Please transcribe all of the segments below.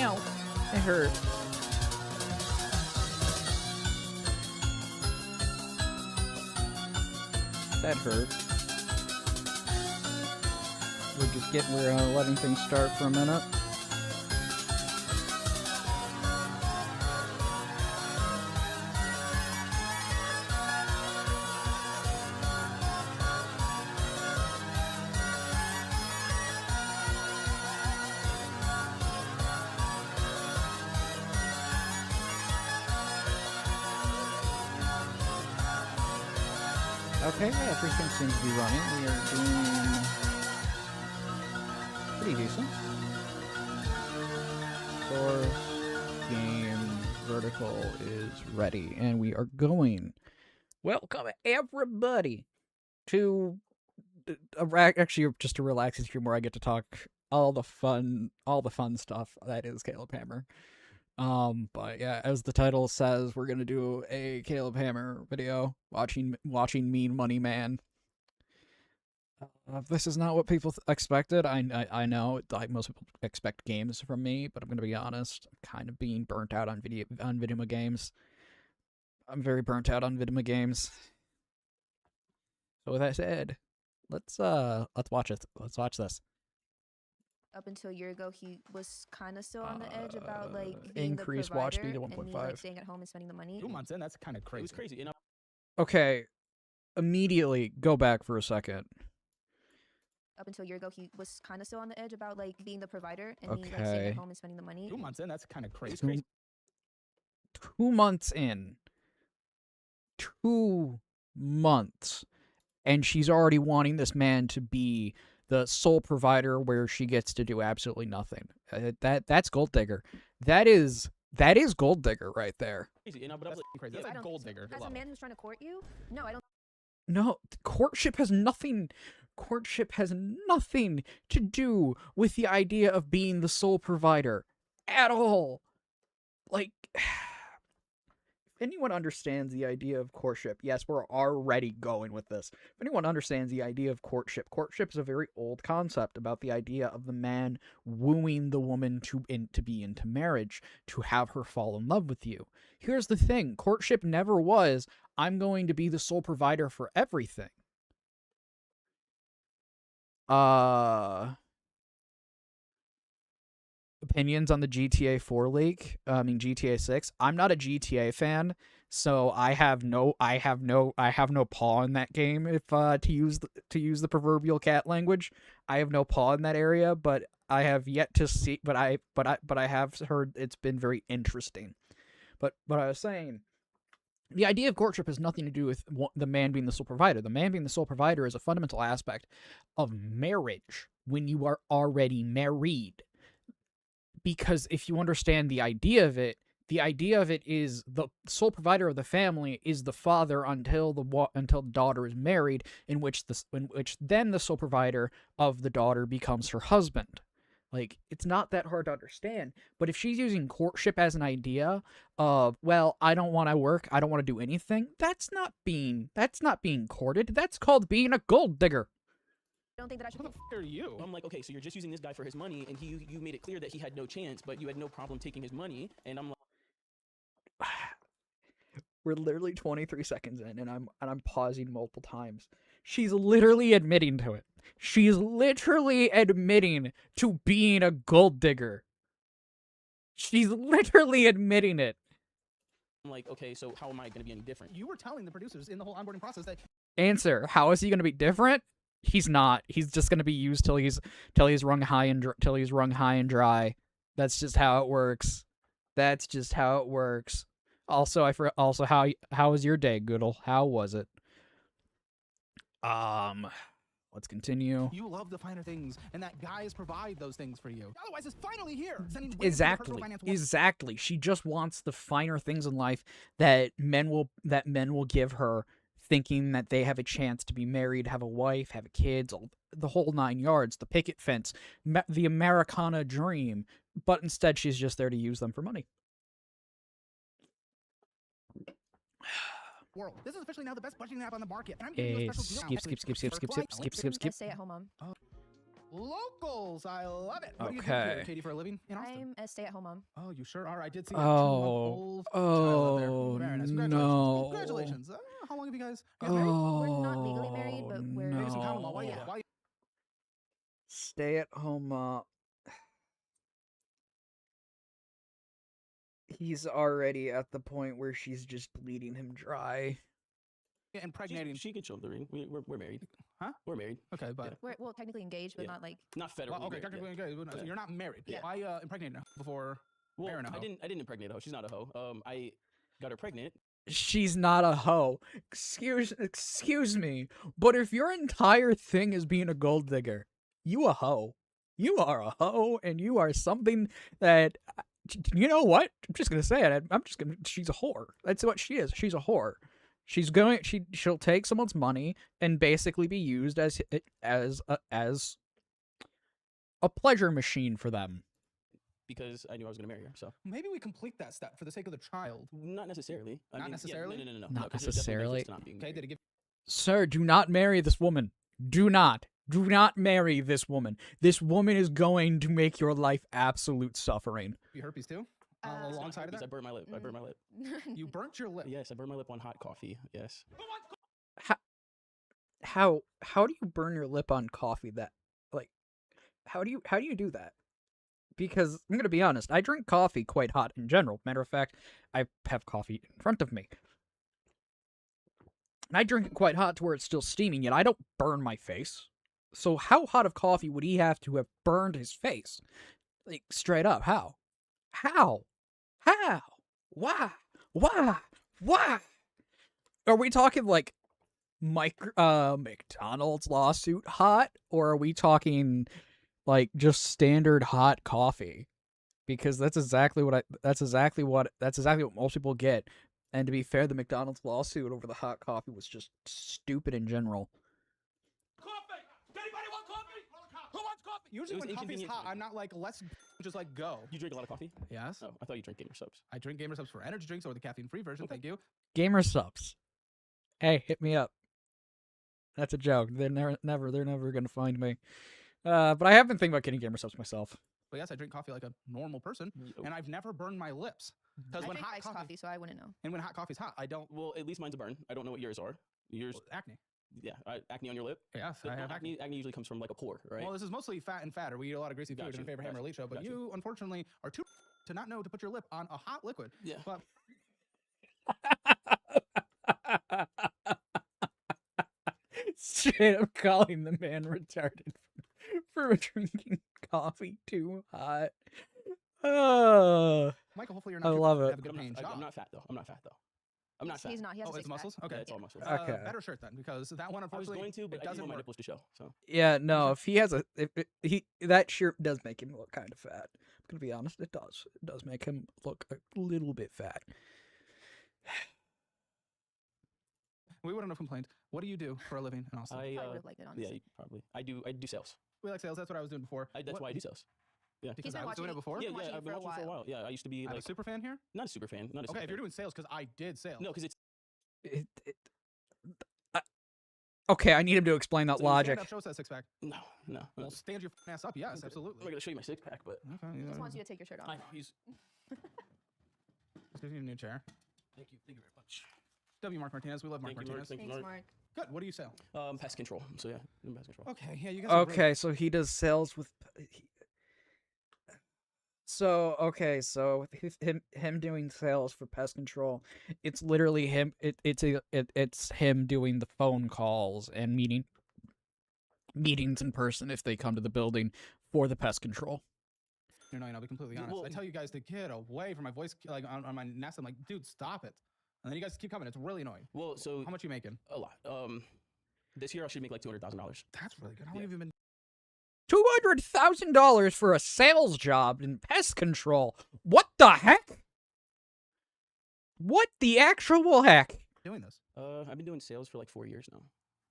Ow. It hurt. That hurt. We're letting things start for a minute. Okay, everything seems to be running. We are doing pretty decent. Source, game, vertical is ready, and we are going. Welcome, everybody, to actually just a relaxing stream where I get to talk all the fun stuff that is Caleb Hammer. But yeah, as the title says, we're gonna do a Caleb Hammer video, watching Mean Money Man. This is not what people expected. I know, like, most people expect games from me, but I'm gonna be honest. I'm kind of being burnt out on video games. I'm very burnt out on video games. So with that said, let's watch it. Let's watch this. Up until a year ago, he was kind of still on the edge about like being increase the provider watch speed to and 1.5. me like staying at home and spending the money. 2 months in, that's kind of crazy. It was crazy. You know? Okay, immediately go back for a second. Up until a year ago, he was kind of still on the edge about like being the provider and me like staying Okay. at home and spending the money. 2 months in, that's kind of It crazy. was crazy. 2 months in. 2 months. And she's already wanting this man to be the sole provider where she gets to do absolutely nothing. That's gold digger. That is gold digger right there. Crazy. You know, but I was That's like, crazy. yeah, That's I like don't- gold digger. As a level. man who's trying to court you, no, I don't. No, courtship has nothing to do with the idea of being the sole provider at all. Like, if anyone understands the idea of courtship, yes, we're already going with this. If anyone understands the idea of courtship is a very old concept about the idea of the man wooing the woman to be into marriage, to have her fall in love with you. Here's the thing, courtship never was, I'm going to be the sole provider for everything. Opinions on the GTA 4 leak? GTA 6. I'm not a GTA fan, so I have no paw in that game. If to use the proverbial cat language, I have no paw in that area. But I have yet to see. But I have heard it's been very interesting. But what I was saying, the idea of courtship has nothing to do with the man being the sole provider. The man being the sole provider is a fundamental aspect of marriage when you are already married. Because if you understand the idea of it is the sole provider of the family is the father until the daughter is married, in which then the sole provider of the daughter becomes her husband. Like, it's not that hard to understand. But if she's using courtship as an idea of, well, I don't want to work, I don't want to do anything, that's not being courted. That's called being a gold digger. I don't think that I should. Who the f*** are you? I'm like, okay, so you're just using this guy for his money, and you made it clear that he had no chance, but you had no problem taking his money, and I'm like, We're literally 23 seconds in, and I'm pausing multiple times. She's literally admitting to it. She's literally admitting to being a gold digger. She's literally admitting it. okay, so how am I gonna be any different? You were telling the producers in the whole onboarding process that Answer: how is he going to be different? He's not. He's just going to be used till he's rung high and dry. That's just how it works. That's just how it works. Also, how was your day, Goodle? How was it? Let's continue. you love the finer things and that guys provide those things for you. Otherwise, it's finally here. Sending waves of personal finance- Exactly. She just wants the finer things in life that men will give her, thinking that they have a chance to be married, have a wife, have kids, the whole 9 yards, the picket fence, the Americana dream. But instead, she's just there to use them for money. World. This is officially now the best budgeting app on the market. And I'm giving you a special deal now. Skip. Stay at home mom. locals. I love it. What do you do Okay. here, Katie, for a living in Austin? I'm a stay-at-home mom. Oh, you sure are. I did see a 2-month-old child out there. Oh, Very nice. no. Congratulations. How long have you guys married? We're not legally married, but we're Maybe some common law. Why, yeah. why Stay at home. He's already at the point where she's just bleeding him dry. impregnating? She can show up the ring. We're married. Huh? We're married. Okay, but We're technically engaged, but Yeah. not like Not federally. well, okay, married, technically yeah. engaged. But Yeah. you're not married. Yeah. Why impregnated her before Well, marrying a hoe? I didn't impregnate a hoe. She's not a hoe. I got her pregnant. She's not a hoe. Excuse me, but if your entire thing is being a gold digger, you a hoe. You are a hoe, and you are something that, you know what? I'm just gonna say it. She's a whore. That's what she is. She's a whore. She'll take someone's money and basically be used as a pleasure machine for them. Because I knew I was going to marry her. So Maybe we complete that step for the sake of the child. not necessarily. I Not mean, necessarily? Yeah, no. Not 'cause there's definitely benefits necessarily. to not being Okay, married. did it give Sir, do not marry this woman. Do not marry this woman. This woman is going to make your life absolute suffering. you herpes too? It's not Alongside of Herpes, I that, burned my lip. I burned my lip. you burnt your lip. Yes, I burned my lip on hot coffee. Yes. How do you burn your lip on coffee? That, like, how do you do that? Because I'm gonna be honest, I drink coffee quite hot in general. Matter of fact, I have coffee in front of me, and I drink it quite hot to where it's still steaming. Yet I don't burn my face. So how hot of coffee would he have to have burned his face? Like, straight up, how? How? Why? Are we talking like McDonald's lawsuit hot, or are we talking like just standard hot coffee? Because that's exactly what most people get. And to be fair, the McDonald's lawsuit over the hot coffee was just stupid in general. Coffee! Does anybody want coffee? Who wants coffee? Usually was when coffee's inconvenient hot, for me. I'm not like, let's just like go. You drink a lot of coffee? Yes. Oh, I thought you drank Gamer Subs. I drink Gamer Subs for energy drinks or the caffeine-free version. Okay. Thank you. Gamer subs. Hey, hit me up. That's a joke. They're never gonna find me. But I have been thinking about getting gamer subs myself. But yes, I drink coffee like a normal person, Oh. and I've never burned my lips because I when drink hot iced coffee, coffee, so I wouldn't know. and when hot coffee's hot, I don't. Well, at least mine's a burn. I don't know what yours are. Yours, Acne. yeah, acne on your lip. Yes, But I have not acne. acne usually comes from like a pore, right? Well, this is mostly fat and fatter. We eat a lot of greasy food in Gotcha, the Favorite Hammer gotcha, Elite Show, but gotcha. you unfortunately are too to not know to put your lip on a hot liquid. Yeah. But Straight up calling the man retarded for drinking coffee too hot. Michael, hopefully you're I not. love have it. a good paying job. I'm not fat though. I'm not fat. He's not. He has Oh, a it's six-pack. muscles. Okay, Yeah, it's all muscles. Okay. Better shirt then, because that one I was unfortunately going to, but it I didn't doesn't want my work. nipples to show. So Yeah, no, if he has that shirt does make him look kind of fat. I'm gonna be honest, it does. It does make him look a little bit fat. We wouldn't have complained. What do you do for a living in Austin? I Probably would have liked it, honestly. yeah, probably. I do sales. We like sales. That's what I was doing before. That's What- why I do sales. Yeah. Because been I was doing it watching- before. I've Yeah, been watching I've you been for a watching for a while. while. Yeah, I used to be I'm a like super fan here. not a super fan. Not a super Okay, if you're fan. doing sales, because I did sales. No, because it's Okay, I need him to explain that So you logic. stand up, show us that six pack. no. Well, stand your ass up. Yes, I'm absolutely. not gonna show you my six pack, but Okay. He just wants you to take your shirt off. I use. Give you a new chair. Thank you very much. W. Mark Martinez. We love Mark Thank you, Mark. Martinez. Thank you, Thanks, Mark. Mark. Good. What do you sell? Pest control. So yeah, doing pest control. Okay. Yeah, you guys. Are Okay, so he does sales with. So with him doing sales for pest control, it's literally him. It's him doing the phone calls and meetings in person if they come to the building for the pest control. You know, I'll be completely Yeah, honest. well- I tell you guys to get away from my voice, like on my nest. I'm like, dude, stop it. And then you guys keep coming. It's really annoying. Well, so How much you making? a lot. This year I should make like $200,000. That's really good. How long Yeah. have you been? $200,000 for a sales job in pest control. What the heck? What the actual heck? Doing this? I've been doing sales for like 4 years now.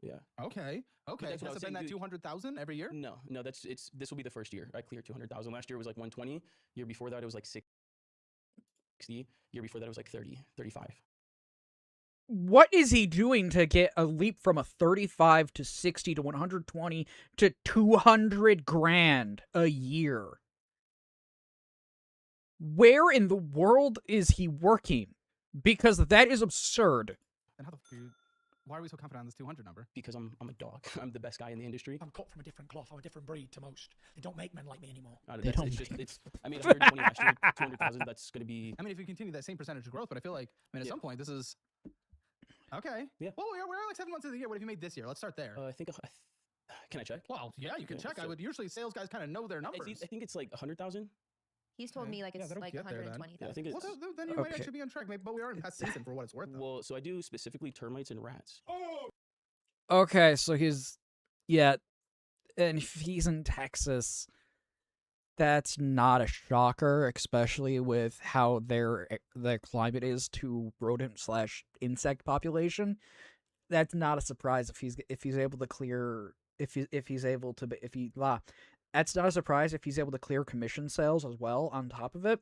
Yeah. Okay. Okay. that's what I Has was it been saying, that dude. 200,000 every year? No, this will be the first year. I cleared 200,000. Last year was like 120. Year before that it was like 60. Year before that it was like 30, 35. what is he doing to get a leap from a 35 to 60 to 120 to 200 grand a year? Where in the world is he working? Because that is absurd. And how the f why are we so confident on this 200 number? Because I'm a dog. I'm the best guy in the industry. I'm cut from a different cloth. I'm a different breed to most. They don't make men like me anymore. They don't It's make just, it's, I made 120 last year, 200,000. That's going to be. I mean, if you continue that same percentage of growth, but I feel like, I mean, at some point, this is okay. Yeah. Well, we're like 7 months of the year. What have you made this year? Let's start there. I think. Can I check? Well, yeah, you can Yeah, check. I so- would usually sales guys kind of know their numbers. I think it's like 100,000. He's told Okay. me like Yeah, it's that'll like get there then. 120,000. Yeah, I think Well, it's. then you might Okay. actually be on track. Maybe, but we are in past season for what it's worth. Though. Well, so I do specifically termites and rats. Okay, so yeah, and if he's in Texas, that's not a shocker, especially with how the climate is to rodent/insect population. That's not a surprise if he's able to clear that's not a surprise if he's able to clear commission sales as well on top of it.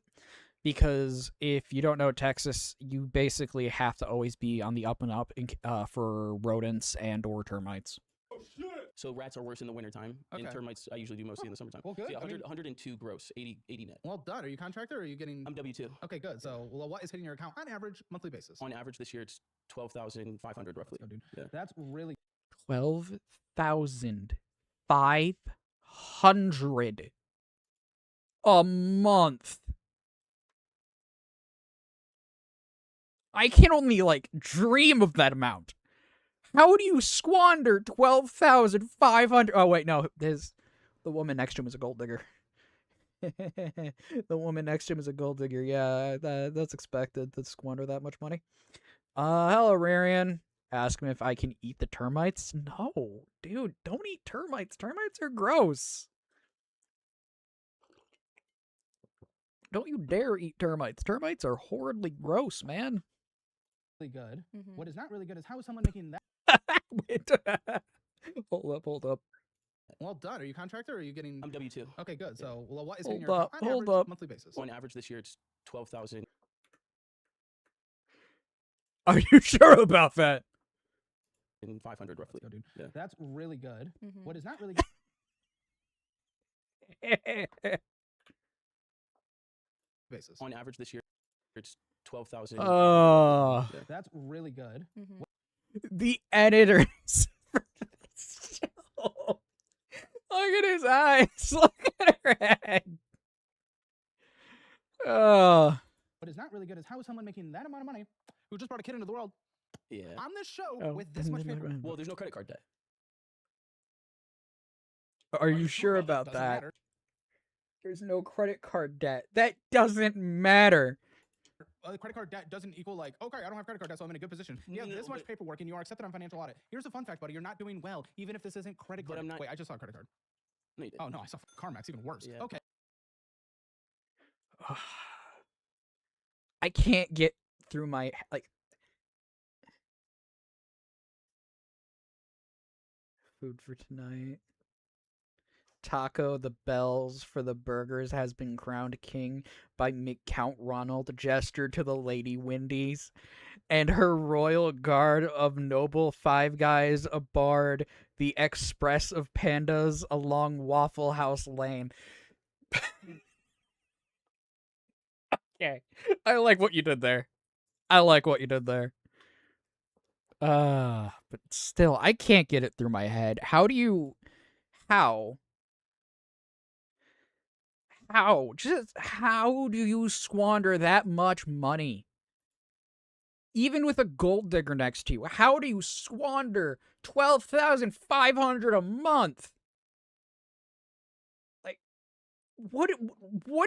Because if you don't know Texas, you basically have to always be on the up and up for rodents and or termites. So rats are worse in the wintertime, and Okay. termites I usually do mostly in the summertime. Well, good. So yeah, I mean- 102 gross, 80 net. Well done. Are you contractor or are you getting? I'm W2. Okay, good. So, well, what is hitting your account on average monthly basis? On average this year, it's 12,500 roughly. Let's go, dude. Yeah. That's really 12,500 a month. I can only dream of that amount. How do you squander 12,500? Oh wait, no, the woman next to him is a gold digger. The woman next to him is a gold digger. Yeah, that's expected to squander that much money. Hello, Rarian. Ask me if I can eat the termites. No, dude, don't eat termites. Termites are gross. Don't you dare eat termites. Termites are horridly gross, man. good. Mhm. What is not really good is how is someone making that? Wait. Hold up. Well done. Are you contractor or are you getting? I'm W2. Okay, good. Yeah. So, well, what is hitting Hold your up, account on hold average up. monthly basis? On average this year, it's 12,000. Are you sure about that? And 500 Let's roughly. go, dude. Yeah. That's really good. Mhm. What is not really good basis? On average this year, it's 12,000. Oh, Yeah. That's really good. Mhm. the editors. for this show. Look at his eyes. Look at her head. Oh. What is not really good is how is someone making that amount of money who just brought a kid into the world Yeah. on this show Oh. with this much paper? Well, there's no credit card debt. Are you sure about Doesn't that? matter. There's no credit card debt. That doesn't matter. Credit card debt doesn't equal like, okay, I don't have credit card debt, so I'm in a good position. You have No, this much but- paperwork and you are accepted on financial audit. Here's a fun fact, buddy. You're not doing well, even if this isn't credit But card. I'm not- Wait, I just saw a credit card. No, you didn't. Oh no, I saw CarMax, even worse. Yeah. Okay. I can't get through my food for tonight. Taco the Bells for the burgers has been crowned king by Count Ronald, gesture to the Lady Windies, and her royal guard of noble Five Guys, a bard, the express of pandas along Waffle House Lane. Okay, I like what you did there. But still, I can't get it through my head. How? Just how do you squander that much money? Even with a gold digger next to you, how do you squander 12,500 a month? Like, what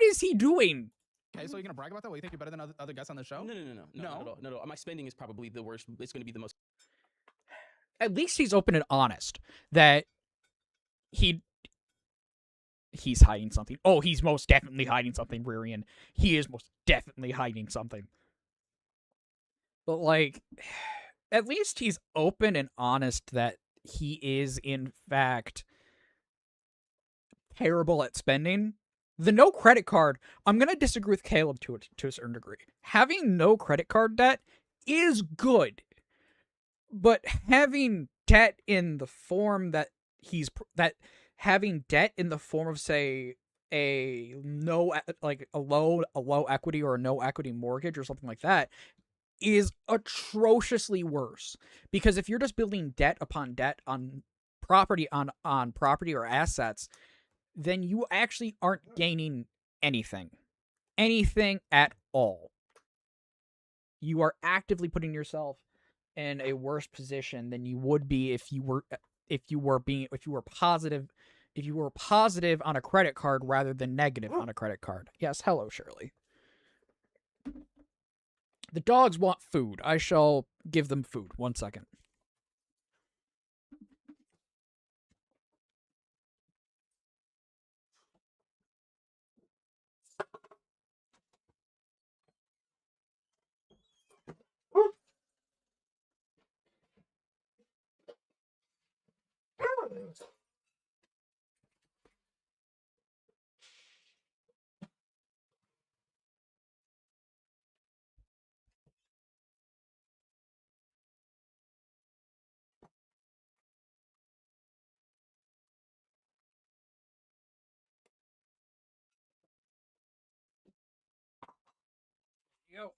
is he doing? Okay, so you're gonna brag about that? Well, you think you're better than other guests on the show? No, not No? at all. No. My spending is probably the worst. It's going to be the most. At least he's open and honest that he's hiding something. Oh, he's most definitely hiding something, Ririan. He is most definitely hiding something. But, at least he's open and honest that he is, in fact, terrible at spending. The no credit card, I'm going to disagree with Caleb to a certain degree. Having no credit card debt is good. But having debt in the form that having debt in the form of, say, a low equity or a no equity mortgage or something like that is atrociously worse, because if you're just building debt upon debt on property or assets, then you actually aren't gaining anything at all. You are actively putting yourself in a worse position than you would be if you were positive on a credit card rather than negative on a credit card. Yes, hello, Shirley. The dogs want food. I shall give them food. 1 second. Yo.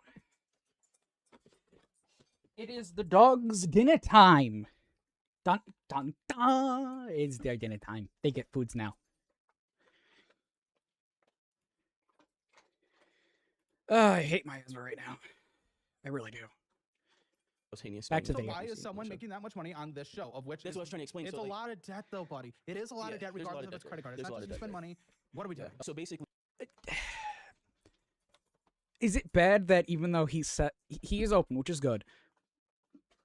It is the dog's dinner time. Dun, dun, dun. It's their dinner time. They get foods now. I hate my husband right now. I really do. Back to So the why is someone making that much money on this show? Of which That's what I was trying to explain. It's so, a like, lot of debt, though, buddy. It is a lot of debt, there's a lot regardless of of its debt credit card. there. It's There's a not lot just of you debt spend there. money. What are we doing? So basically, Is it bad that even though he is open, which is good,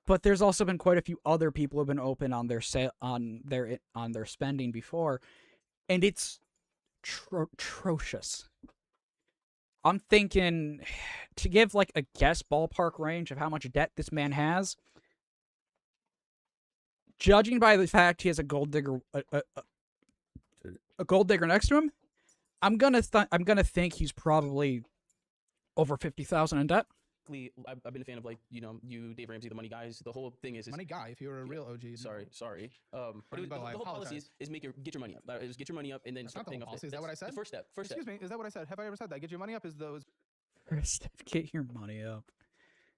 but there's also been quite a few other people who have been open on their on their spending before, and it's atrocious. I'm thinking, to give like a guess ballpark range of how much debt this man has, judging by the fact he has a gold digger next to him, I'm gonna think he's probably over 50,000 in debt. I've been a fan of, like, you, Dave Ramsey, the Money Guys. The whole thing is Money guy, if you were a real OG. Sorry. But Pardon, the Bo, I whole policy apologize. is get your money up. Is get your money up and then That's start not the paying whole off policy. Is that what I said? The first step. Excuse me, is that what I said? Have I ever said that? Get your money up is those. First, get your money up.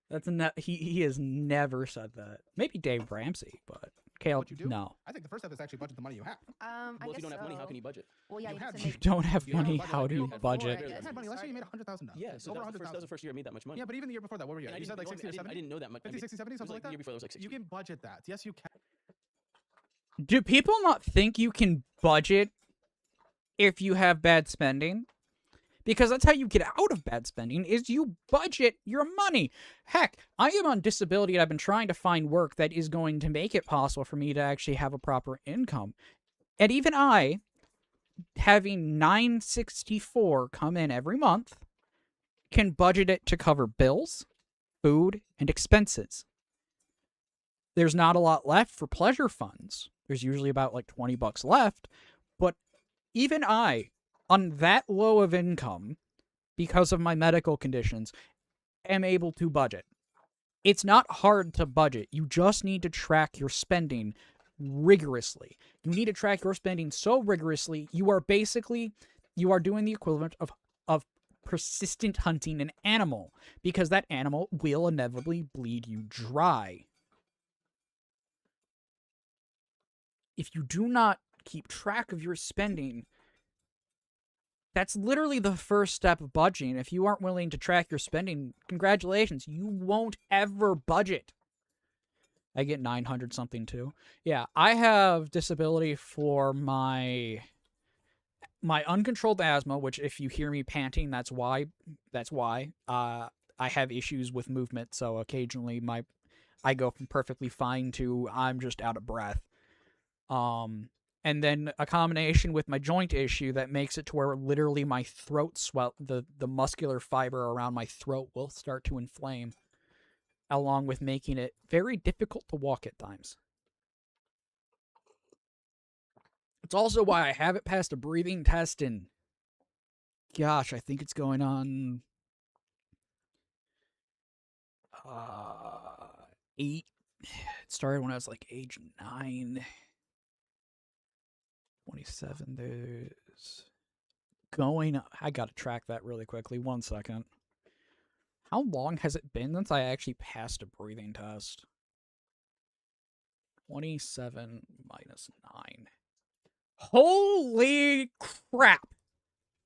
That's he has never said that. Maybe Dave Ramsey, but Kale, What you do? no. I think the first step is actually budget the money you have. I Well, if you guess don't have money, how so. can you budget? Well, yeah, You you have- have You to make. don't have You have money. budget. How do you Before, budget? I You guess. had money. Last year you made 100,000 Yeah, so over that was the 100,000. first year I made that much money. Yeah, but even the year before that, what were you And at? I You said like didn't- 60 or I 70? didn't know that much. 50, 60, 70, It was something like the that? year before, it was like 60. You can budget that. Yes, you can. Do people not think you can budget if you have bad spending? Because that's how you get out of bad spending, is you budget your money. Heck, I am on disability and I've been trying to find work that is going to make it possible for me to actually have a proper income. And even I, having $9.64 come in every month, can budget it to cover bills, food, and expenses. There's not a lot left for pleasure funds. There's usually about like $20 left, but even I, on that low of income, because of my medical conditions, am able to budget. It's not hard to budget. You just need to track your spending rigorously. You need to track your spending so rigorously, you are doing the equivalent of persistent hunting an animal, because that animal will inevitably bleed you dry. If you do not keep track of your spending, that's literally the first step of budgeting. If you aren't willing to track your spending, congratulations, you won't ever budget. I get 900 something too. Yeah, I have disability for my uncontrolled asthma, which if you hear me panting, that's why. I have issues with movement, so occasionally I go from perfectly fine to I'm just out of breath. And then a combination with my joint issue that makes it to where literally my throat swell, the muscular fiber around my throat will start to inflame, along with making it very difficult to walk at times. It's also why I haven't passed a breathing test in, gosh, I think it's going on 8 It started when I was like age 9. 27. There's going. I gotta track that really quickly. 1 second. How long has it been since I actually passed a breathing test? 27 minus 9. Holy crap!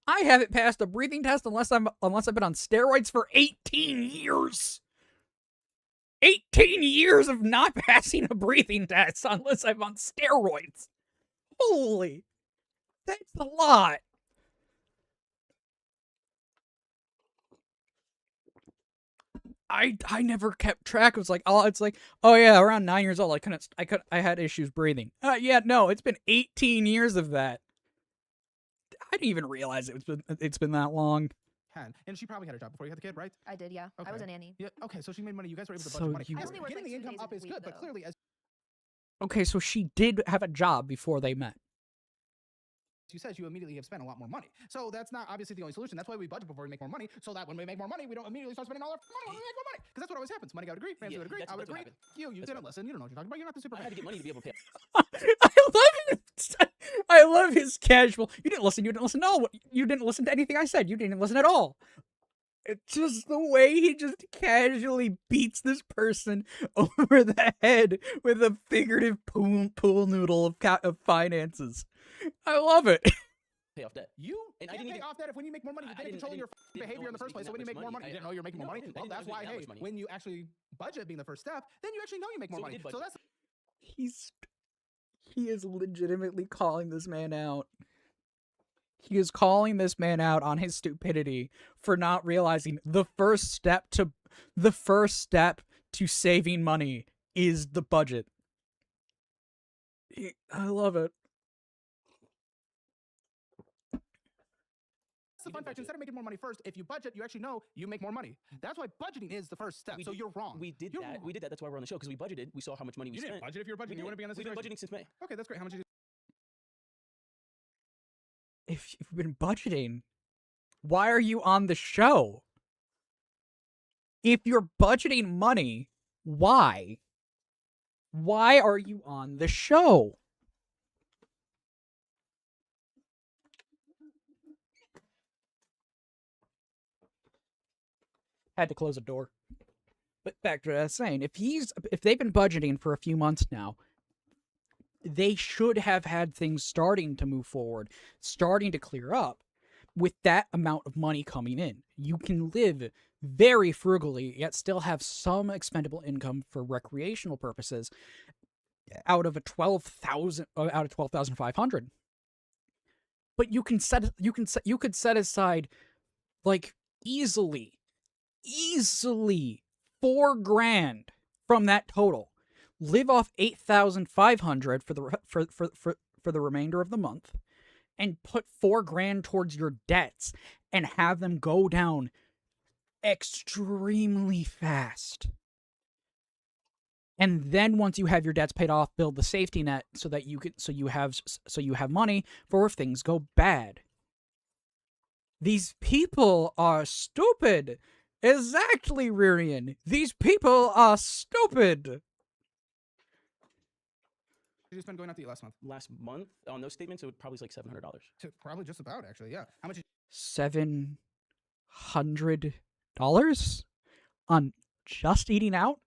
I haven't passed a breathing test unless I've been on steroids for 18 years. 18 years of not passing a breathing test unless I'm on steroids. Holy, that's a lot. I never kept track. It was like, oh yeah, around 9 years old, I had issues breathing. Yeah, no, it's been 18 years of that. I didn't even realize it's been that long. And she probably had a job before you had the kid, right? I did, yeah. I was a Okay. nanny. Yeah. Okay, so she made money. You guys were able to So budget money. you- I only worked, Getting like, the 2 income days up a is week, good, but though. clearly, as Okay, so she did have a job before they met. you said, you immediately have spent a lot more money. So that's not obviously the only solution. That's why we budget before we make more money, so that when we make more money, we don't immediately start spending all our money when we make more money. Because that's what always happens. Money would agree, Ramsey Yeah, would agree, that's- I would that's what agree. happened. You That's didn't right. listen. You don't know what you're talking about. You're not the super I had to get money to be able to pay. I love it. I love his casual. You didn't listen. You didn't listen. No, you didn't listen to anything I said. You didn't listen at all. It's just the way he just casually beats this person over the head with a figurative pool noodle of finances. I love it. Pay off debt. You And I can't didn't pay even- off that if when you make more money, you I didn't didn't- control I your didn't know behavior I in the was first place. making So when you that make more much money, you money. didn't know you were making more No, money. I Well, didn't that's know I why, was making hey, that much money. when you actually budget being the first step, then you actually know you make more So we money. did So budget. that's He is legitimately calling this man out. He is calling this man out on his stupidity for not realizing the first step to saving money is the budget. I love it. the fun fact. Instead of making more money first, if you budget, you actually know you make more money. That's why budgeting is the first step. We So did- you're wrong. We did You're that. wrong. We did that. That's why we're on the show, because we budgeted. We saw how much money we You spent. didn't budget if you're budgeting. We You wouldn't be on this We've been situation. budgeting since May. Okay, that's great. How much did you? If you've been budgeting, why are you on the show? If you're budgeting money, why? Why are you on the show? Had to close a door. But back to what I was saying, if they've been budgeting for a few months now, they should have had things starting to move forward, starting to clear up with that amount of money coming in. You can live very frugally, yet still have some expendable income for recreational purposes out of 12,500. But you could set aside like easily $4,000 from that total. Live off 8,500 for the remainder of the month, and put $4,000 towards your debts, and have them go down extremely fast. And then once you have your debts paid off, build the safety net so that you have money for if things go bad. These people are stupid. Exactly, Ririan. These people are stupid. Did you spend going out to eat last month? Last month on those statements, it would probably like $700. Probably just about, actually. Yeah. How much? $700 on just eating out?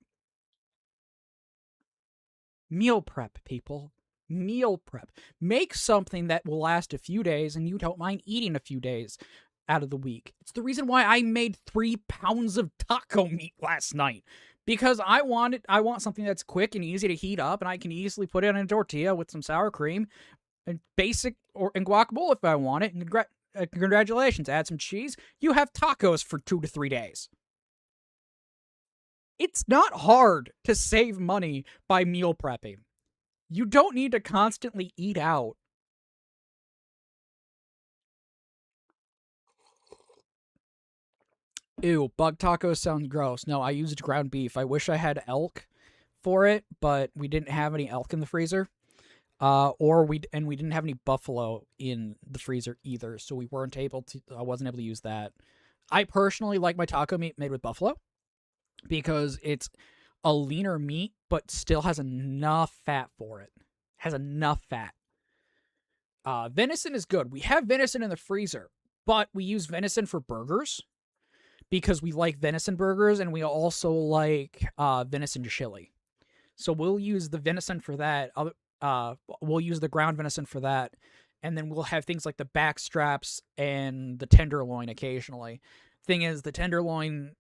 Meal prep, people. Meal prep. Make something that will last a few days and you don't mind eating a few days out of the week. It's the reason why I made 3 pounds of taco meat last night. Because I want something that's quick and easy to heat up, and I can easily put it in a tortilla with some sour cream and and guacamole if I want it. And congratulations, add some cheese. You have tacos for 2 to 3 days. It's not hard to save money by meal prepping. You don't need to constantly eat out. Ew, bug tacos sounds gross. No, I used ground beef. I wish I had elk for it, but we didn't have any elk in the freezer. We didn't have any buffalo in the freezer either, so I wasn't able to use that. I personally like my taco meat made with buffalo because it's a leaner meat, but still has enough fat for it. Has enough fat. Venison is good. We have venison in the freezer, but we use venison for burgers because we like venison burgers, and we also like venison chili. So we'll use the venison for that. We'll use the ground venison for that, and then we'll have things like the back straps and the tenderloin occasionally. Thing is, the tenderloin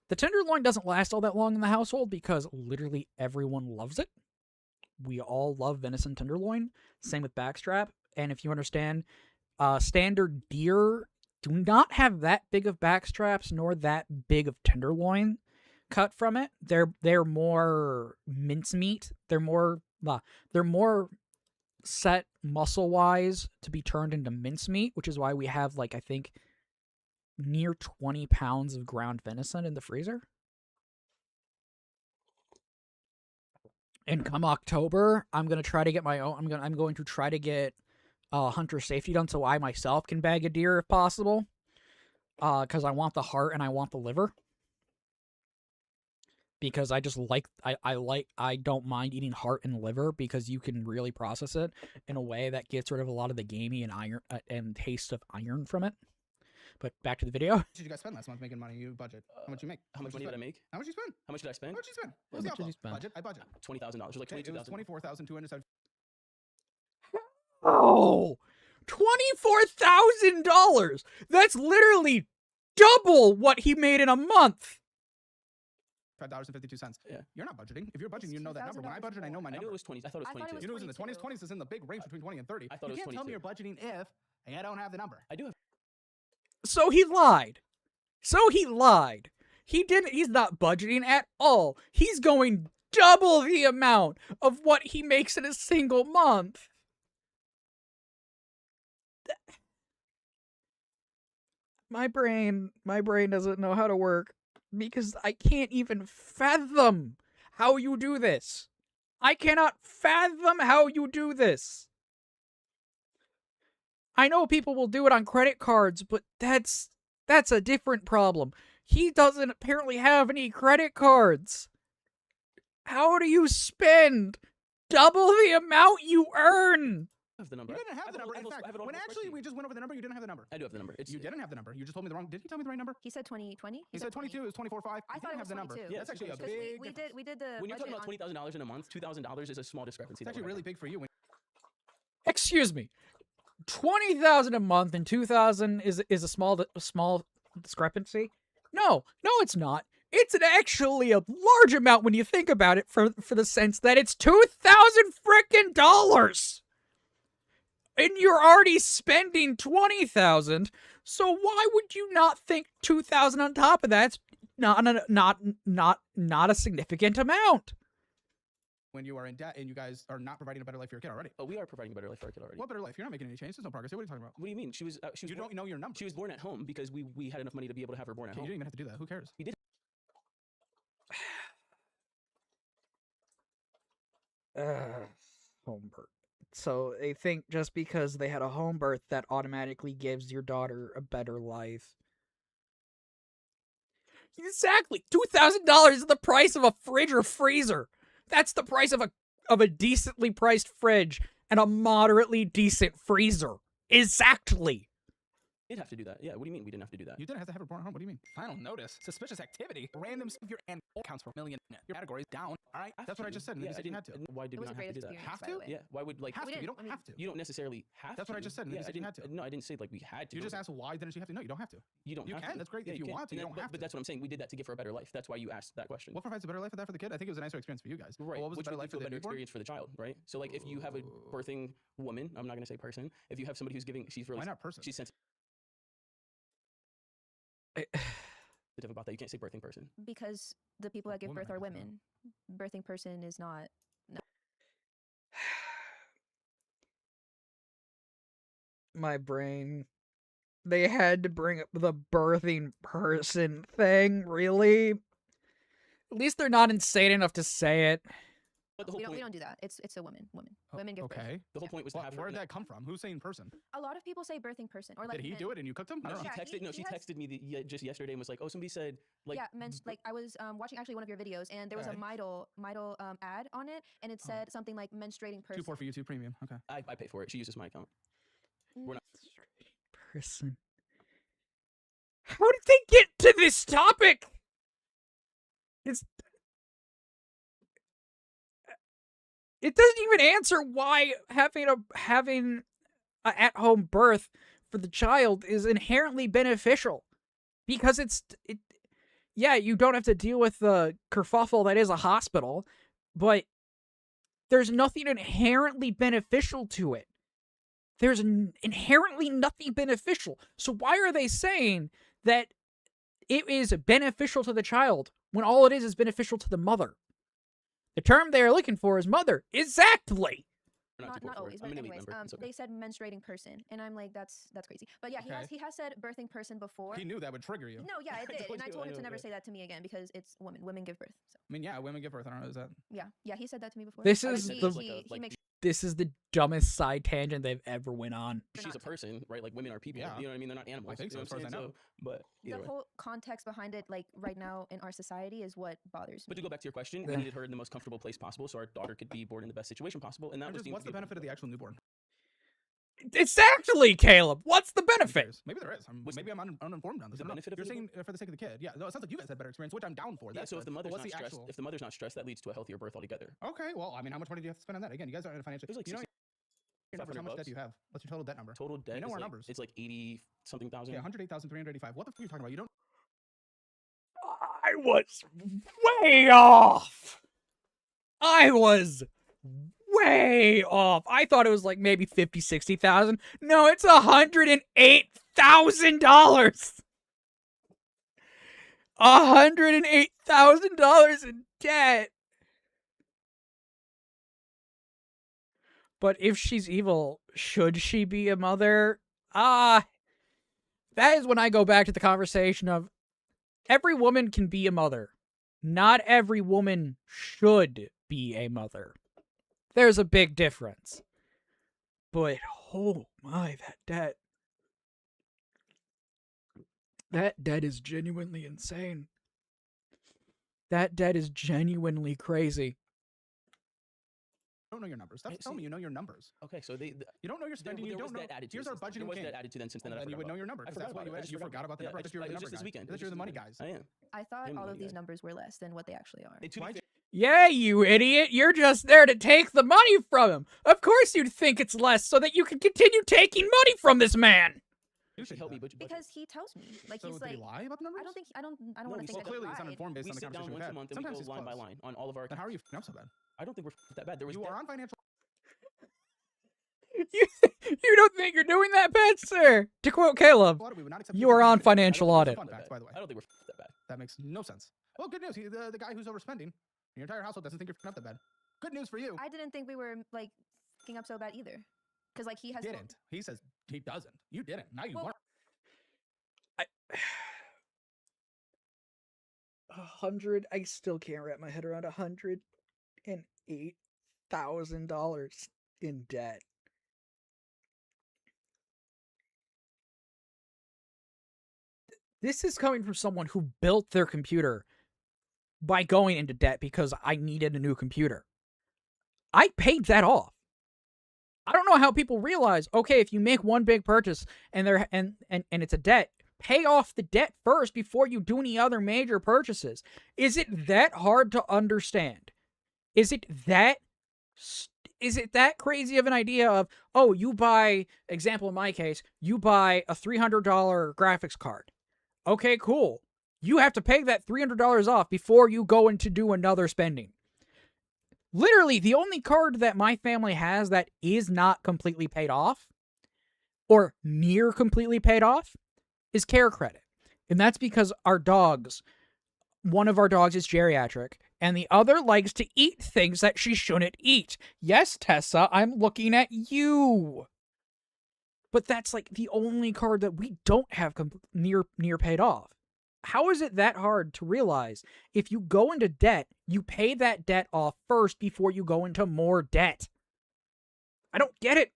doesn't last all that long in the household because literally everyone loves it. We all love venison tenderloin. Same with backstrap. And if you understand, standard deer do not have that big of backstraps nor that big of tenderloin cut from it. They're more mincemeat. They're more set muscle wise to be turned into mincemeat, which is why we have I think near 20 pounds of ground venison in the freezer. And come October, I'm gonna try to get my own. I'm going to try to get hunter safety done so I myself can bag a deer if possible. Because I want the heart and I want the liver. Because I just I don't mind eating heart and liver because you can really process it in a way that gets rid of a lot of the gamey and iron and taste of iron from it. But back to the video. How much did you guys spend last month making money? You budget. How much you make? How much money did I make? How much you spend? How much did I spend? How much you spend? What was How the much did you outflow? spend? I budget. $20,000, or like Okay, it was 22,000. $24,270. Oh, $24,000. That's literally double what he made in a month. $5.52. Yeah. You're not budgeting. If you're budgeting, you know that number. When I budget, I know my I number. knew it was 20. I thought it was I thought it 22. was You know it was in the 20s. 22. 20s is in the big range between 20 and 30. I thought You it was can't tell me 22. you're budgeting if I don't have the number. I do have. So he lied. He didn't. He's not budgeting at all. He's going double the amount of what he makes in a single month. My brain doesn't know how to work because I can't even fathom how you do this. I cannot fathom how you do this. I know people will do it on credit cards, but that's a different problem. He doesn't apparently have any credit cards. How do you spend double the amount you earn? I have the number. You didn't I have the number. I In have fact, it on when the actually spreadsheet. we just went over the number, you didn't have the number. I do have the number. It's You didn't have the number. You just told me the wrong. Did he tell me the right number? He said 2020. He said 22. It was 24.5. I You thought didn't it have was the number. 22. Yeah, That's actually a Because big. we did the. When you're talking about budget on- $20,000 in a month, $2,000 is a small discrepancy. It's actually really big for you. Excuse me. 20,000 a month and 2,000 is a small discrepancy? No, it's not. It's actually a large amount when you think about it for the sense that it's $2,000 frickin' dollars. And you're already spending 20,000. So why would you not think 2,000 on top of that's not a significant amount? When you are in debt and you guys are not providing a better life for your kid already. Oh, we are providing a better life for our kid already. What better life? You're not making any changes. There's no progress. What are you talking about? What do you mean? She was You don't know your number. She was born at home because we had enough money to be able to have her born at Okay, you home. didn't even have to do that. Who cares? We did. Home birth. So they think just because they had a home birth that automatically gives your daughter a better life. Exactly. $2,000 is the price of a fridge or freezer. That's the price of a decently priced fridge and a moderately decent freezer. Exactly. Did have to do that. Yeah. What do you mean we didn't have to do that? You didn't have to have her born at home. What do you mean? Final notice. Suspicious activity. Random savior and counts for million. Your categories down. All right. That's what I just said. And Yeah, you said you had to. Why did It we was a not have great to do that? experience. Have by the to? way. Yeah. Why would like? Have We to. You didn't- don't I have to. You don't necessarily have That's to. what I just said, and Yeah, you said you had to. No, I didn't say like we had to. You just asked why didn't she have to? No, you don't have to. You don't You have can. to. That's great Yeah, if you can. want to. And You that- don't have but to. that's what I'm saying. We did that to give her a better life. That's why you asked that question. What provides a better life for that for the kid? I think it was a nicer experience for you guys. Right. What was Which a better would life lead to for a the better newborn? experience for the child, right? So like if you have a birthing woman, I'm not gonna say person. If you have somebody who's giving, she's really Why not person? she's sensitive about that. You can't say birthing person. Because the people that give Women, birth I are guess, no. women. Birthing person is not. My brain. They had to bring up the birthing person thing, really? At least they're not insane enough to say it. But the whole we point, don't do that. It's a woman. Oh, Women give birth. okay. the whole Yeah. point was to have her. Where did that come from? Who's saying person? A lot of people say birthing person or like. Did he do it and you cooked him? I No, don't she know. Yeah, texted. No, he she has- texted me just yesterday and was like, "Oh, somebody said like." Yeah, like I was watching actually one of your videos and there was a Okay. Midol ad on it and it said something like menstruating person. 2.4 for YouTube Premium. Okay. I pay for it. She uses my account. We're not. Person. How did they get to this topic? It doesn't even answer why having a at-home birth for the child is inherently beneficial, because yeah, you don't have to deal with the kerfuffle that is a hospital, but there's nothing inherently beneficial to it. There's inherently nothing beneficial. So why are they saying that it is beneficial to the child when all it is beneficial to the mother? The term they are looking for is mother. Exactly. We're not, too poor Not for it. always, I'm but an elite anyways, member. It's okay. they said menstruating person, and I'm like, that's crazy. But yeah, Okay. he has said birthing person before. He knew that would trigger you. No, yeah, it I did, told and I you, told I him to know, never yeah. say that to me again because it's women. Women give birth. So I mean, yeah, women give birth. I don't know. Is that? yeah, he said that to me before. This I mean, is he, the- he makes This is the dumbest side tangent they've ever went on. They're She's a not. person, right? Like women are people. Yeah. You know what I mean? They're not animals. think you know so, what I'm as far as saying? I know. But either the way. whole context behind it, like right now in our society, is what bothers But me. to go back to your question, we Yeah. needed her in the most comfortable place possible, so our daughter could be born in the best situation possible, and that was deemed What's to the be a benefit of the actual newborn? Exactly, Caleb. What's the I'm benefit? curious. Maybe there is. What's maybe I'm uninformed on this. the I don't know. benefit of You're the saying for the sake of the kid. Yeah. No, it sounds like you guys had better experience, which I'm down for. Yeah, That's so if good. the mother's But not what's the stressed, actual? if the mother's not stressed, that leads to a healthier birth altogether. Okay. Well, I mean, how much money do you have to spend on that? Again, you guys aren't financial. It was like you know, 60 your numbers. How much debt bucks. do you have? What's your total debt number? Total debt know is our like, numbers. it's like 80 something thousand. Yeah, 108,385. What the fuck are you talking about? You don't. I was way off. I was way off. I thought it was like maybe 50, 60,000. No, it's $108,000. $108,000 in debt. But if she's evil, should she be a mother? That is when I go back to the conversation of every woman can be a mother. Not every woman should be a mother. There's a big difference. But, oh my, that debt. That debt is genuinely insane. That debt is genuinely crazy. Don't know your numbers. Stop Right, telling see- me you know your numbers. Okay, so they. You don't know your spending. You there don't was know. that added to Here's it our since then. budgeting There was king. that added to then since then. Well, I then you forgot would know about. your numbers. I That's forgot what about you it. I asked. just You forgot about the yeah, numbers. I thought you were the just number this guy. weekend. I thought you were the money weekend. guys. I am. I thought I'm all the of money these guy. numbers were less than what they actually are. And to be Why'd fair, Yeah, you idiot. You're just there to take the money from him. Of course you'd think it's less so that you can continue taking money from this man. You you should help me budget. Because he tells me, like So he's did he like, lie about the numbers? I don't think I don't No, want we to Well, think that clearly he he's lied. uninformed based we on the sit down conversation we've once a had. month and we Sometimes go he's line by close. line on all of our. Then how are you f***ing up so bad? I don't think we're that bad. There was You debt- are on financial. You don't think you're doing that bad, sir? To quote Caleb, audit. We would not accept you are on for granted. financial I don't audit. think that Fun facts, bad. by the way. I don't think we're that bad. That makes no sense. Well, good news. The guy who's overspending, your entire household doesn't think you're f***ing up that bad. Good news for you. I didn't think we were like fucking up so bad either, because like he has. Didn't. He says he doesn't. You didn't. Now you Well, are. 100. I still can't wrap my head around $108,000 in debt. This is coming from someone who built their computer by going into debt because I needed a new computer. I paid that off. I don't know how people realize, okay, if you make one big purchase and it's a debt, pay off the debt first before you do any other major purchases. Is it that hard to understand? Is it that crazy of an idea of, oh, you buy, example in my case, you buy a $300 graphics card. Okay, cool. You have to pay that $300 off before you go into do another spending. Literally, the only card that my family has that is not completely paid off, or near completely paid off, is Care Credit. And that's because our dogs, one of our dogs is geriatric, and the other likes to eat things that she shouldn't eat. Yes, Tessa, I'm looking at you. But that's like the only card that we don't have near paid off. how is it that hard to realize if you go into debt, you pay that debt off first before you go into more debt? I don't get it.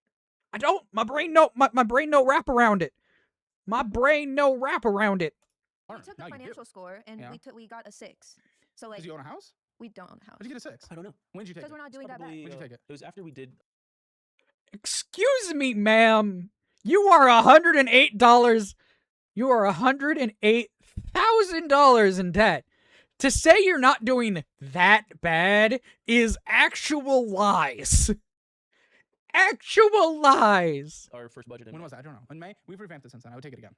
I don't. My brain no wrap around it. My brain no wrap around it. We took the Now you do. financial score and Yeah. we got a 6. So like Because you own a house? we don't own a house How'd you get a 6? I don't know. When did you take because it? we're not doing that bad. Probably, When'd you take it? It was after we did. Excuse me, ma'am. You are $108. You are $108,000 in debt. To say you're not doing that bad is actual lies. Actual lies. Our first budget. in When May. was that? I don't know. In May? We've revamped it since then. I would take it again.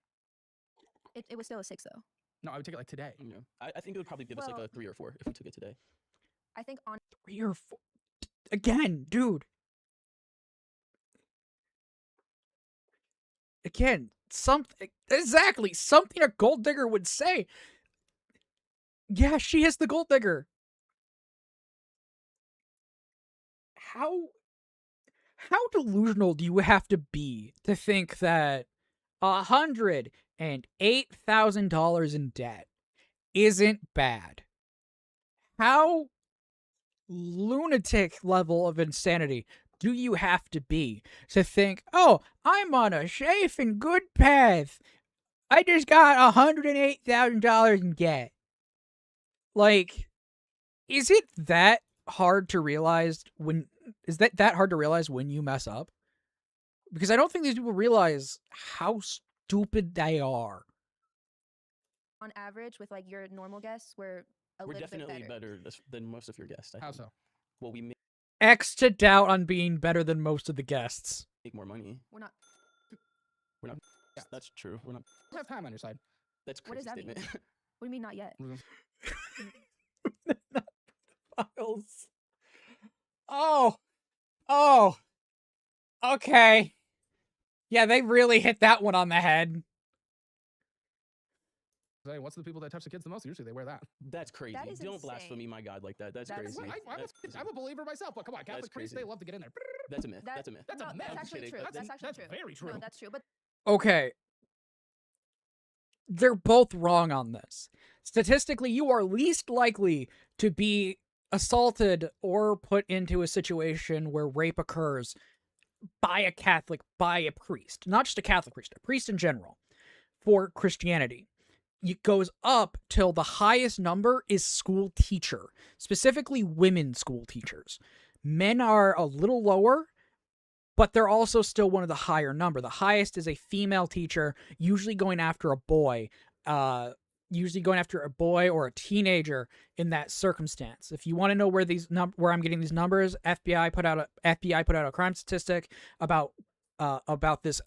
It was still a 6 though. No, I would take it like today. Yeah. I think it would probably give us like Well- a 3 or 4 if we took it today. I think on 3 or 4. Again, dude. Again, something a gold digger would say. Yeah, she is the gold digger. How delusional do you have to be to think that $108,000 in debt isn't bad? How lunatic level of insanity do you have to be to think, oh, I'm on a safe and good path. I just got $108,000 in debt. Like, is it that hard to realize when you mess up? Because I don't think these people realize how stupid they are. average with like your normal guests, we're a We're little definitely bit better. than most of your guests. I How think. so? Well, we X to doubt on being better than most of the guests. make more money. We're not. Yeah. That's true. We're not. You have time on your side. That's a What does crazy that mean? statement. What do you mean not yet? Files. Oh. Okay. Yeah, they really hit that one on the head. Say, what's the people that touch the kids the most? Usually they wear that. That's crazy. is Don't insane. blaspheme my God like that. That's That's crazy. I'm a believer myself, but come on, Catholic priests, they crazy. love to get in there. That's a myth. That- That's a myth. That's a no, myth. That's I'm actually kidding. true. That's- That's actually that's true. very true. No, that's true. But Okay. They're both wrong on this. Statistically, you are least likely to be assaulted or put into a situation where rape occurs by a Catholic, by a priest. Not just a Catholic priest, a priest in general. For Christianity, it goes up till the highest number is school teacher, specifically women school teachers. Men are a little lower, but they're also still one of the higher number. The highest is a female teacher, usually going after a boy, or a teenager in that circumstance. If you want to know where where I'm getting these numbers, FBI put out a crime statistic about this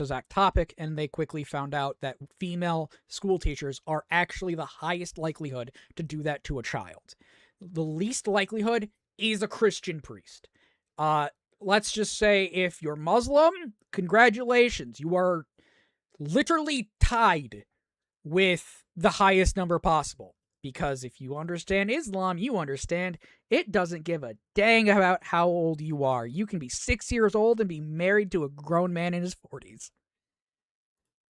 exact topic, and they quickly found out that female school teachers are actually the highest likelihood to do that to a child. The least likelihood is a Christian priest. Let's just say if you're Muslim, congratulations. You are literally tied with the highest number possible. Because if you understand Islam, you understand it doesn't give a dang about how old you are. You can be 6 years old and be married to a grown man in his 40s.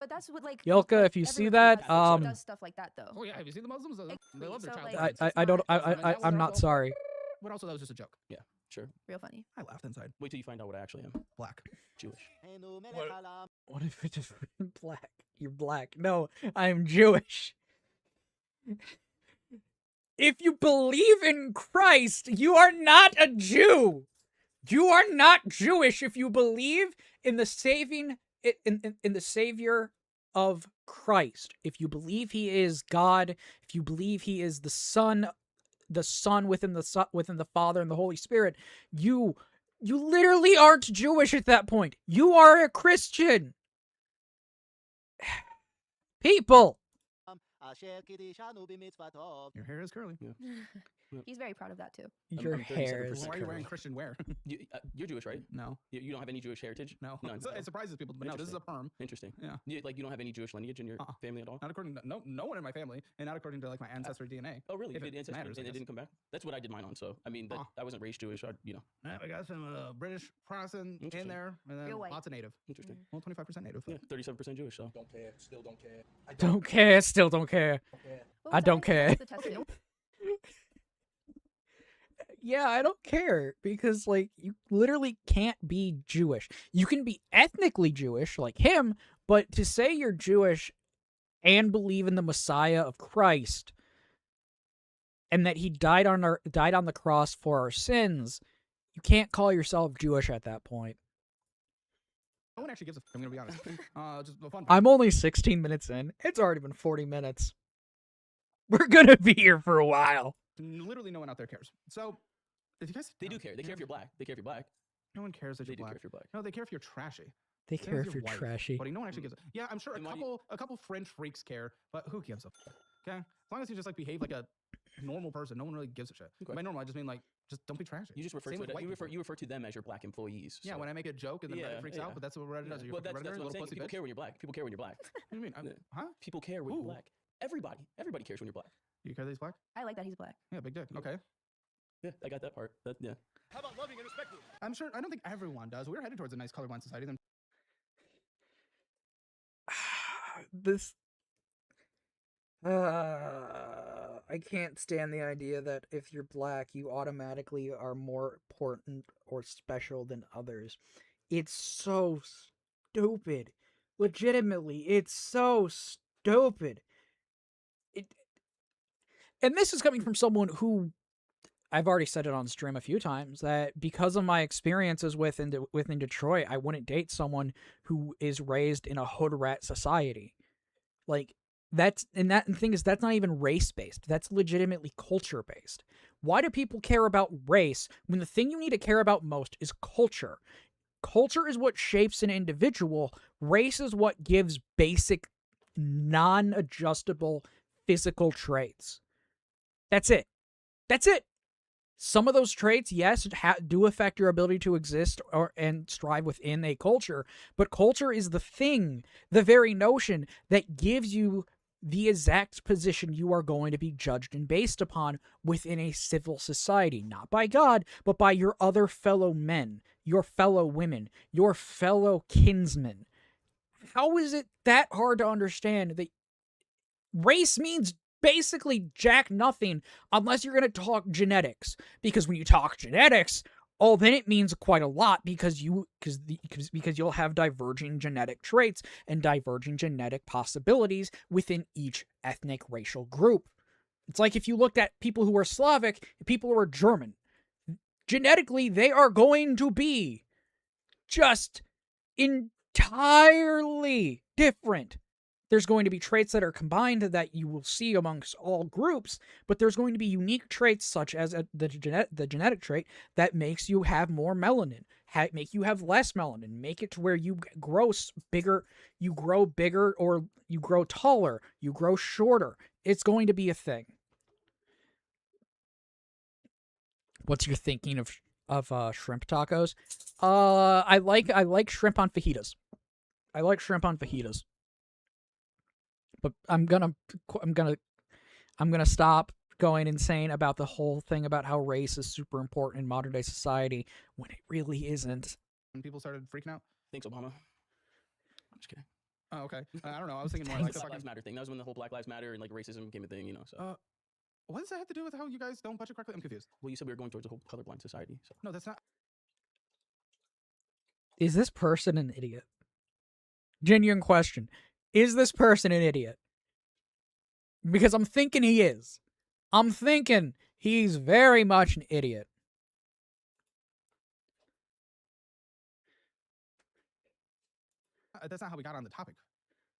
that's what like. Yelka, like, if you see everybody that, does stuff like that though. Oh yeah, have you seen the Muslims? They love their So, child. like, parents. I'm not sorry. But also that was just a joke. Sure. Real funny. I laughed inside. Wait till you find out what I actually am. Black. Jewish. What if it's just black? You're black. No, I'm Jewish. If you believe in Christ, you are not a Jew. You are not Jewish if you believe in the saving in the Savior of Christ. If you believe he is God, if you believe he is the Son within the Father and the Holy Spirit, you literally aren't Jewish at that point. You are a Christian. People. Your hair is curly. He's very proud of that too. Your I'm hair 37%. is Why are you wearing curly. Christian wear? You're Jewish, right? No, You don't have any Jewish heritage? no. None. So it surprises people, but no, this is a perm. Interesting. Yeah. Like you don't have any Jewish lineage in your family at all? Not according to no one in my family, and not according to like my ancestry DNA. Oh, really? If You it did ancestry matters, I and it guess. didn't come back? That's what I did mine on. So, I mean, I wasn't raised Jewish. We got some British Protestant in Interesting. there, and then Real white. lots of native. Interesting. Well, 25% native. Yeah, 37% Jewish. So, Don't care. Still don't care. I Don't care. Still don't care. What I was don't that? care. What was the testing? Yeah, I don't care because like you literally can't be Jewish. You can be ethnically Jewish like him, but to say you're Jewish and believe in the Messiah of Christ and that he died on the cross for our sins, you can't call yourself Jewish at that point. No one actually gives a. I'm gonna be honest. Just a fun. I'm only 16 minutes in. It's already been 40 minutes. We're gonna be here for a while. Literally, no one out there cares. So, if you guys, they do care. They care if you're black. They care if you're black. No one cares that They you're do black. care if you're black. No, they care if you're trashy. They Same care as if your you're wife. trashy. Buddy, no one actually gives a. Yeah, I'm sure And why do a couple French freaks care, but who gives a fuck? Okay, as long as you just like behave like a normal person, no one really gives a shit. Okay. By normal, I just mean like just don't be trashy. You just refer Same to with it. white people. You refer to them as your black employees. Yeah, so. when I make a joke and then Reddit freaks out, but that's what Reddit does. Well, that's what I'm little saying. pussy People bitch. care when you're black. People care when you're black. What do you mean? Yeah. Huh? People care when Who? you're black. Everybody cares when you're black. You care that he's black? I like that he's black. Yeah, big dick. Okay. Yeah, I got that part. Yeah. How about loving and respectful? I'm sure. I don't think everyone does. We're headed towards a nice colorblind society. Then This I can't stand the idea that if you're black you automatically are more important or special than others. It's so stupid. Legitimately, it's so stupid. And this is coming from someone who I've already said it on stream a few times that because of my experiences within Detroit, I wouldn't date someone who is raised in a hood rat society. Like the thing is that's not even race based. That's legitimately culture based. Why do people care about race when the thing you need to care about most is culture? Culture is what shapes an individual. Race is what gives basic non-adjustable physical traits. That's it. That's it. Some of those traits, yes, do affect your ability to exist and strive within a culture, but culture is the thing, the very notion that gives you the exact position you are going to be judged and based upon within a civil society, not by God, but by your other fellow men, your fellow women, your fellow kinsmen. How is it that hard to understand that race means basically jack nothing unless you're going to talk genetics? Because when you talk genetics, oh, then it means quite a lot because you'll have diverging genetic traits and diverging genetic possibilities within each ethnic racial group. It's like if you looked at people who are Slavic and people who are German. Genetically, they are going to be just entirely different. There's going to be traits that are combined that you will see amongst all groups, but there's going to be unique traits such as the genetic trait that makes you have more melanin, make you have less melanin, make it to where you grow bigger, or you grow taller, you grow shorter. It's going to be a thing. What's your thinking of shrimp tacos? I like shrimp on fajitas. I like shrimp on fajitas. But I'm gonna stop going insane about the whole thing about how race is super important in modern day society when it really isn't. when people started freaking out. Thanks, Obama. I'm just kidding. Oh, okay. I don't know. I was thinking more Like like the the Black fucking. Lives Matter thing. That was when the whole Black Lives Matter and like racism became a thing, you know. So, What does that have to do with how you guys don't budget correctly? I'm confused. well, you said we were going towards a whole colorblind society. So, No, that's not. Is this person an idiot? Genuine question. Is this person an idiot? Because I'm thinking he is. I'm thinking he's very much an idiot. That's not how we got on the topic.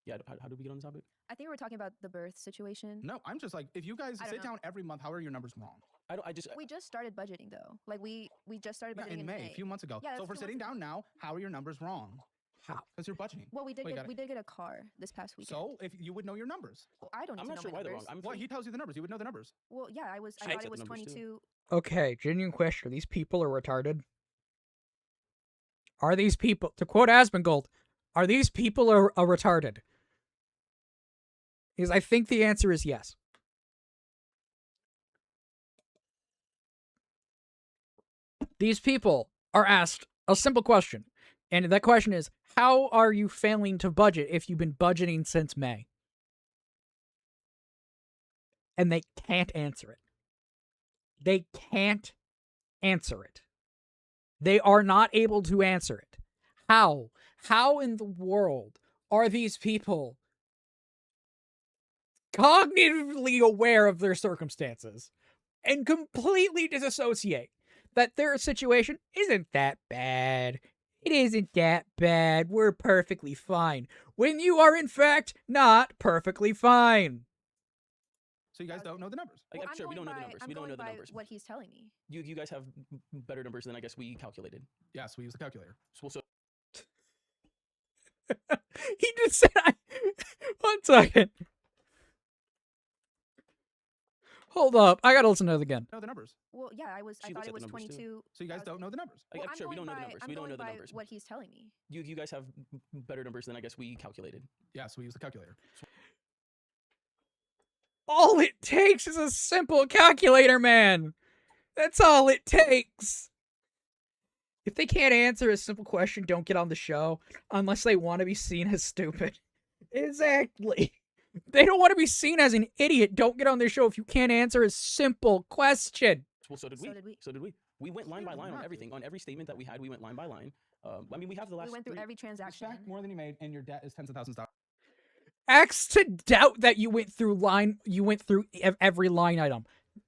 yeah, how did we get on the topic? I think we were talking about the birth situation. No, I'm just like, if you guys I don't sit know. down every month, how are your numbers wrong? I just We just started budgeting though. Like we just started Yeah, budgeting in May, a few months ago. Yeah, so that's if we're a few sitting months down now, how are your numbers wrong? How? Because you're budgeting. Well, we did Well, you get gotta- we did get a car this past weekend. So if you would know your numbers. Well, I don't. I'm need not to sure know why my they're wrong. numbers. I'm Well, free. he tells you the numbers. You would know the numbers. Well, yeah, I I thought accept it the was numbers, too. 22. Okay, genuine question. These people are retarded. Are these people, to quote Asmongold, are these people retarded? Because I think the answer is yes. These people are asked a simple question, and that question is, how are you failing to budget if you've been budgeting since May? And they can't answer it. They can't answer it. They are not able to answer it. How? How in the world are these people cognitively aware of their circumstances and completely disassociate that their situation isn't that bad? It isn't that bad. We're perfectly fine. When you are, in fact, not perfectly fine. So you guys don't know the numbers. Like, Well, I'm sure we going don't know the by- numbers. I'm We don't going know the by numbers. what he's telling me. You guys have better numbers than I guess we calculated. Yes, we use the calculator. So He just said, one second. Hold up. I gotta listen to it again. Know the numbers. Well, yeah, I She thought looks it at the was numbers, too. 22. So you guys don't know the numbers. Like, Well, I'm sure we don't know the by- numbers. I'm We don't going know the by numbers. what he's telling me. You guys have better numbers than I guess we calculated. Yes, we use the calculator. All it takes is a simple calculator, man. That's all it takes. If they can't answer a simple question, don't get on the show unless they want to be seen as stupid. Exactly. They don't want to be seen as an idiot. Don't get on their show if you can't answer a simple question. Well, so did we. So did we. So did we. We went line by Yeah, line on not everything. to. On every statement that we had, we went line by line. I mean, we have the last. We went through every You transaction. spent more than you made, and your debt is tens of thousands of dollars. X to doubt that you went through every line item.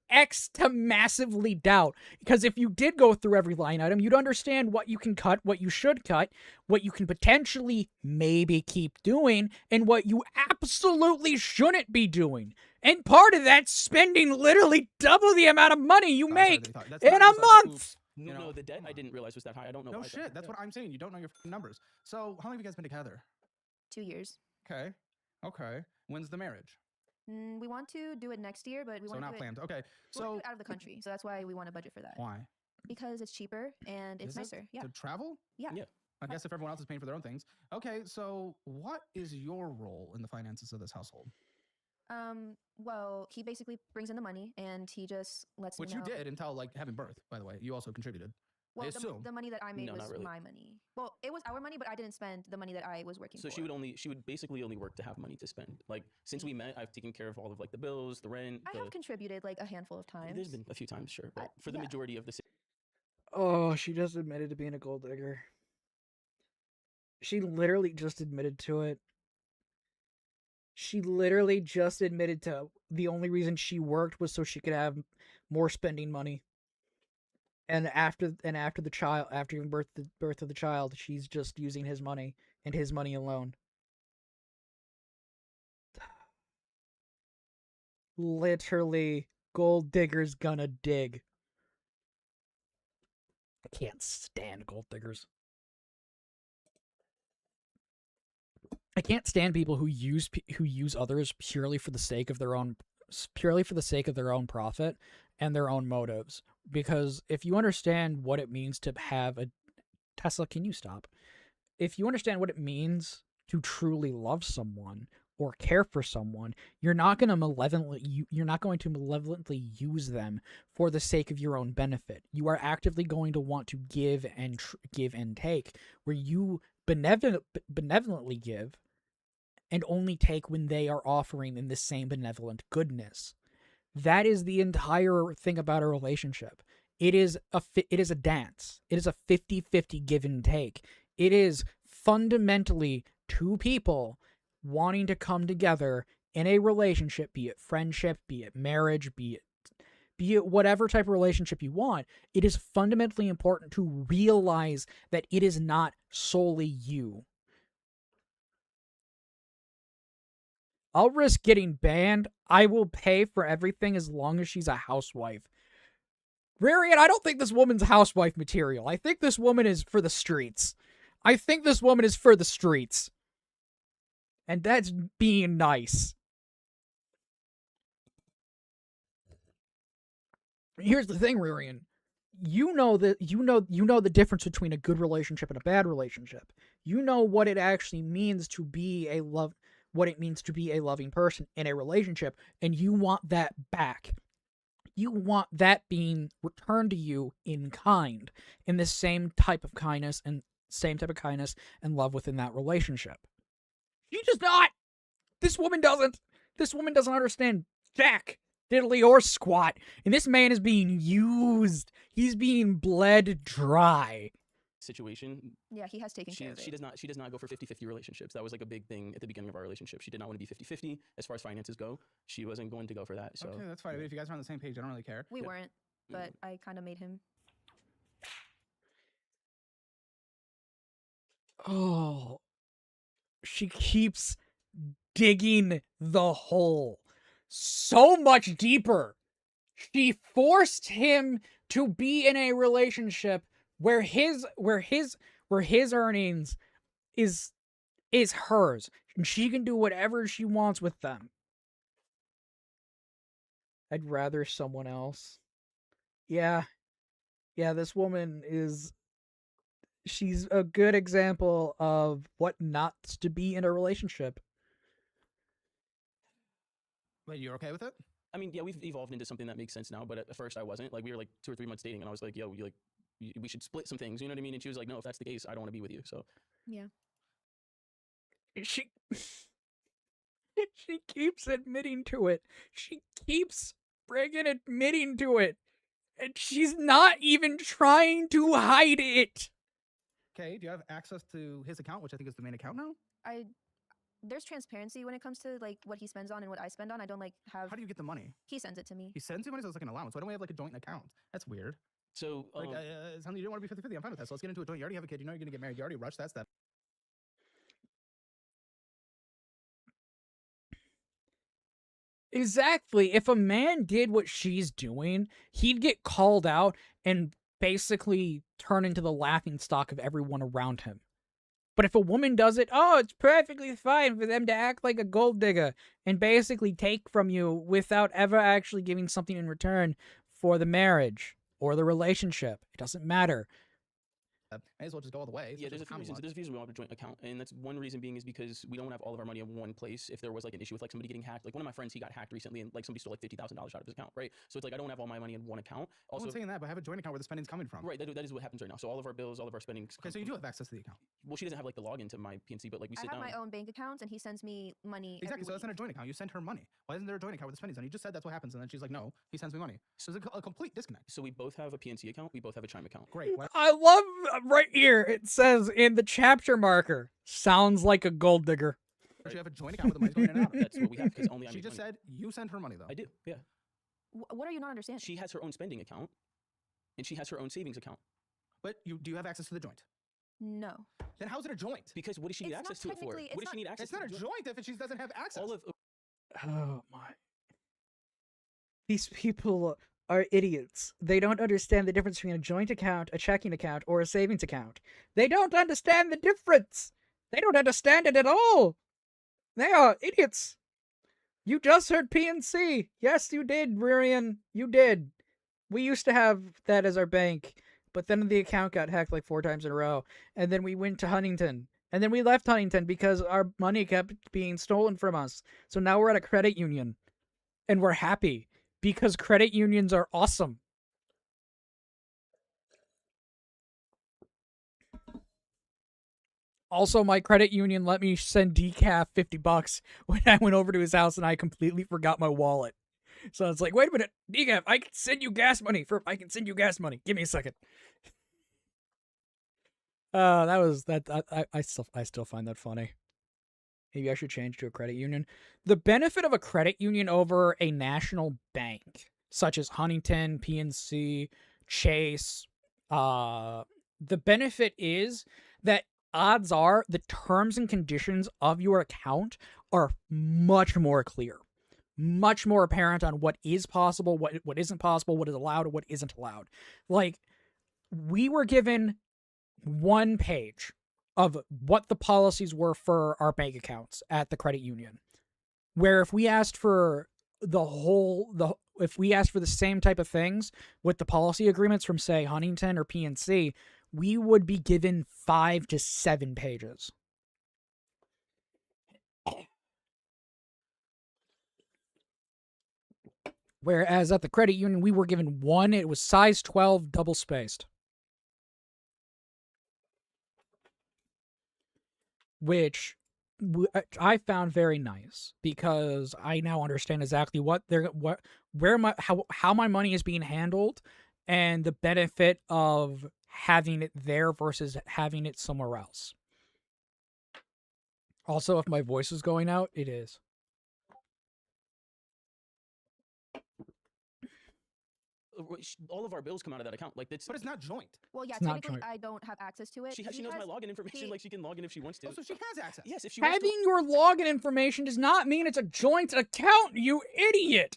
X to massively doubt. Because if you did go through every line item, you'd understand what you can cut, what you should cut, what you can potentially maybe keep doing, and what you absolutely shouldn't be doing. And part of that's spending literally double the amount of money you make That's in not a just month. No, You know, no, the debt come I on. didn't realize was that high. I don't know. No why shit. That's what I'm saying. You don't know your numbers. So how long have you guys been together? 2 years. Okay. Okay. When's the marriage? We want to do it next year, but we So want to not do it, planned. Okay. we wanna do So it out of the country. So that's why we want to budget for that. why? Because it's cheaper and it's Is it? nicer. Yeah. To travel? Yeah. Yeah. I guess if everyone else is paying for their own things. Okay. So what is your role in the finances of this household? Well, he basically brings in the money and he just lets Which me you know. did until like having birth, by the way. You also contributed. Well, assume. the money that I made No, not was really. my money. Well, it was our money, but I didn't spend the money that I was working So for. she would basically only work to have money to spend. Like since we met, I've taken care of all of like the bills, the rent. I have contributed like a handful of times. There's been a few times, sure, but for the yeah. majority of the Oh, she just admitted to being a gold digger. She literally just admitted to it. She literally just admitted to the only reason she worked was so she could have more spending money. And after the child, after giving birth to the child, she's just using his money and his money alone. Literally, gold digger's gonna dig. I can't stand gold diggers. I can't stand people who use others purely for the sake of their own profit and their own motives. Because if you understand what it means to have a Tesla, can you stop? If you understand what it means to truly love someone or care for someone, you're not going to malevolently use them for the sake of your own benefit. You are actively going to want to give and take, where you benevolently give and only take when they are offering in the same benevolent goodness. That is the entire thing about a relationship. It is a dance. It is a 50-50 give and take. It is fundamentally two people wanting to come together in a relationship, be it friendship, be it marriage, be it whatever type of relationship you want. It is fundamentally important to realize that it is not solely you. I'll risk getting banned. I will pay for everything as long as she's a housewife. Rarian, I don't think this woman's housewife material. I think this woman is for the streets. I think this woman is for the streets. And that's being nice. Here's the thing, Ririan. You know the difference between a good relationship and a bad relationship. You know what it actually means to be a loving person in a relationship, and you want that back. You want that being returned to you in kind, in the same type of kindness and love within that relationship. She does not. This woman doesn't. This woman doesn't understand jack, diddly, or squat. And this man is being used. He's being bled dry. Situation. Yeah, he has taken care of it. She does not go for 50-50 relationships. That was like a big thing at the beginning of our relationship. She did not want to be 50-50 as far as finances go. She wasn't going to go for that. So Okay, that's fine. If you guys are on the same page, I don't really care. We weren't, but I kind of made him. Oh. She keeps digging the hole so much deeper. She forced him to be in a relationship where his earnings is hers, and she can do whatever she wants with them. I'd rather someone else. Yeah, this woman she's a good example of what not to be in a relationship. Wait, you're okay with it? I mean, yeah, we've evolved into something that makes sense now, but at first I wasn't. Like, we were like 2 or 3 months dating, and I was like, yo, we should split some things, you know what I mean? And she was like, no, if that's the case, I don't want to be with you. So Yeah. She keeps admitting to it. She keeps friggin' admitting to it. And she's not even trying to hide it. Okay, do you have access to his account, which I think is the main account now? There's transparency when it comes to like what he spends on and what I spend on. I don't like have. How do you get the money? He sends it to me. He sends you money, so it's like an allowance. Why don't we have like a joint account? That's weird. So Like, something you don't want to be 50-50. I'm fine with that. So let's get into a joint. You already have a kid. You know you're going to get married. You already rushed that step. Exactly. If a man did what she's doing, he'd get called out and basically turn into the laughing stock of everyone around him. But if a woman does it, oh, it's perfectly fine for them to act like a gold digger and basically take from you without ever actually giving something in return for the marriage or the relationship. It doesn't matter. May as well just go all the way. Yeah, there's a few reasons. There's a few reasons we want a joint account, and that's one reason being is because we don't have all of our money in one place. If there was like an issue with like somebody getting hacked, like one of my friends, he got hacked recently, and like somebody stole like $50,000 out of his account, right? So it's like I don't have all my money in one account. Also, I'm saying that, but have a joint account where the spending's coming from. right, that is what happens right now. So all of our bills, all of our spending. Okay, so you do have access to the account. Well, she doesn't have like the login to my PNC, but like we I sit have down. my own bank account, and he sends me money. Exactly. So every that's not a week. joint account. You send her money. Why isn't there a joint account where the spending's on? You just said that's what happens, and then she's like, no, he sends me money. So there's a complete disconnect. So we both have a PNC account. We both have a Chime account. Great. Why I love right here. It says in the chapter marker, sounds like a gold digger. don't you have a joint account where the money's going in and out? That's what we have because only I She make just money. said you send her money though. I do. Yeah. What are you not understanding? She has her own spending account, and she has her own savings account. But do you have access to the joint? No. Then how's it a joint? Because what does she need It's not access to it for? technically- What it's does she need access It's not a to? joint if she doesn't have access. All of Oh my. These people are idiots. They don't understand the difference between a joint account, a checking account, or a savings account. They don't understand the difference. They don't understand it at all. They are idiots. You just heard PNC. Yes, you did, Ririan. You did. We used to have that as our bank, but then the account got hacked like 4 times in a row, and then we went to Huntington. And then we left Huntington because our money kept being stolen from us. So now we're at a credit union. And we're happy because credit unions are awesome. Also, my credit union let me send Decaf $50 when I went over to his house and I completely forgot my wallet. So it's like, wait a minute, Decaf, I can send you gas money. Give me a second. That was that. I still find that funny. Maybe I should change to a credit union. The benefit of a credit union over a national bank, such as Huntington, PNC, Chase, the benefit is that odds are the terms and conditions of your account are much more clear, much more apparent on what is possible, what isn't possible, what is allowed, and what isn't allowed. Like, we were given one page of what the policies were for our bank accounts at the credit union. Where if we asked for if we asked for the same type of things with the policy agreements from, say, Huntington or PNC, we would be given 5 to 7 pages. Whereas at the credit union, we were given one. It was size 12, double spaced. Which I found very nice, because I now understand exactly how my money is being handled, and the benefit of having it there versus having it somewhere else. Also, if my voice is going out, it is. All of our bills come out of that account. Like that's. But it's not joint. Well, yeah, It's not technically joint. I don't have access to it. She knows my login information. Like she can log in if she wants to. Oh, so she has access. Yes, if she wants Having your login information does not mean it's a joint account, you idiot!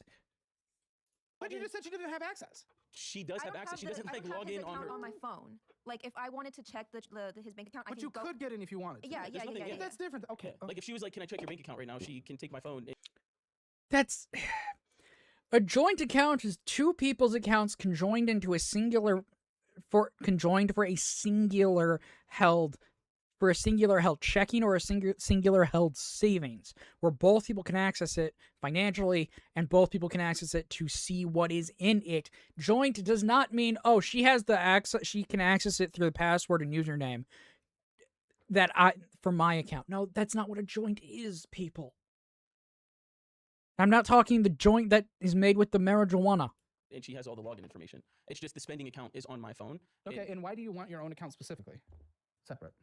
But you just said she didn't have access. She does I have don't access. She the- doesn't I like don't have log his in on account her. on my phone. Like if I wanted to check his bank account, I But can you go. could get in if you wanted to. Yeah, there's yeah, yeah, nothing- yeah, yeah, yeah. That's different. Okay. Like if she was like, "Can I check your bank account right now?" She can take my phone. That's... A joint account is two people's accounts conjoined into a singular... conjoined for a singular held checking or a singular held savings, where both people can access it financially and both people can access it to see what is in it. Joint does not mean, oh, she has the access, she can access it through the password and username for my account. No, that's not what a joint is, people. I'm not talking the joint that is made with the marijuana. And she has all the login information. It's just the spending account is on my phone. Okay, and why do you want your own account specifically? Separate.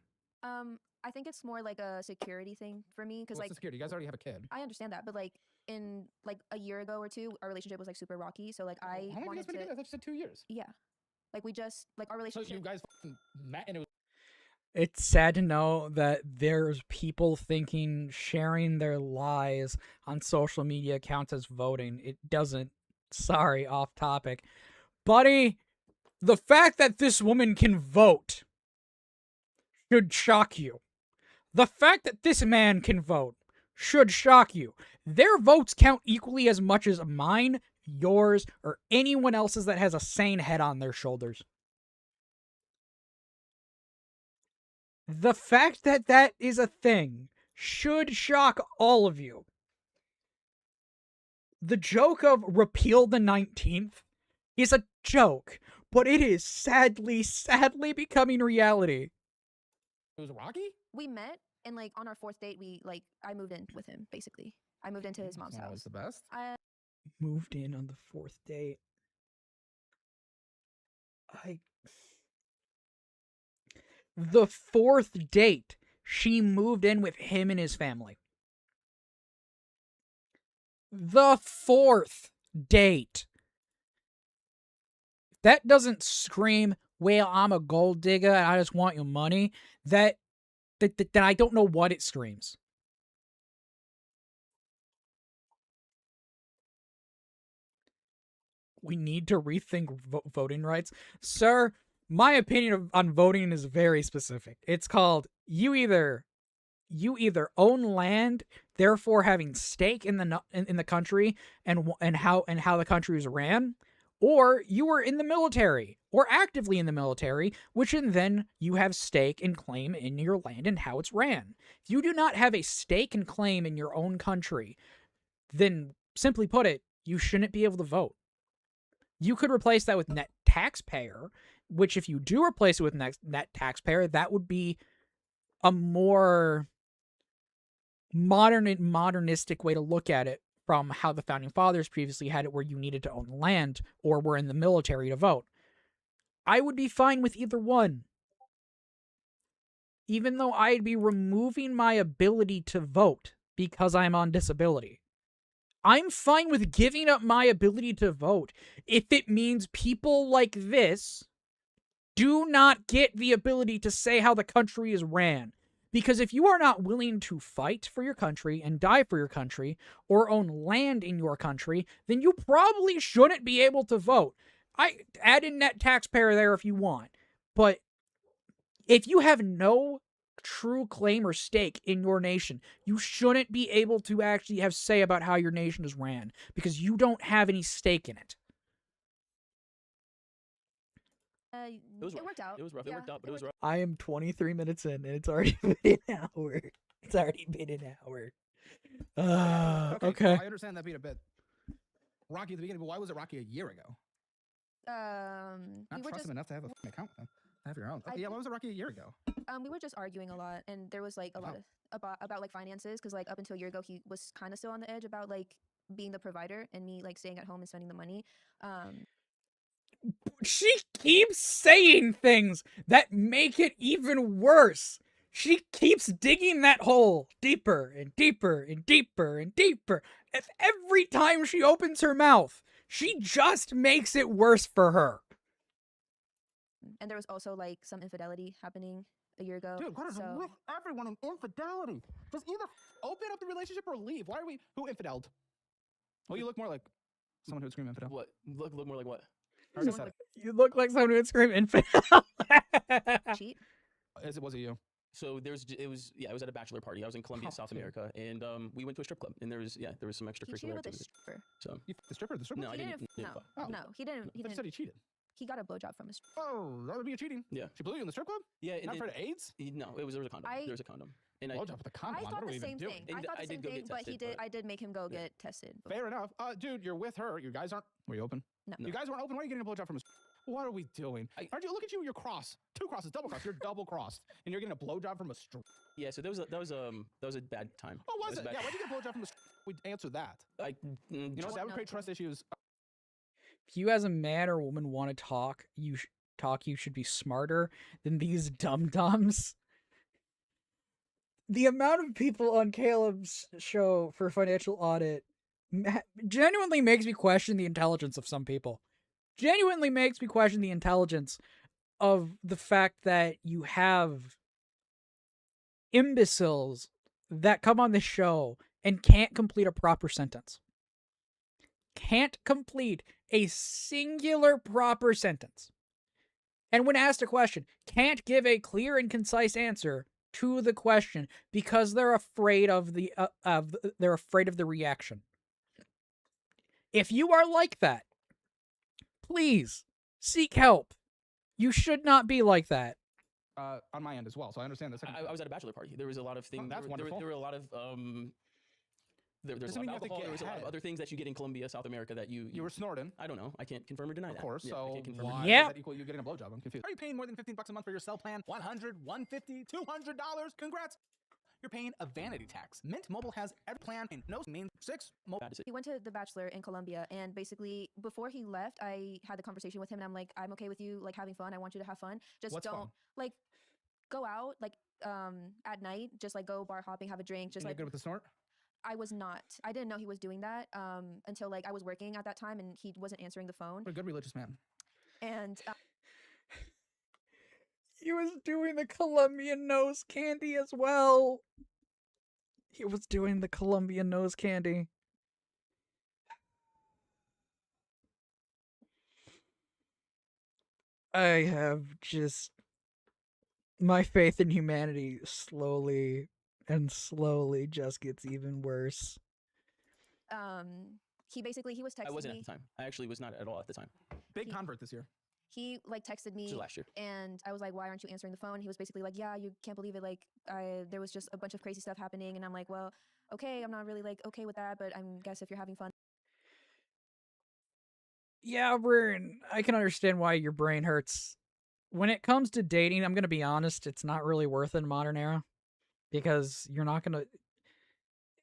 I think it's more like a security thing for me, because What's like the security? You guys already have a kid. I understand that, but like in like a year ago or two, our relationship was like super rocky. So like I How long have you guys wanted been to, together? I thought you said 2 years. yeah, like we just like our So relationship. you guys met and it was It's sad to know that there's people thinking sharing their lies on social media counts as voting. It doesn't. Sorry, off topic. Buddy, the fact that this woman can vote should shock you. The fact that this man can vote should shock you. Their votes count equally as much as mine, yours, or anyone else's that has a sane head on their shoulders. The fact that that is a thing should shock all of you. The joke of repeal the 19th is a joke, but it is sadly becoming reality. it was rocky? We met, and like on our 4th date, I moved in with him. Basically, I moved into his mom's That's not always house. the best. Moved in on the 4th date. The 4th date, she moved in with him and his family. The 4th date. That doesn't scream, well, I'm a gold digger and I just want your money. Then I don't know what it screams. We need to rethink voting rights. Sir, my opinion on voting is very specific. It's called you either own land, therefore having stake in the country and how the country is ran, or you are in the military or actively in the military, which then you have stake and claim in your land and how it's ran. If you do not have a stake and claim in your own country, then simply put it, you shouldn't be able to vote. You could replace that with net taxpayer, which if you do replace it with net taxpayer, that would be a more modernistic way to look at it from how the founding fathers previously had it, where you needed to own land or were in the military to vote. I would be fine with either one. Even though I'd be removing my ability to vote because I'm on disability. I'm fine with giving up my ability to vote if it means people like this do not get the ability to say how the country is ran. Because if you are not willing to fight for your country and die for your country or own land in your country, then you probably shouldn't be able to vote. I add in net taxpayer there if you want. But if you have no true claim or stake in your nation, you shouldn't be able to actually have say about how your nation is ran because you don't have any stake in it. It was It rough. worked out. It was rough. It Yeah, worked out, but it was rough. I am 23 minutes in, and it's already been an hour. It's already been an hour. Okay. I understand that being a bit rocky at the beginning, but why was it rocky a year ago? Not Not trust him enough to have a f***ing account. Then. Have your own. Okay, yeah, why was it rocky a year ago? we were just arguing a lot, and there was like a lot of about like finances, because like up until a year ago he was kind of still on the edge about like being the provider and me like staying at home and spending the money. She keeps saying things that make it even worse. She keeps digging that hole deeper and deeper and deeper and deeper. Every time she opens her mouth, she just makes it worse for her. And there was also like some infidelity happening a year ago. Dude, what is so with everyone in infidelity? Just either open up the relationship or leave. Why are we? Who infideled? Well, you look more like someone who would scream infidel. What? Look more like what? I already said it. You look like someone who would scream infidel. cheat. Was it you? So it was at a bachelor party. I was in Colombia, Oh, South dude. America, and we went to a strip club, and there was some He extracurricular cheated with a activities. stripper. So The stripper? The stripper? no, I He didn't. no, fuck. Oh. no, he didn't. He I thought you didn't. said he cheated. He got a blowjob from a stripper. Oh, that would be a cheating. Yeah. She blew you in the strip club? Yeah. Not afraid of AIDS? No, there was a condom. There was a condom, and Blowjob with a condom. I on. thought What are the we even same doing? thing. And I thought I the same did go thing, get but he tested, did. but- I did make him go Yeah. get tested. before. Fair enough. Dude, you're with her. You guys aren't. Were you open? No. You guys weren't open. Why are you getting a blowjob from a? What are we doing? Aren't you? Look at you. You're cross. 2 crosses. Double cross. You're double crossed, and you're getting a blowjob from a. Yeah. So that was a bad time. What was That it? bad. Yeah. Why'd you get a blowjob from a? We'd answer that. You know, that would create trust issues. If you as a man or woman want to talk, you should be smarter than these dum-dums. The amount of people on Caleb's show for Financial Audit genuinely makes me question the intelligence of some people. Genuinely makes me question the intelligence of the fact that you have imbeciles that come on this show and can't complete a proper sentence. Can't complete a singular proper sentence. And when asked a question, can't give a clear and concise answer to the question because they're afraid of the reaction. If you are like that, please seek help. You should not be like that. On my end as well, so I understand this. I was at a bachelor party. There was a lot of things. that's wonderful. There were a lot of there's Doesn't a mean lot you of have to alcohol. get There was a lot of ahead. other things that you get in Colombia, South America that you You were snorting. I don't know. I can't confirm or deny that. Of course. Yeah, I So can't confirm or why deny Yeah. does that equal you getting a blowjob? I'm confused. Are you paying more than $15 a month for your cell plan? $100, $150, $200? Congrats. You're paying a vanity tax. Mint Mobile has every plan and no means 6 mobile. bad decision. He went to The Bachelor in Colombia, and basically before he left, I had the conversation with him, and I'm like, I'm okay with you like having fun. I want you to have fun. Just What's don't fun? like go out like at night. Just like go bar hopping, have a drink. Just You're like good with the snort? I was not. I didn't know he was doing that until like I was working at that time, and he wasn't answering the phone. What a good religious man. And He was doing the Colombian nose candy as well. He was doing the Colombian nose candy. I have just... My faith in humanity slowly just gets even worse. he was texting I wasn't me. at the time. I actually was not at all at the time. Big He- convert this year. He like texted This was me, last year. and I was like, "Why aren't you answering the phone?" He was basically like, "Yeah, you can't believe it. Like, there was just a bunch of crazy stuff happening." And I'm like, "Well, okay, I'm not really like okay with that, but I guess if you're having fun." Yeah, Bryn, I can understand why your brain hurts. When it comes to dating, I'm going to be honest, it's not really worth it in modern era. Because you're not going to...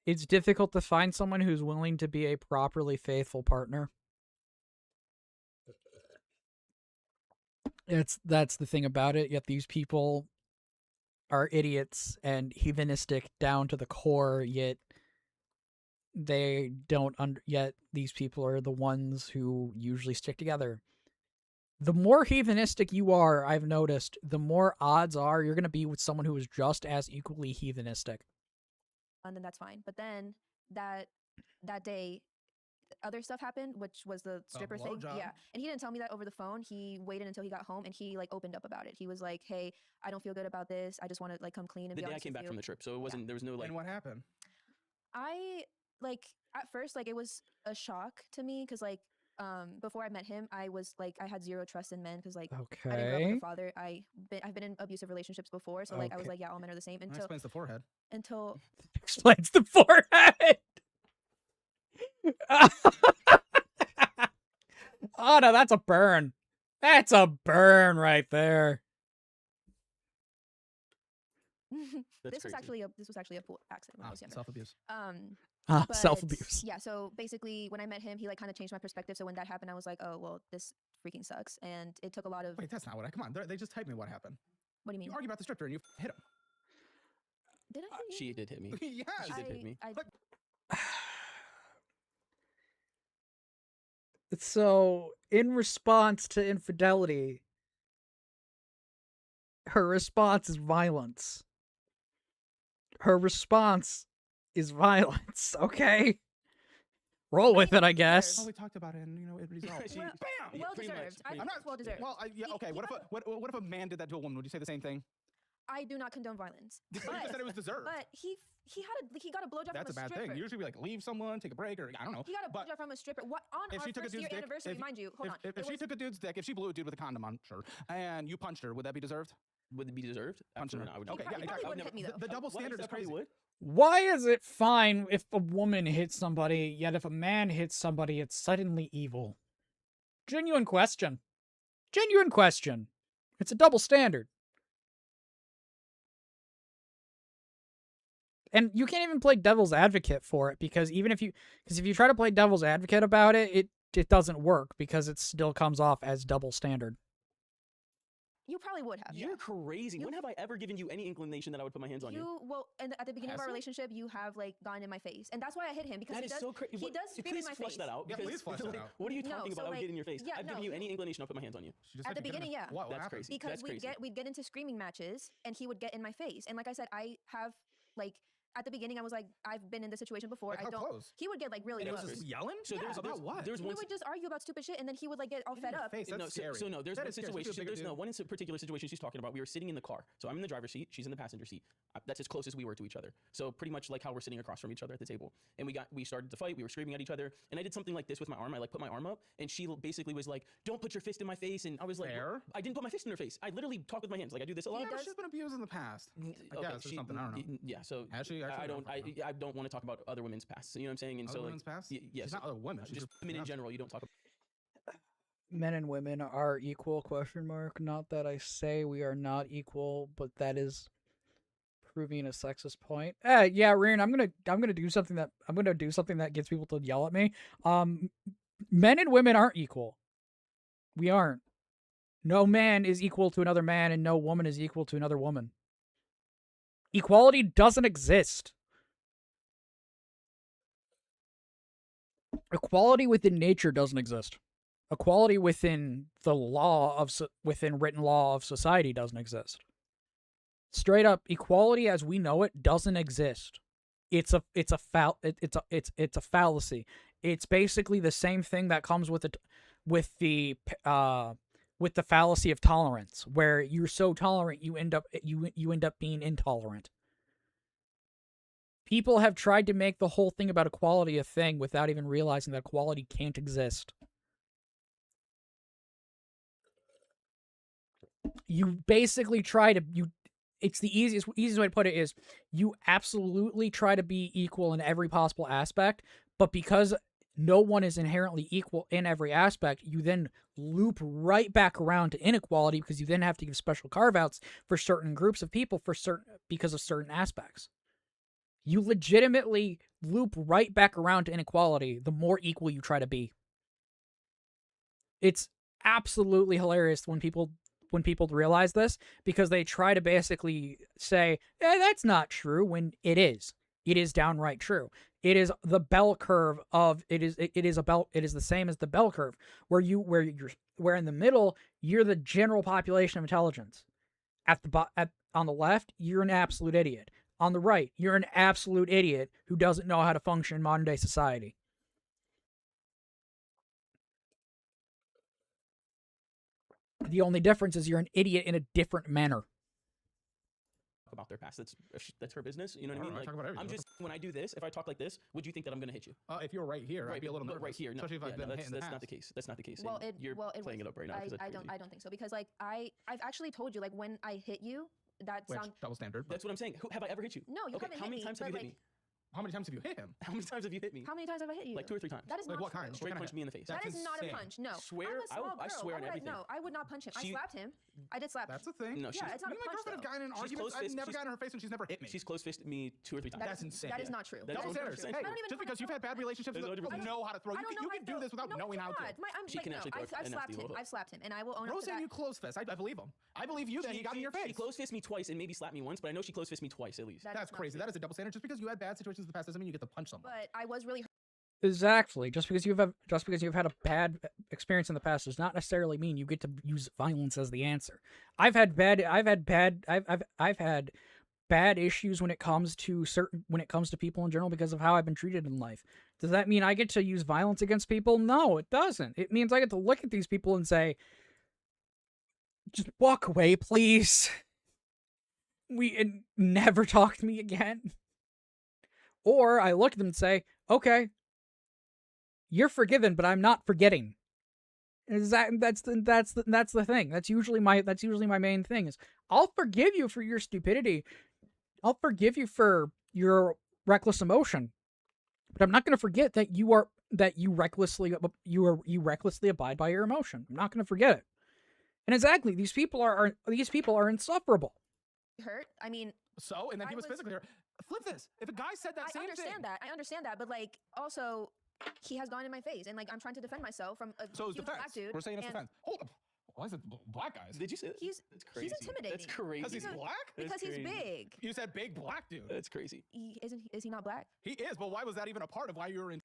It's difficult to find someone who's willing to be a properly faithful partner. That's the thing about it, yet these people are idiots and heathenistic down to the core, yet they don't yet these people are the ones who usually stick together. The more heathenistic you are, I've noticed, the more odds are you're going to be with someone who is just as equally heathenistic. And then that's fine. But then that day, other stuff happened, which was the stripper thing. blowjob. Yeah, and he didn't tell me that over the phone. He waited until he got home, and he like opened up about it. He was like, "Hey, I don't feel good about this. I just want to like come clean and The be day I honest came with back you." from the trip, so it wasn't. There was no like. And what happened? I like at first like it was a shock to me because like before I met him, I was like I had zero trust in men because like I didn't grow up with Okay. a father. I've been in abusive relationships before, so like I was Okay. like, yeah, all men are the same That until explains the forehead. until Explains the forehead. Oh no, that's a burn. That's a burn right there. That's this was actually a pool accident when I was younger. Self-abuse. But Self-abuse. Yeah, so basically when I met him, he like kind of changed my perspective. So when that happened, I was like, oh well, this freaking sucks. And it took a lot of Wait, that's not what I. Come on, they just typed me what happened. what do you You mean? argue about the stripper and you hit him. Did I hit you? She did hit me. Yes. She did hit me. Look, So, in response to infidelity, her response is violence. Her response is violence, okay? Roll with it, I guess. Oh, we talked about it, and it resolved. She- Well, Bam! well pretty much, deserved. I pretty think much. it's well deserved. Well, yeah, okay. He What if a man did that to a woman? Would you say the same thing? I do not condone violence. You just said it was deserved. But he got a blowjob That's a from a bad stripper. thing. Usually, we like leave someone, take a break, or I don't know. He got a But blowjob from a stripper. What on if our she took a first year dude's dick, anniversary? if- Mind you, hold on. If It she was- took a dude's dick, if she blew a dude with a condom on, sure, and you punched her, would that be deserved? Would it be deserved? Punching Absolutely her. not. I would Okay, never- yeah, He probably exactly. wouldn't hit me though. The double What? standard I is probably crazy. would. Why is it fine if a woman hits somebody, yet if a man hits somebody, it's suddenly evil? Genuine question. Genuine question. It's a double standard. And you can't even play devil's advocate for it because if you try to play devil's advocate about it, it doesn't work because it still comes off as double standard. You probably would have. You're crazy. You- When have I ever given you any inclination that I would put my hands on you? And at the beginning of our Has it? relationship, you have like gone in my face, and that's why I hit him because That he is does. so crazy. He does scream in Please my flush face. that out. Yeah, because, please flush that like, out. What are you No, talking so, about? I would like, get in your face. yeah, I've given no. you any inclination, I'll put my hands on you. She just At said the you get beginning, in- yeah. What That's happened? crazy. Because That's crazy. we'd get into screaming matches, and he would get in my face. And like I said, I have like at the beginning, I was like, I've been in this situation before. Like, I how don't. close? He would get like really And it was close. just yelling? So there's about what? There's We one would just argue about stupid shit, and then he would like get all Get in fed your up. face, that's no, scary. so no, there's That one is scary, especially a situation. bigger There's no dude. one particular situation she's talking about. We were sitting in the car, so I'm in the driver's seat, she's in the passenger seat. That's as close as we were to each other. So pretty much like how we're sitting across from each other at the table. And we started to fight. We were screaming at each other, and I did something like this with my arm. I like put my arm up, and she basically was like, "Don't put your fist in my face." And I was like, Fair. I didn't put my fist in her face. I literally talk with my hands. Like I do this a lot. Yeah, but she's been abused in the past. I guess, or something, I don't know. Yeah. So Has she? I Actually, don't. I don't want to talk about other women's pasts. You know what I'm saying? And Other so like, women's past? yes, She's not other women. She's just women in general. You don't talk about. Men and women are equal, question mark. Not that I say we are not equal, but that is proving a sexist point. Yeah, Ryan, I'm gonna do something that gets people to yell at me. Men and women aren't equal. We aren't. No man is equal to another man, and no woman is equal to another woman. Equality doesn't exist. Equality within nature doesn't exist. Equality within the within written law of society doesn't exist. Straight up, equality as we know it doesn't exist. It's a fallacy. It's basically the same thing that comes with the fallacy of tolerance, where you're so tolerant you end up being intolerant. People have tried to make the whole thing about equality a thing without even realizing that equality can't exist. You basically it's the easiest way to put it is you absolutely try to be equal in every possible aspect, but because no one is inherently equal in every aspect, you then loop right back around to inequality because you then have to give special carve-outs for certain groups of people because of certain aspects. You legitimately loop right back around to inequality the more equal you try to be. It's absolutely hilarious when people realize this, because they try to basically say, that's not true, when it is. It is downright true. It is the bell curve of it is the same as the bell curve, where in the middle you're the general population of intelligence. On the left, you're an absolute idiot. On the right, you're an absolute idiot who doesn't know how to function in modern day society. The only difference is you're an idiot in a different manner. about their past. That's her business. You know what I mean? I Like, talk about everything. I'm just when I do this, if I talk like this, would you think that I'm gonna hit you? If you're right here, I'd be a little but nervous. right here, no, especially if yeah, I've no, been hit in the that's not the past. case. That's not the case. Well, and you're playing it up right now. 'cause that's I crazy. don't think so because like I've actually told you like when I hit you, that Which sound. double standard. That's what I'm saying. Who have I ever hit you? No, you Okay, haven't how hit many me, times have but, you hit like, me? How many times have you hit him? How many times have you hit me? How many times have I hit you? Like 2 or 3 times. That is Like not what true. kind? Straight What punch kind me in the face. That That's is not a insane. punch. No. Swear- I'm a I will- small I girl. swear on Why would I- everything. No, I would not punch him. I She- slapped him. I did slap That's him. the thing. No, Yeah, it's not Me a and my punch, girlfriend have though. gotten in She's arguments. close I've fist- never she's- gotten in her face and she's never hit me. She's close fisted me 2 or 3 times. That's insane. That is not true. That's That is not 100%. true. Hey, I don't even just know because how you've to had bad relationships, That's you 100%. know how to throw. I You don't know can how do to this without no, knowing how to. God. I'm She like, can no, actually throw a I've slapped nasty him. little I've slapped him, and I will own up Rose to saying that. you close fist. I believe him. I believe you that he got in your She face. close fist me twice and maybe slapped me once, but I know she close fist me twice at least. That is That's not crazy. true. That is a double standard. Just because you had bad situations in the past doesn't mean you get to punch someone. But I was really Exactly. Just because you've had a bad experience in the past does not necessarily mean you get to use violence as the answer. I've had bad issues when it comes to people in general because of how I've been treated in life. Does that mean I get to use violence against people? No, it doesn't. It means I get to look at these people and say, just walk away, please. And never talk to me again. Or I look at them and say, okay, you're forgiven, but I'm not forgetting. That's the thing. That's usually my main thing is I'll forgive you for your stupidity. I'll forgive you for your reckless emotion. But I'm not going to forget that you recklessly abide by your emotion. I'm not going to forget it. And exactly, these people are insufferable. hurt. I mean, So, and then he I was was- physically hurt. Flip this. If a guy said that I same understand thing. that. I understand that. But like, also, he has gone in my face, and like, I'm trying to defend myself from a So it's huge defense. black dude. We're saying it's and defense. Hold up. Why is it black guys? Did you say that? He's That's crazy. That's intimidating. crazy. Because he's a- black? because he's crazy. big. You said big black dude. That's crazy. Is he not black? He is, but why was that even a part of why you were in?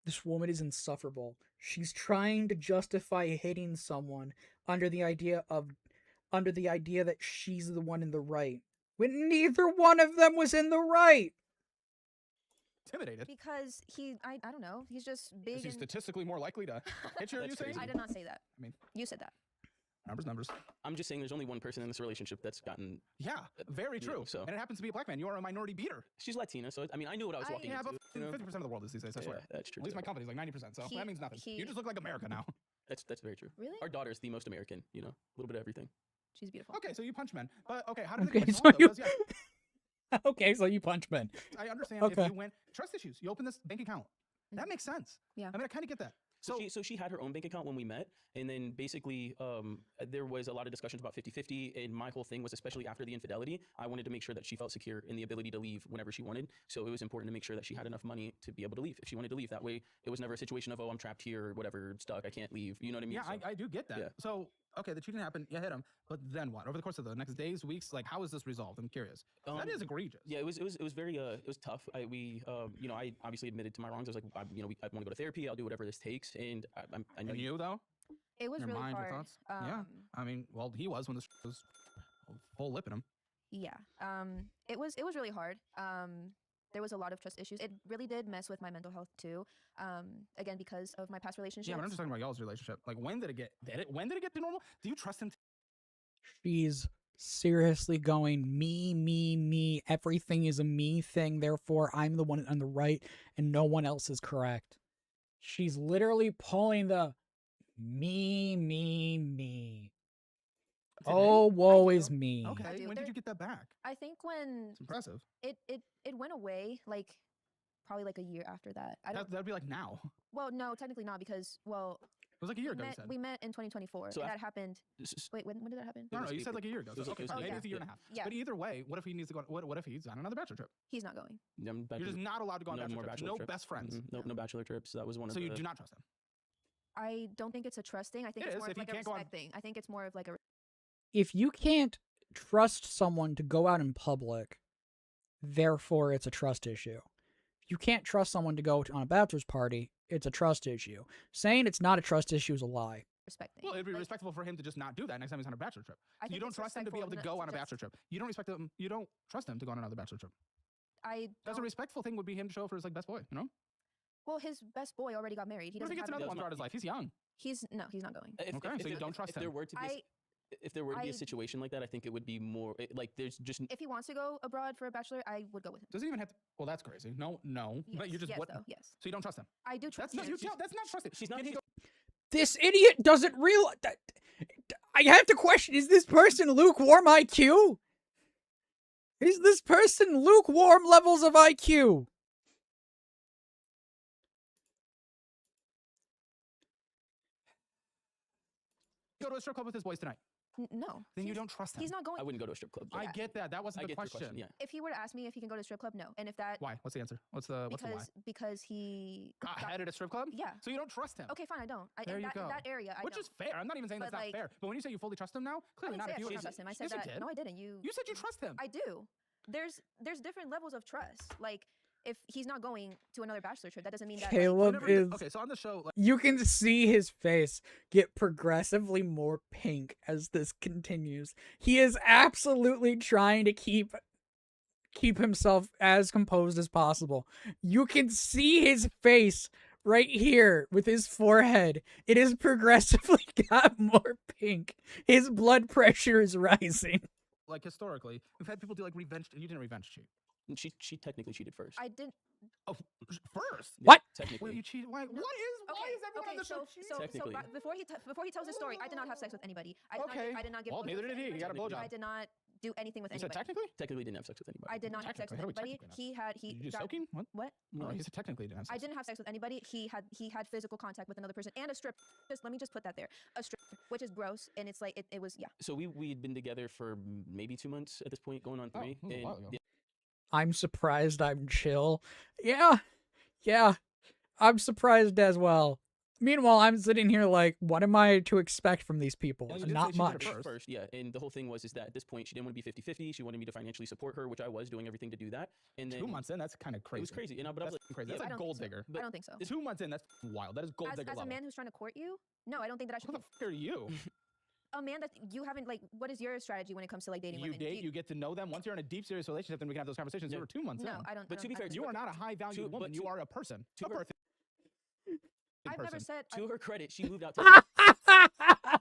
This woman is insufferable. She's trying to justify hitting someone under the idea that she's the one in the right, when neither one of them was in the right. Intimidated? Because I don't know. He's just big. Is he And, statistically more likely to hit you? Are you That's saying? crazy. I did not say that. I mean- You said that. Numbers. I'm just saying there's only one person in this relationship that's gotten. Yeah, very Yeah, true. so- And it happens to be a black man. You are a minority beater. She's Latina, so I mean I knew what I was walking Yeah, into. but you know? 50% of the world is these days, I swear. Yeah, that's true. At least too. my company's like 90%, so He- that means nothing. he- You just look like America now. That's very true. Really? Our daughter's the most American. You know, a little bit of everything. She's beautiful. Okay, so you punch men. But okay, how did Okay, they get so back you- on, though? 'Cause, yeah, Okay, so you punch men. I understand Okay. if you went trust issues, you open this bank account. That makes sense. Yeah. I mean, I kind of get that. So she had her own bank account when we met, and then basically there was a lot of discussions about 50-50, and my whole thing was, especially after the infidelity, I wanted to make sure that she felt secure in the ability to leave whenever she wanted. So it was important to make sure that she had enough money to be able to leave if she wanted to leave. That way, it was never a situation of, oh, I'm trapped here or whatever, stuck, I can't leave. You know what I mean? Yeah, So- I do get that. yeah. So, okay, the cheating happened, you hit him, but then what? Over the course of the next days, weeks, like, how is this resolved? I'm curious. That Um, is egregious. Yeah, it was very it was tough. I obviously admitted to my wrongs. I was like, I want to go to therapy. I'll do whatever this takes. And I know And you. you, though? It was Your really mind, your hard. thoughts? Yeah. I mean, well, he was when this was full lipping him. Yeah. It was really hard. There was a lot of trust issues. It really did mess with my mental health too. Again, because of my past relationships. Yeah, but I'm just talking about y'all's relationship. Like, when did it get to normal? Do you trust him? She's seriously going, me. Everything is a me thing. Therefore, I'm the one on the right and no one else is correct. She's literally pulling the me. Oh, woe is me. Okay, do. when did There- you get that back? I think when It's impressive. it went away, like probably like a year after that. I don't. That'd be like now. Well, no, technically not because It was like a year ago, you said. we met in 2024. So and af- that happened. Wait, when did that happen? No, was you said April. like a year ago. It was- So, it okay, was so April. maybe it's a year and a Yeah. half. Yeah. But either way, what if he needs to go? What if he's on another bachelor trip? He's not going. I'm back You're to- just not allowed to go on no bachelor more trips. bachelor No trips. best friends. No bachelor trips. That was one of So the. you do not trust him. I don't think it's a trust thing. I think It it's is, more if of he like a can't go on- respect thing. I think it's more of like a. If you can't trust someone to go out in public, therefore it's a trust issue. If you can't trust someone to go on a bachelor's party, it's a trust issue. Saying it's not a trust issue is a lie. Respect thing. Well, it'd be Like, respectful for him to just not do that next time he's on a bachelor trip. I You think don't it's trust him to be able to respectful go on a just- bachelor trip. You don't respect him. You don't trust him to go on another bachelor trip. I That's a don't- respectful thing. Would be him to show up for his like best boy. You know. Well, his best boy already got married. He What if doesn't he gets have another He one does throughout not- his life? He's young. He's not going. Okay, so you don't trust if there him. were to be if there were to be a I- situation like that, I think it would be more like there's just If he wants to go abroad for a bachelor, I would go with him. Does he even have to? Well, that's crazy. No. Yes, But you just yes, what? though, yes. So you don't trust him. I do trust That's not him. you. That's not trusting. she's not. Can he she's- go- This idiot doesn't realize that. I have to question: is this person lukewarm IQ? Is this person lukewarm levels of IQ? go to a strip club with his boys tonight? No. Then you he's- don't trust him. He's not going. I wouldn't go to a strip club. though. I get that. That wasn't I the get your question. question. Yeah. If he were to ask me if he can go to a strip club, no. And if that Why? What's the answer? What's the why? because he Got got- head at a strip club? Yeah. So you don't trust him. Okay, fine. I don't. There in you that, go. in that area, I Which don't. is fair. I'm not even saying that's But, not like- fair. But when you say you fully trust him now, I clearly didn't not say if I you don't trust him. I said Yes, you that. did. No, I didn't. You said you trust him. I do. There's different levels of trust. Like if he's not going to another bachelor trip, that doesn't mean that. Like, Caleb Whenever you- is. okay, so on the show, like, You can see his face get progressively more pink as this continues. He is absolutely trying to keep himself as composed as possible. You can see his face right here with his forehead. It has progressively got more pink. His blood pressure is rising. like historically, we've had people do like revenge. You didn't revenge cheat. And she technically cheated first. I didn't. Oh, first. Yeah, What? Technically. Wait, you cheated? Why? No. Why is everyone on the show cheating? Technically. Before he tells his story, I did not have sex with anybody. I did not give. Well, blowjobs neither to did he. He anybody. got a blowjob. I did not do anything with You said anybody. technically? Technically didn't have sex with anybody. I did not have sex with Technically, anybody. how do we technically He Did you do got soaking? What? what? No, No. he said technically didn't have sex. I didn't have sex with anybody. He had physical contact with another person and a strip. Let me just put that there. A strip, which is gross, and it's like it was yeah. So we had been together for maybe 2 months at this point, going on Oh, 3. that was a and while ago. yeah, I'm surprised I'm chill. Yeah. I'm surprised as well. Meanwhile, I'm sitting here like, what am I to expect from these people? Well, you did Not say she did it much. first. yeah. And the whole thing was that at this point she didn't want to be 50-50. She wanted me to financially support her, which I was doing everything to do that. And then 2 months in, that's kind of crazy. it was crazy. And but I was That's like, crazy. yeah, That's I like don't gold think so. digger. I don't think so. 2 months in, that's wild. That is gold As digger a level. man who's trying to court you, no, I don't think that I should. Who the fuck are you? A man that you haven't like. What is your strategy when it comes to like dating You women? date, you get to know them. Once you're in a deep, serious relationship, then we can have those conversations. Yeah. You were 2 months in. No, I don't. But I to be don't- I fair, don't You think are so. not a high-value to- woman. but You to- are a person. to A her- person. I've never said. to her credit, she moved out to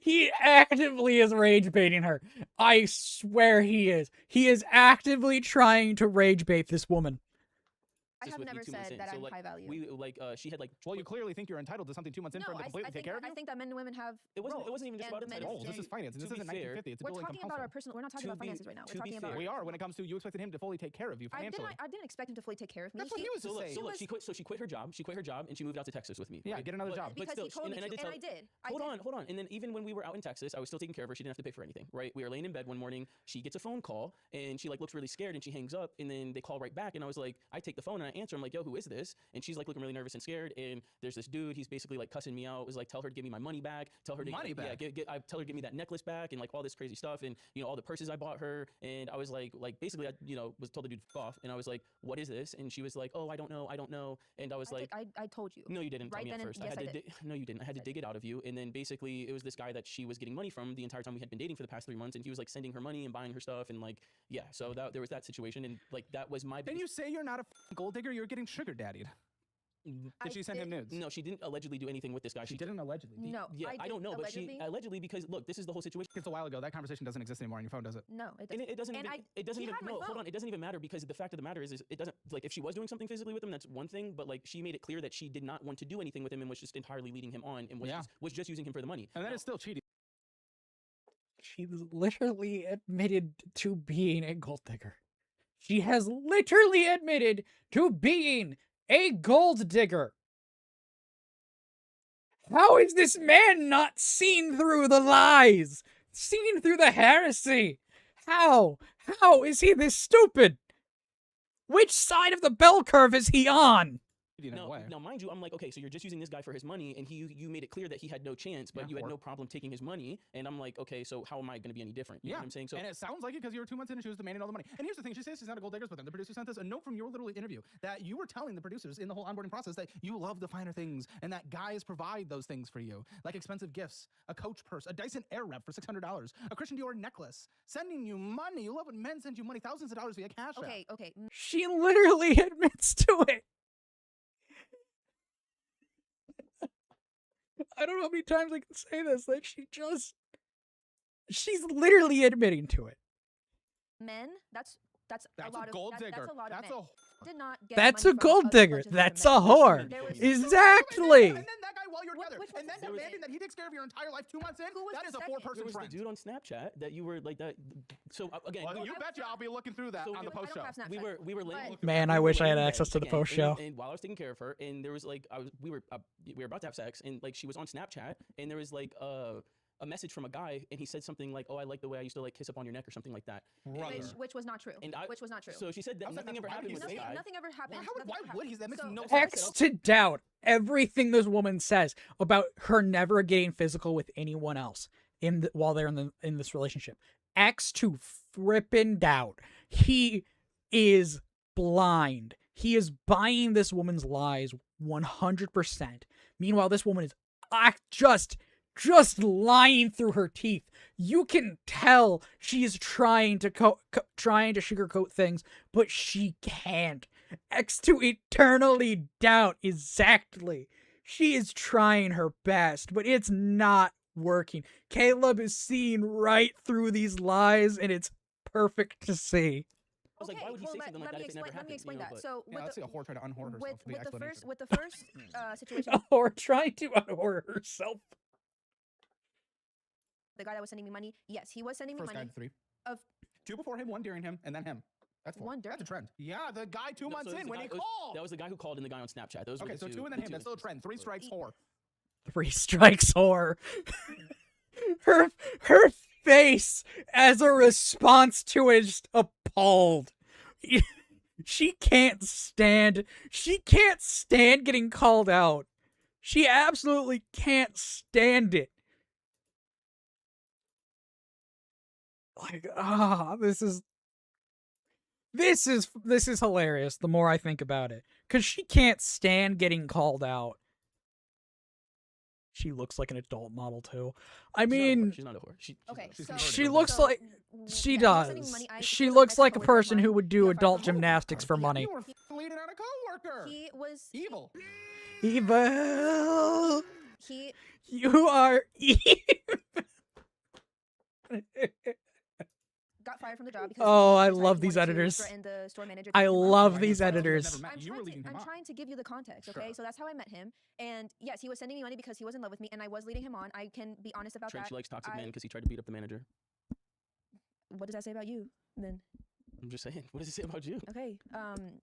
He actively is rage baiting her. I swear he is. He is actively trying to rage bait this woman. I have with me never 2 months said in. that So, I'm like, high value. we like she had like Well, you clearly think you're entitled to something 2 months in no, for him to I completely take think care that, of you. I think that men and women have. it wasn't roles, even just and about men entitled. Roles. This is finance. and to This be isn't fair, 1950. It's a We're dueling talking about our compulsion. personal. We're not talking To about be- finances right now. to We're be talking fair, about. We are when it comes to you expected him to fully take care of you I financially. didn't expect him to fully take care of me. That's what he was So look, saying. so He look, was- she quit her job. She quit her job and she moved out to Texas with me. Yeah, right? get another job. because he told me and to, I did and tell- I did. Hold on. And then even when we were out in Texas, I was still taking care of her. She didn't have to pay for anything, right? We were laying in bed one morning. She gets a phone call and she like looks really scared and she hangs up. And then they call right back. And I was like, I take the phone and I answer. I'm like, yo, who is this? And she's like looking really nervous and scared. And there's this dude. He's basically like cussing me out. It was like, tell her to give me my money back. Tell her to Money back? Yeah, I tell her to give me that necklace back and like all this crazy stuff and all the purses I bought her. And I was like basically I was told the dude to fuck off. And I was like, what is this? And she was like, oh, I don't know. And I was like, I told you. no, you didn't Right tell me then at and- first. yes, I I had to did. no, you didn't. I had to I dig it out of you. And then basically it was this guy that she was getting money from the entire time we had been dating for the past 3 months. And he was like sending her money and buying her stuff. And like, yeah, so there was that situation. And like, that was my Then you say you're not a gold digger. You're getting sugar daddied. Did she send him nudes? No, she didn't allegedly do anything with this guy. She didn't allegedly. No, Yeah, I don't didn't know, but she allegedly. allegedly because look, this is the whole situation. It's a while ago. That conversation doesn't exist anymore on your phone, does it? No, it And doesn't. it doesn't And even, I- it doesn't he even, had my no, hold phone. on. It doesn't even matter because the fact of the matter is it doesn't, like if she was doing something physically with him, that's one thing, but like she made it clear that she did not want to do anything with him and was just entirely leading him on and was just using him for the money. And that Now- is still cheating. She's literally admitted to being a gold digger. She has literally admitted to being a gold digger. How is this man not seen through the lies? Seen through the heresy? How? How is he this stupid? Which side of the bell curve is he on? In a way. Now, mind you, I'm like, okay, so you're just using this guy for his money, and you made it clear that he had no chance, but Yeah, you had or- no problem taking his money, and I'm like, okay, so how am I going to be any different? You know what I'm saying? So and it sounds like it because you were 2 months in and she was demanding all the money. And here's the thing: she says she's not a gold digger, but then the producer sent us a note from your little interview that you were telling the producers in the whole onboarding process that you love the finer things and that guys provide those things for you, like expensive gifts, a Coach purse, a Dyson Airwrap for $600, a Christian Dior necklace, sending you money. You love when men send you money, thousands of dollars via Cash App. Okay. She literally admits to it. I don't know how many times I can say this. Like she's literally admitting to it. Men, that's That's a lot a gold of digger. that's a lot of That's men. a Did not get That's money a from gold bunch digger. of That's men. a whore. There was Exactly. And then that guy while you're together. Which And then was the demanding that he takes care of your entire life 2 months in. Who was That the is a second? four-person There was the trend. dude on Snapchat that you were like that. So again, Well, you betcha I'll be looking through that So on the I post don't show. have Snapchat. we were laying. But- Man, I we were wish I laying had in access bed to the again, post show. And while I was taking care of her, and there was like we were about to have sex, and like she was on Snapchat, and there was like a message from a guy, and he said something like, "Oh, I like the way I used to like kiss up on your neck" or something like that. Brother. which was not true. And I- Which was not true. So she said that I was like, nothing ever why would happened he with this say guy. Nothing ever happened. Why Nothing ever would he? That makes happened. no So- sense. X to doubt everything this woman says about her never getting physical with anyone else while they're in this relationship. X to frippin' doubt. He is blind. He is buying this woman's lies 100%. Meanwhile, this woman is just lying through her teeth. You can tell she is trying to trying to sugarcoat things, but she can't. X to eternally doubt exactly. She is trying her best, but it's not working. Caleb is seeing right through these lies, and it's perfect to see. I was like, why would he say something like that if it never happened? Let me explain you know, that. but- So Yeah, let's see a whore try to unwhore herself. with the the explanation. first with the first situation, Or trying to unwhore herself. the guy that was sending me money, yes, he was sending me First guy money. to three. of- 2 before him, 1 during him, and then him. That's 4. One That's a during trend. Yeah, the guy 2 No, months so it was in the when guy- he it was- called. That was the guy who called and the guy on Snapchat. Those were Okay, the so two, 2 and then the him. two That's still a trend. 3 strikes, 4. 3 strikes whore. her face as a response to it is just appalled. She can't stand getting called out. She absolutely can't stand it. Like, this is hilarious the more I think about it. 'Cause she can't stand getting called out. She looks like an adult model too. I mean, she's not a whore. She's Okay, she's so converted. she So- looks like she yeah, he was sending me does. money. I She flew to looks like a Mexico with person my who mom. would do Yeah, adult $500. gymnastics for Yeah. money. You were fleeting on a coworker. He was Evil. Evil. he You are evil. got fired from the job because Oh, he I decided love he these wanted to editors. threaten the store manager. I to kick him out. love Right, these that's why I've editors. never met I'm you. You were trying, leading to, him I'm on. trying to give you the context, okay? Sure. So that's how I met him. And yes, he was sending me money because he was in love with me, and I was leading him on. I can be honest about Trent, that. she likes toxic I- men because he tried to beat up the manager. What does that say about you? Then I'm just saying. What does it say about you? okay.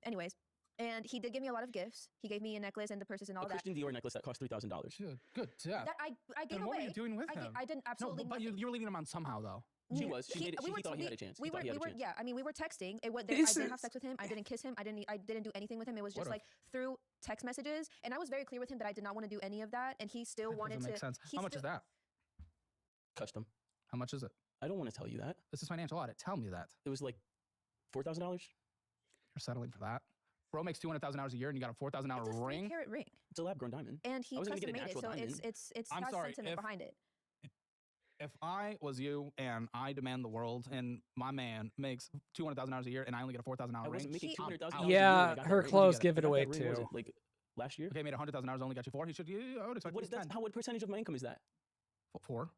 Anyways, and he did give me a lot of gifts. He gave me a necklace and the purses and all A that. Christian Dior necklace that cost $3,000. Good. Yeah. That I gave Then what away. were you doing with him? I didn't No, absolutely. but you were leading him on somehow, though. She N- was. She made it. we He were thought t- he had a chance. We He thought were, he had we a were, chance. yeah. I mean, we were texting. I This didn't have is- sex with him. I didn't kiss him. I didn't do anything with him. It was just Would've. like through text messages, and I was very clear with him that I did not want to do any of that, and he still That wanted doesn't to. make sense. he How much is still- that? Custom. How much is it? I don't want to tell you that. This is financial audit. Tell me that. It was like $4,000. You're settling for that. Bro makes $200,000 a year, and you got a $4,000 It's a ring. 3-carat ring, It's a lab grown diamond. and he I was gonna custom get an made it, actual so diamond. it's I'm has sorry, sentiment if- behind it. If I was you and I demand the world, and my man makes $200,000 a year, and I only get a $4,000 I ring, wasn't making He- $200,000 Yeah, a year. her Where'd you clothes get it? give it I got away that ring, was too. it, like last year. okay, made $100,000, only got you 4. He should. I would expect What you is to that? spend. What percentage of my income is that? 4.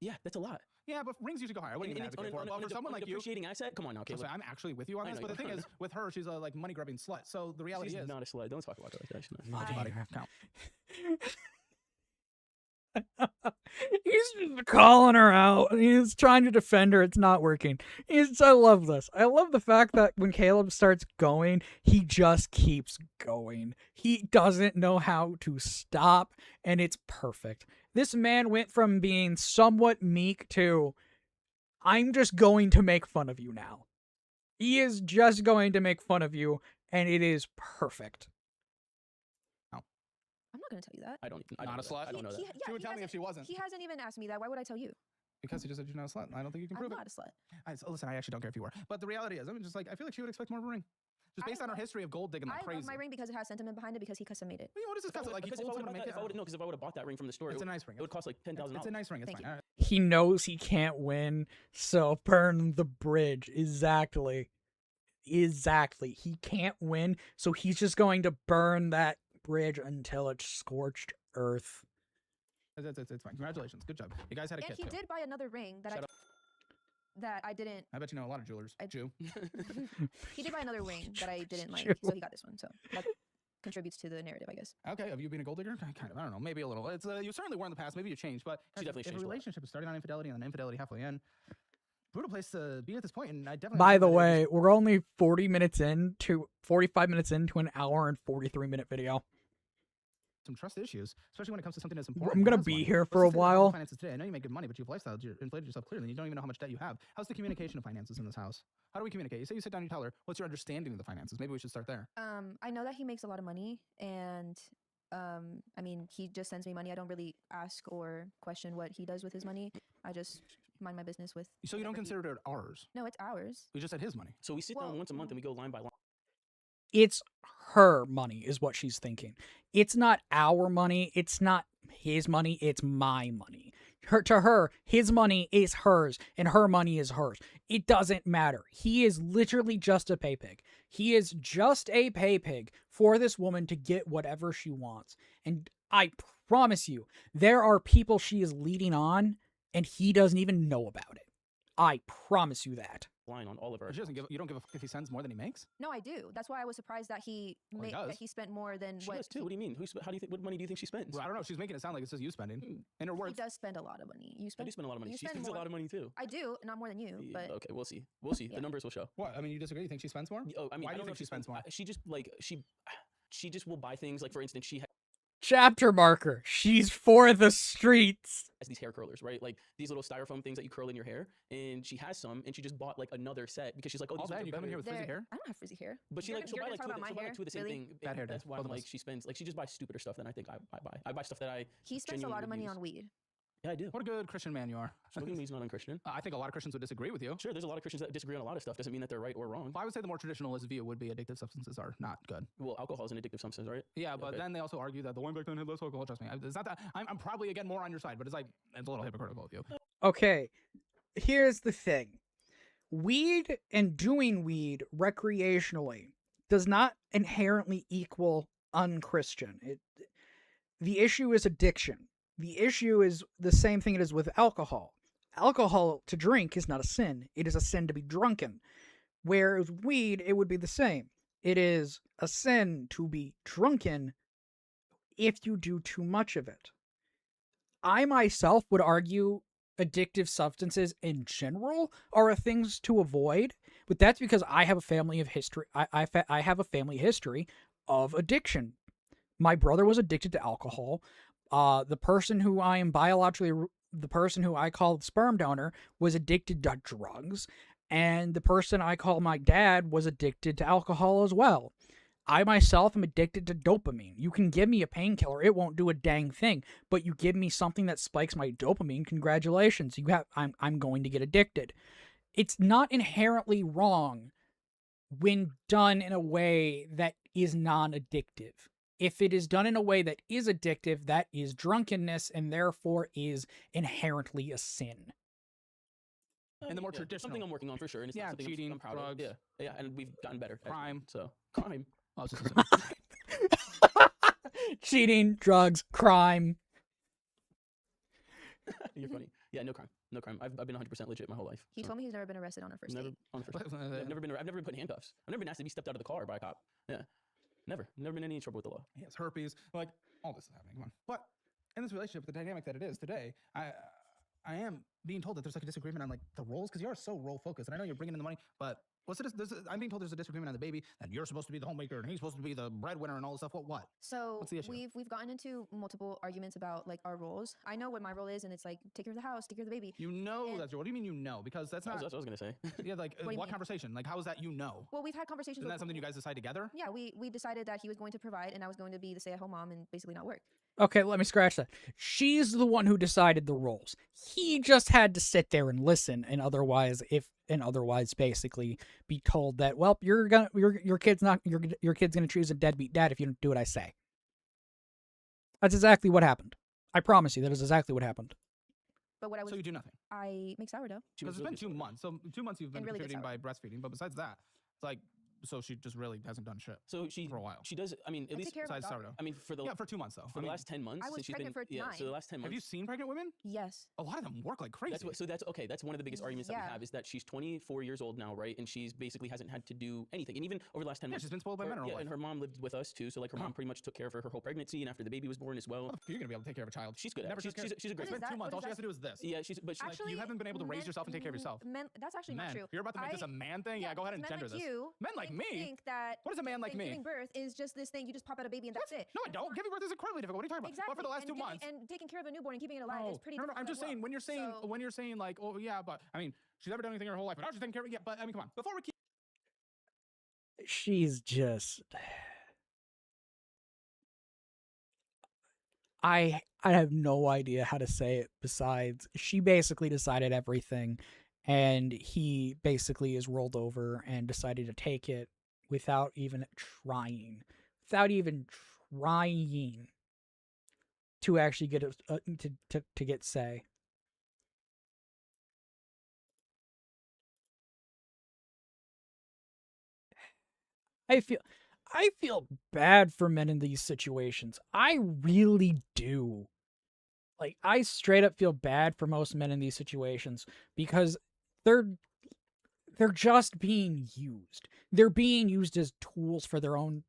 Yeah, that's a lot. Yeah, but rings usually go higher. I wouldn't even it's advocate for it. But for someone on a like you, depreciating asset. Come on now, trust Caleb. me, I'm actually with you on I this. know But the you thing are. is, with her, she's a like money grubbing slut. So the reality She's is, not a slut. Don't talk about her like that. She's not. Money buddy, grab- count. He's just calling her out. He's trying to defend her. It's not working. I love this. I love the fact that when Caleb starts going, he just keeps going. He doesn't know how to stop, and it's perfect. This man went from being somewhat meek to, I'm just going to make fun of you now. He is just going to make fun of you, and it is perfect. I'm not gonna tell you that. I don't. I Not don't a know that. slut? I don't know that. Yeah, she would he tell me if hasn't- she wasn't. He hasn't even asked me that. Why would I tell you? Because he just said you're not a slut. I don't think you can I'm prove it. not a slut. So listen, I actually don't care if you were. But the reality is, I mean, just like I feel like she would expect more of a ring, just I based on her love- history of gold digging like I crazy. love my ring because it has sentiment behind it because he custom made it. I mean, what is this Because stuff? Like he if I told would someone to make it. have because if I would have bought that ring from the store, It's it a nice ring. would cost like $10,000. It's a nice ring. It's Thank fine. you. All right. He knows he can't win, so burn the bridge. Exactly. He can't win, so he's just going to burn that bridge until it's scorched earth. It's fine. Congratulations. Good job. You guys had a And kid he too. did buy another ring Shout out. that I didn't. I bet you know a lot of jewelers. Jew. He did buy another ring that I didn't like, True. so he got this one. So that contributes to the narrative, I guess. Okay, of you being a gold digger? Kind of. I don't know. Maybe a little. It's you certainly were in the past. Maybe you changed, but She definitely if changed a a lot. relationship is starting on infidelity and then infidelity halfway in, brutal place to be at this point. And I definitely. By understand the that it was- way, we're only 45 minutes into an hour and 43-minute video. some trust issues, especially when it comes to something as I'm important. gonna as be money. here What's for the a state of while. Finances today. I know you make good money, but you've lifestyle. You inflated yourself clearly. And you don't even know how much debt you have. How's the communication of finances in this house? How do we communicate? You say you sit down, you tell her. What's your understanding of the finances? Maybe we should start there. I know that he makes a lot of money, and I mean, he just sends me money. I don't really ask or question what he does with his money. I just mind my business with. So you don't whatever he- consider it ours? No, it's ours. We just said his money. So we sit down Well, once a month and we go line by line. It's her money is what she's thinking. It's not our money. It's not his money. It's my money. To her, his money is hers and her money is hers. It doesn't matter. He is literally just a pay pig. He is just a pay pig for this woman to get whatever she wants. And I promise you, there are people she is leading on and he doesn't even know about it. I promise you that. Line on all of our. She doesn't give. You don't give a if he sends more than he makes. No, I do. That's why I was surprised that he Well, he that does. he spent more than She what does too. What do you mean? How do you think? What money do you think she spends? Well, I don't know. She's making it sound like it's just you spending. In her he words, does spend a lot of money. You I spend. do spend a lot of money. you She spend spends a more. lot of money too. I do, not more than you, Yeah, but okay, we'll see. We'll see. Yeah. The numbers will show. what? I mean, you disagree? You think she spends more? Oh, I mean, Why I do you don't know think if she spends more? She just like she just will buy things. Like for instance, she Chapter marker. She's for the streets. has these hair curlers, right? Like these little styrofoam things that you curl in your hair. And she has some, and she just bought like another set because she's like, oh, All these that, ones and are you come in better. here with frizzy They're- hair. I don't have frizzy hair. But she You're like gonna- she'll you're buy gonna like talk two, about my she'll buy hair? like two of the same Really? thing. Bad hair day, That's why both I'm of like us. she spends like she just buys stupider stuff than I think I buy. I buy stuff that I He spends a genuinely lot of would money use. on weed. Yeah, I do. What a good Christian man you are. What do you mean he's not unchristian? I think a lot of Christians would disagree with you. Sure, there's a lot of Christians that disagree on a lot of stuff. Doesn't mean that they're right or wrong. Well, I would say the more traditionalist view would be addictive substances are not good. Well, alcohol is an addictive substance, right? Yeah, but okay. then they also argue that the wine back then had less alcohol. Trust me, it's not that. I'm probably again more on your side, but it's like it's a little hypocritical of you. Okay, here's the thing. Weed and doing weed recreationally does not inherently equal unchristian. The issue is addiction. The issue is the same thing it is with alcohol. Alcohol to drink is not a sin. It is a sin to be drunken. Whereas weed, it would be the same. It is a sin to be drunken if you do too much of it. I myself would argue addictive substances in general are things to avoid, but that's because I have a family of history. I have a family history of addiction. My brother was addicted to alcohol. The person who I am biologically, the person who I call the sperm donor, was addicted to drugs, and the person I call my dad was addicted to alcohol as well. I myself am addicted to dopamine. You can give me a painkiller, it won't do a dang thing. But you give me something that spikes my dopamine, congratulations. I'm going to get addicted. It's not inherently wrong when done in a way that is non-addictive. If it is done in a way that is addictive, that is drunkenness and therefore is inherently a sin. And the more Yeah, traditional- something I'm working on for sure, and it's Yeah, not something cheating, I'm proud drugs. of. Yeah, and we've gotten better. actually. Crime. So crime. Oh, it's just- Cheating, drugs, crime. You're funny. Yeah, no crime. No crime. I've been 100% legit my whole life. He so. told me he's never been arrested on a first Never date. on the first. Yeah, I've never been put in handcuffs. I've never been asked to be stepped out of the car by a cop. Yeah, never been in any trouble with the law. he has herpes. Like all this is happening. Come on. But in this relationship, the dynamic that it is today, I am being told that there's like a disagreement on like the roles because you are so role focused, and I know you're bringing in the money, but I'm being told there's a disagreement on the baby that you're supposed to be the homemaker and he's supposed to be the breadwinner and all this stuff. What? So What's the issue? we've gotten into multiple arguments about like our roles. I know what my role is, and it's like take care of the house, take care of the baby. You know And- that's your. What do you mean you know? Because that's not. That's what I was gonna say. Yeah, like do you what mean? conversation? Like how is that you know? Well, we've had conversations. Isn't that with- something you guys decide together? Yeah, we decided that he was going to provide, and I was going to be the stay-at-home mom and basically not work. Okay, let me scratch that. She's the one who decided the roles. He just had to sit there and listen, and otherwise basically be told that, well, your kid's gonna choose a deadbeat dad if you don't do what I say. That's exactly what happened. I promise you, that is exactly what happened. But what I was, So you do nothing. I make sourdough. Because it's been 2 months. So 2 months you've been And really good contributing by breastfeeding. But besides that, it's like So she just really hasn't done shit So she for a while. she does. I mean, at I least take care of my Besides daughter. sourdough. I mean for the Yeah, for 2 months though. for the last 10 months I was since she's been pregnant for yeah. So the 9. last 10 months. Have you seen pregnant women? Yes. A lot of them work like crazy. That's what, so that's okay. That's one of the biggest arguments that Yeah. we have is that she's 24 years old now, right? And she's basically hasn't had to do anything. And even over the last 10 yeah, months, she's been spoiled by men her whole yeah, life. and her mom lived with us too. So like her mom pretty much took care of her whole pregnancy and after the baby was born as well. You're gonna be able to take care of a child. She's good at Never it. She's, took care- she's a great. What is It's been that? 2 months. What All is she has that? to do is this. Yeah, she's but she, Actually, you haven't been able to raise yourself and take care of yourself. Men, that's actually Men, not true. you're about to make this a man thing. Yeah, go ahead and men gender like this. You Men like me? think that What is a man like me? giving birth is just this thing. You just pop out a baby and that's it. No, I don't. Giving birth is incredibly difficult. What are you talking about? Exactly. But for the last and 2 giving- months. and taking care of a newborn and keeping it alive is pretty. No, I'm difficult just as saying well. when you're saying like, oh yeah, but I mean, she's never done anything her whole life, but now she's taking care of it. Yeah, but I mean, come on. Before we keep She's just I have no idea how to say it besides she basically decided everything and he basically is rolled over and decided to take it without even trying to actually get to get say. I feel bad for men in these situations. I really do. Like, I straight up feel bad for most men in these situations because they're just being used. They're being used as tools for their own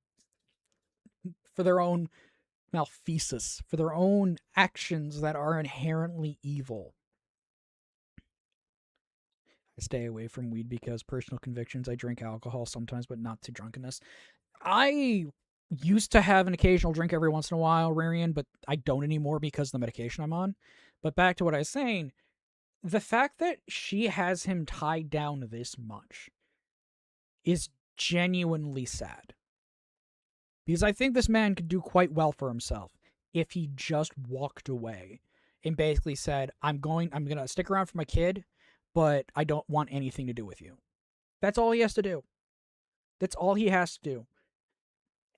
malfeasance, for their own actions that are inherently evil. I stay away from weed because personal convictions. I drink alcohol sometimes, but not to drunkenness. I used to have an occasional drink every once in a while, Rarian, but I don't anymore because of the medication I'm on. But back to what I was saying, the fact that she has him tied down this much is genuinely sad. Because I think this man could do quite well for himself if he just walked away and basically said, I'm going to stick around for my kid, but I don't want anything to do with you. That's all he has to do. That's all he has to do.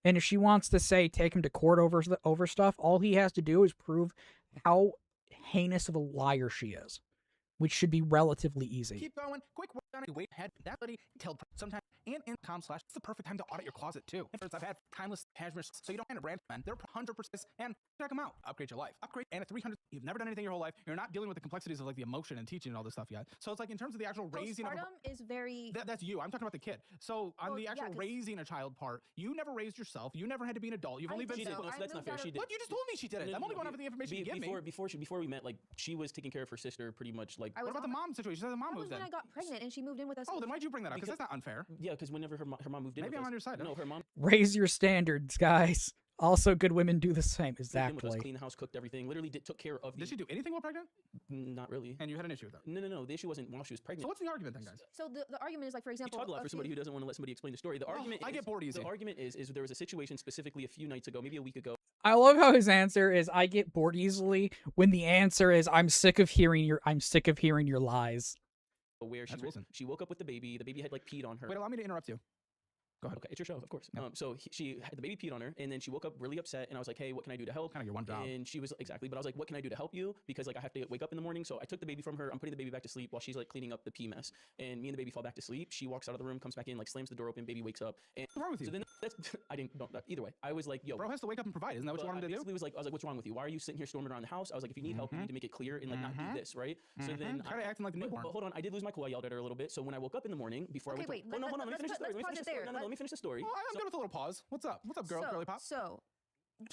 And if she wants to say take him to court over stuff, all he has to do is prove how heinous of a liar she is, which should be relatively easy. keep going, quick work on it, wait ahead. That lady tell sometimes and in.com/ it's the perfect time to audit your closet too. And first, I've had timeless cashmere, so you don't find a brand man. They're 100% and check them out. Upgrade your life. Upgrade and at 300. You've never done anything your whole life. You're not dealing with the complexities of like the emotion and teaching and all this stuff yet. So it's like in terms of the actual raising of Postpartum is very. that's you. I'm talking about the kid. So on Well, the yeah, actual 'cause- raising a child part, you never raised yourself. You never had to be an adult. You've I only been did She did. so. No, so I that's not moved fair. out She of- did. What? You just told me she did it. No, I'm no, only no, going off of the information you give me. Before we met, like she was taking care of her sister pretty much like I What was about the on- mom situation? She said the mom That was moved when in. I got pregnant and she moved in with us. Oh, then why'd you bring that up? Because Because- that's not unfair. yeah, because whenever her mom moved in, Maybe with I'm us, on your side. No, her mom Raise your standards, guys. Also, good women do the same. moved in with us, Exactly. cleaned the house, cooked everything. Literally took care of the. Did she do anything while pregnant? Not really. And you had an issue with that. No. The issue wasn't while she was pregnant. So what's the argument then, guys? So the argument is like, for You example, talk a lot for few- somebody who doesn't want to let somebody explain the story. The argument I is, get bored easy. The argument is there was a situation specifically a few nights ago, maybe a week ago, I love how his answer is I get bored easily when the answer is I'm sick of hearing your lies. where That's recent. she woke up with the baby. The baby had like peed on her. Wait, allow me to interrupt you. Go ahead. Okay, it's your show, of course. Yeah. So she had the baby peed on her, and then she woke up really upset, and I was like, "Hey, what can I do to help?" Kind of your one job. And she was exactly, but I was like, "What can I do to help you?" Because like I have to wake up in the morning, so I took the baby from her. I'm putting the baby back to sleep while she's like cleaning up the pee mess, and me and the baby fall back to sleep. She walks out of the room, comes back in, like slams the door open. Baby wakes up, and What's wrong with you? so then that's I didn't don't either way. I was like, "Yo, Bro has to wake up and provide. Isn't that what you but want I him to do? basically was like, "What's wrong with you? Why are you sitting here storming around the house?" I was like, "If you need help, you need to make it clear and like not do this, right?" So then Try to acting like a but newborn. hold on, I did lose my cool. I yelled at her a little bit. So when I woke up in the morning, before Okay, I went wait, to, hold on, let me let's finish the story. pause it there. Let me finish the story. Well, I'm good with a little pause. What's up? What's up, girl? so, Girly pop? So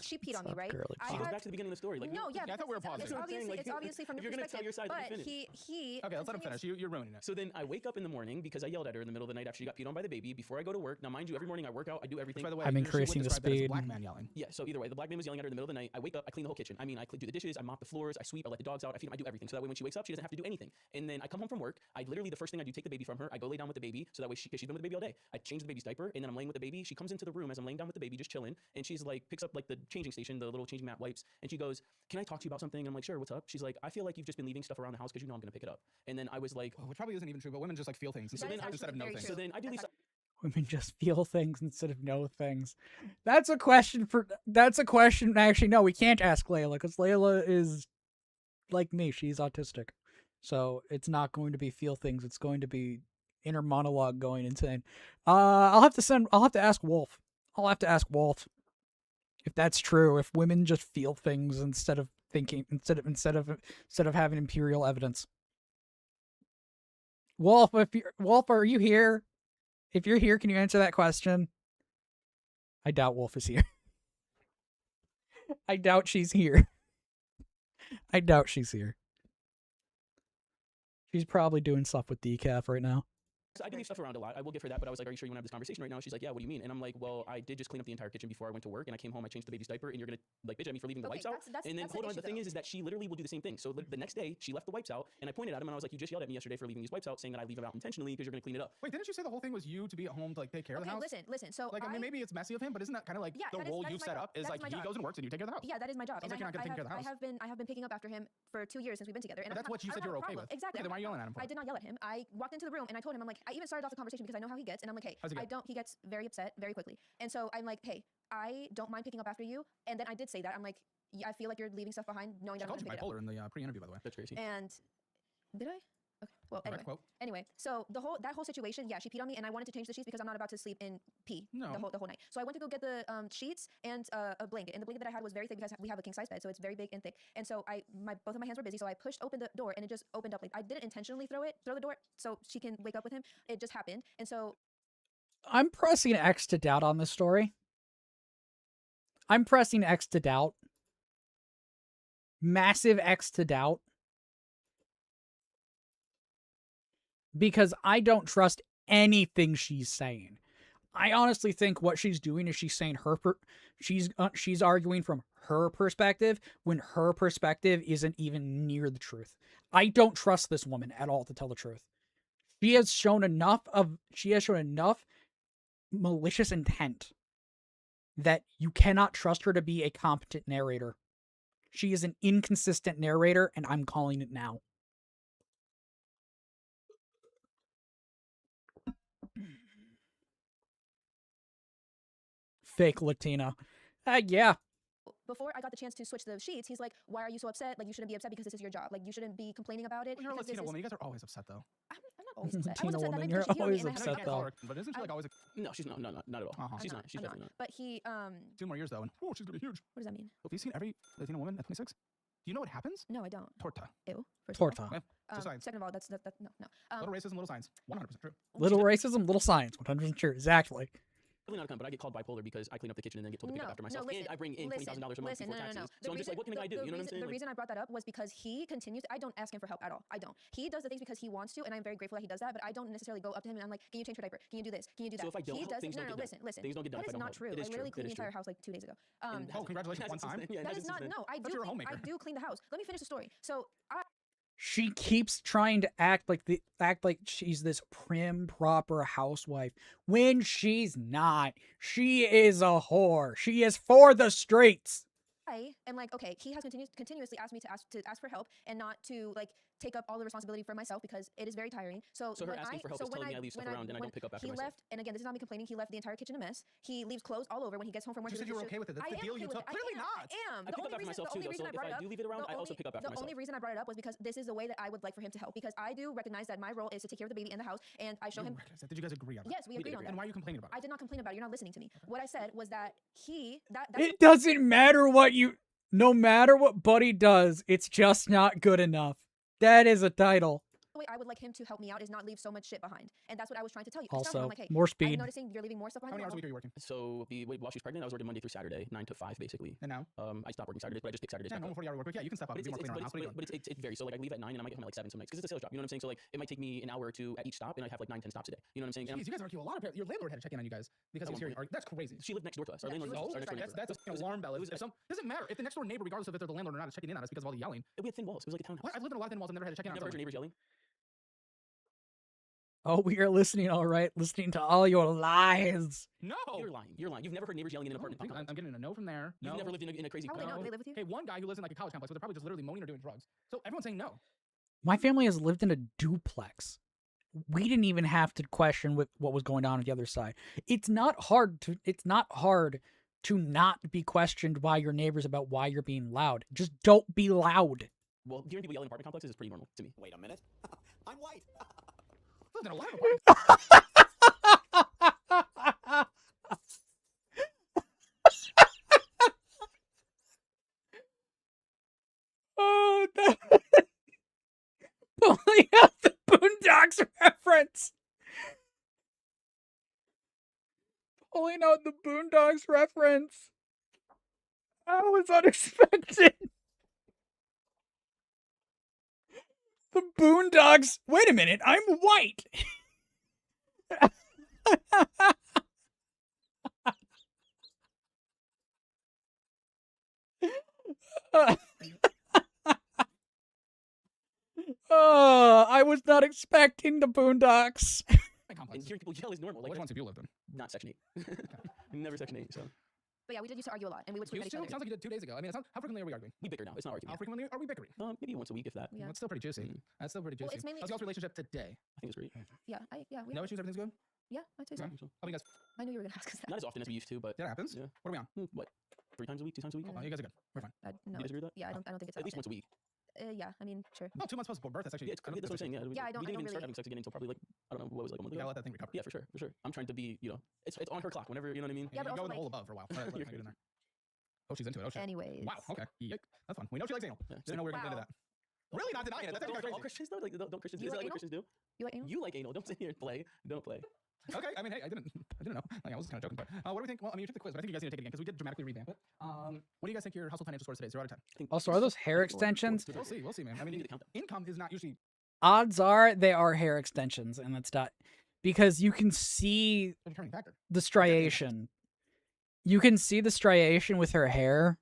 she peed on me, What's up, right? girly I She goes had- back to the beginning of the story. Like, no, yeah, I thought we were because pausing. It's That's what I'm saying, obviously, like, it's obviously from if your you're gonna tell your perspective, side, let me but finish. he. Okay, let's let him continues- finish. You're ruining it. So then I wake up in the morning because I yelled at her in the middle of the night after she got peed on by the baby. Before I go to work, now mind you, every morning I work out, I do everything. By the way, I'm she would increasing the describe that as a speed. black man yelling. Yeah, so either way, the black man was yelling at her in the middle of the night. I wake up, I clean the whole kitchen. I mean, I do the dishes, I mop the floors, I sweep, I let the dogs out, I feed them, I do everything. So that way when she wakes up, she doesn't have to do anything. And then I come home from work, I literally, the first thing I do, take the baby from her, I go lay down with the baby, so that way because she's been with the baby all day. I change the baby's diaper, and then I'm laying with the baby. She comes into the room as I'm laying down with the baby, just chilling, and she's like, picks up like the changing station, the little changing mat wipes, and she goes, "Can I talk to you about something?" And I'm like, "Sure, what's up?" She's like, "I feel like you've just been leaving stuff around the house because you know I'm gonna pick it up." And then I was like, Which probably isn't even true, but women just like feel things That instead is of actually know very things. true. so then I do That's these. Women just feel things instead of know things. That's a question. Actually, no, we can't ask Layla because Layla is like me. She's autistic. So it's not going to be feel things. It's going to be inner monologue going insane. I'll have to ask Wolf. I'll have to ask Wolf if that's true. If women just feel things instead of thinking, instead of having imperial evidence. Wolf, Wolf, are you here? If you're here, can you answer that question? I doubt Wolf is here. I doubt she's here. I doubt she's here. She's probably doing stuff with decaf right now. I do leave stuff around a lot. I will give her that, but I was like, "Are you sure you want to have this conversation right now?" She's like, "Yeah, what do you mean?" And I'm like, "Well, I did just clean up the entire kitchen before I went to work, and I came home, I changed the baby's diaper, and you're gonna like bitch at me for leaving the Okay, wipes out." And then that's hold an on, the issue, thing though. is that she literally will do the same thing. So the next day, she left the wipes out, and I pointed at him, and I was like, "You just yelled at me yesterday for leaving these wipes out, saying that I leave them out intentionally because you're gonna clean it up." Wait, didn't you say the whole thing was you to be at home to like take care of the Okay, house? listen. So Like, I mean, maybe it's messy of him, but isn't that kind of like Yeah, the that is- role that you is my set job. up? Is That is like my he job. goes and works and you take care of the house. Yeah, that is my job. Sounds like you're not gonna take care of the I house. have been picking up after him for 2 years since we've been together. And But I that's don't what you have- said I you don't were have a okay problem. with. Exactly. Yeah, then why are you yelling at him for? I did not yell at him. I walked into the room and I told him, I'm like, I even started off the conversation because I know how he gets, and I'm like, hey, How's he I get? don't. He gets very upset very quickly, and so I'm like, hey, I don't mind picking up after you. And then I did say that. I'm like, I feel like you're leaving stuff behind, knowing She that I'm called you gonna pick it up. bipolar in the pre-interview, by the way. That's crazy. And did I? Okay. Well, Direct anyway. quote. Anyway, so that whole situation, yeah, she peed on me, and I wanted to change the sheets because I'm not about to sleep in pee No. the whole night. So I went to go get the sheets and a blanket, and the blanket that I had was very thick because we have a king size bed, so it's very big and thick. And so both of my hands were busy, so I pushed open the door, and it just opened up. Like I didn't intentionally throw the door so she can wake up with him. It just happened, and so I'm pressing X to doubt on this story. I'm pressing X to doubt. Massive X to doubt. Because I don't trust anything she's saying. I honestly think what she's doing is she's saying she's arguing from her perspective when her perspective isn't even near the truth. I don't trust this woman at all, to tell the truth. She has shown enough malicious intent that you cannot trust her to be a competent narrator. She is an inconsistent narrator, and I'm calling it now. Fake Latina. Yeah. before I got the chance to switch the sheets, he's like, "Why are you so upset? Like you shouldn't be upset because this is your job. Like you shouldn't be complaining about it." Well, you're a because Latina this is- woman. You guys are always upset, though. I'm not always upset. I was Latina upset that woman, night you're because she cheated on me, always and I upset, had I call though. her, but isn't she like always No, she's not. No, not at all. Uh-huh. She's I'm not. She's I'm definitely not. But he 2 more years though, and oh, she's gonna be huge. what does that mean? Have you seen every Latina woman at 26? Do you know what happens? No, I don't. Torta. Ew. First of all. Torta. Just science. Second of all, that's no. Little racism, little science. 100% true. Little racism, little science. 100% true. Exactly. Definitely not a cunt, but I get called bipolar because I clean up the kitchen and then get told to pick up after myself, listen, and I bring in $20,000 a month listen, before no. taxes. The So I'm just like, what can a guy do? You know what I'm saying? The Like, reason I brought that up was because he continues. I don't ask him for help at all. I don't. He does the things because he wants to, and I'm very grateful that he does that. But I don't necessarily go up to him and I'm like, "Can you change her diaper? Can you do this? Can you do that?" So if I don't he help, does. things No, don't no, get done. listen. Things don't get done That if I is don't not help. true. It is I literally true. cleaned It the is entire true. house like 2 days ago. And Oh, congratulations, that's one time. Yeah, That that's is not. insane. No, I do. You're a Clean, I homemaker. do clean the house. Let me finish the story. So She keeps trying to act like she's this prim, proper housewife when she's not. She is a whore. She is for the streets. I am like, okay, he has continuously asked me to ask for help and not to like take up all the responsibility for myself because it is very tiring. So So her when asking for help is telling me I leave stuff around and I when don't pick up after he myself. left, and again, this is not me complaining. He left the entire kitchen a mess. He leaves clothes all over when he gets home from work. You he said you were leaves okay with it. That's I the am deal okay you with took. it. Clearly I not. am. I pick up after myself too, though. So if I do leave it around, I also pick up after The only myself. reason I brought it up was because this is the way that I would like for him to help because I do recognize that my role is to take care of the baby in the house, and I show him. Did you guys agree on that? Yes, we We did agreed on agree. that. And why are you complaining about it? I did not complain about it. You're not listening to me. What I said was that that's It doesn't matter what no matter what Buddy does, it's just not good enough. That is a title. the way I would like him to help me out is not leave so much shit behind. And that's what I was trying to tell you. I started Also, I'm like, hey, more I'm speed. noticing you're leaving more stuff How behind. many hours a than week are you working? So while she was pregnant, I was working Monday through Saturday, 9 to 5, basically. And now? I stopped working Saturdays, but I just pick Saturdays Yeah, back normal up. 40-hour work week. Yeah, you can step up But and be more clean around the house. What are you doing? it varies. So like I leave at 9 and I might get home at like 7 some nights because it's a sales job. You know what I'm saying? So like it might take me an hour or two at each stop, and I have like 9-10 stops a day. You know what I'm saying? And Jeez, you guys argue a lot of your landlord had to check in on you guys because he was At one hearing. That's crazy. she lived next door to us. Our Yeah, landlord she was was- our next door that's- neighbor. That's an alarm bell. Doesn't matter if the next door neighbor, regardless of if they're the landlord or not, is checking in on us because of all the yelling. We had thin walls. It was like a townhouse. What? I've lived in a lot of thin walls and never had to check in You on never heard your someone. neighbors yelling? Oh, we are listening, all right. Listening to all your lies. No. You're lying. You're lying. You've never heard neighbors yelling in an apartment complex. I'm getting a no from there. You've No. never lived in a crazy. How would they know? No. Do they live with you? Hey, one guy who lives in like a college complex, so they're probably just literally moaning or doing drugs. So everyone's saying no. My family has lived in a duplex. We didn't even have to question what was going on the other side. It's not hard to not be questioned by your neighbors about why you're being loud. Just don't be loud. Well, hearing people yell in apartment complexes is pretty normal to me. Wait a minute. I'm white. Lived in a lab apartment. Oh, pulling out the Boondocks reference. Pulling out the Boondocks reference. That was unexpected. The Boondocks. Wait a minute, I'm white. I was not expecting the Boondocks. And Complex. hearing people yell is normal. Like, Which ones have you lived in? not Section 8. Never Section 8. So But yeah, we did used to argue a lot, and we would tweet at Used each to? other. Sounds like you did 2 days ago. I mean, how frequently are we arguing? we bicker now. It's not How arguing. frequently are we bickering? Maybe once a week, if that. Yeah. That's still pretty juicy. Mm. That's still pretty Well, juicy. it's mainly How's y'all's relationship today? I think it's great. Yeah, we No issues? Everything's good? yeah, I'd say so. Okay. So, How about you guys? I knew you were gonna ask us that. not as often as we used to, but That happens. Yeah. What are we on? what? 3 times a week? 2 times a week? Oh, you guys are good. We're fine. No, You disagree with that? yeah, I don't think it's At least often. once a week. Yeah, I mean, sure. Oh, 2 months post birth. That's actually. Yeah, it's, that's what I'm saying. Yeah, Yeah, I don't- we didn't even really- start having sex again until probably like I don't know what was it, like a month You ago. gotta let that thing recover. Yeah, for sure. I'm trying to be, it's on her clock. Whenever you know what I mean. Yeah, but you go also, in the like- hole above for a while. Let it You're get in there. Oh, she's into it. Oh, shit. Anyways. Wow. Okay. Yike. That's fun. We know she likes anal. Yeah, Didn't know we were gonna get into Wow. that. Really not denying it. That's actually Don't all crazy. Christians though? Like, don't Christians? You Is that like like what anal? Christians do? You like anal? You like anal? Don't sit here and play. Don't play. Okay. I mean, hey, I didn't know. Like, I was kind of joking, but what do we think? Well, I mean, you took the quiz, but I think you guys need to take it again because we did dramatically revamp it. What do you guys think your household financial scores today? 0 out of 10. I think Also, are those hair extensions? We'll see. We'll see, man. I mean, need to count them. income is not usually. Odds are they are hair extensions, and that's not because you can see a determining factor. the striation. You can see the striation with her hair.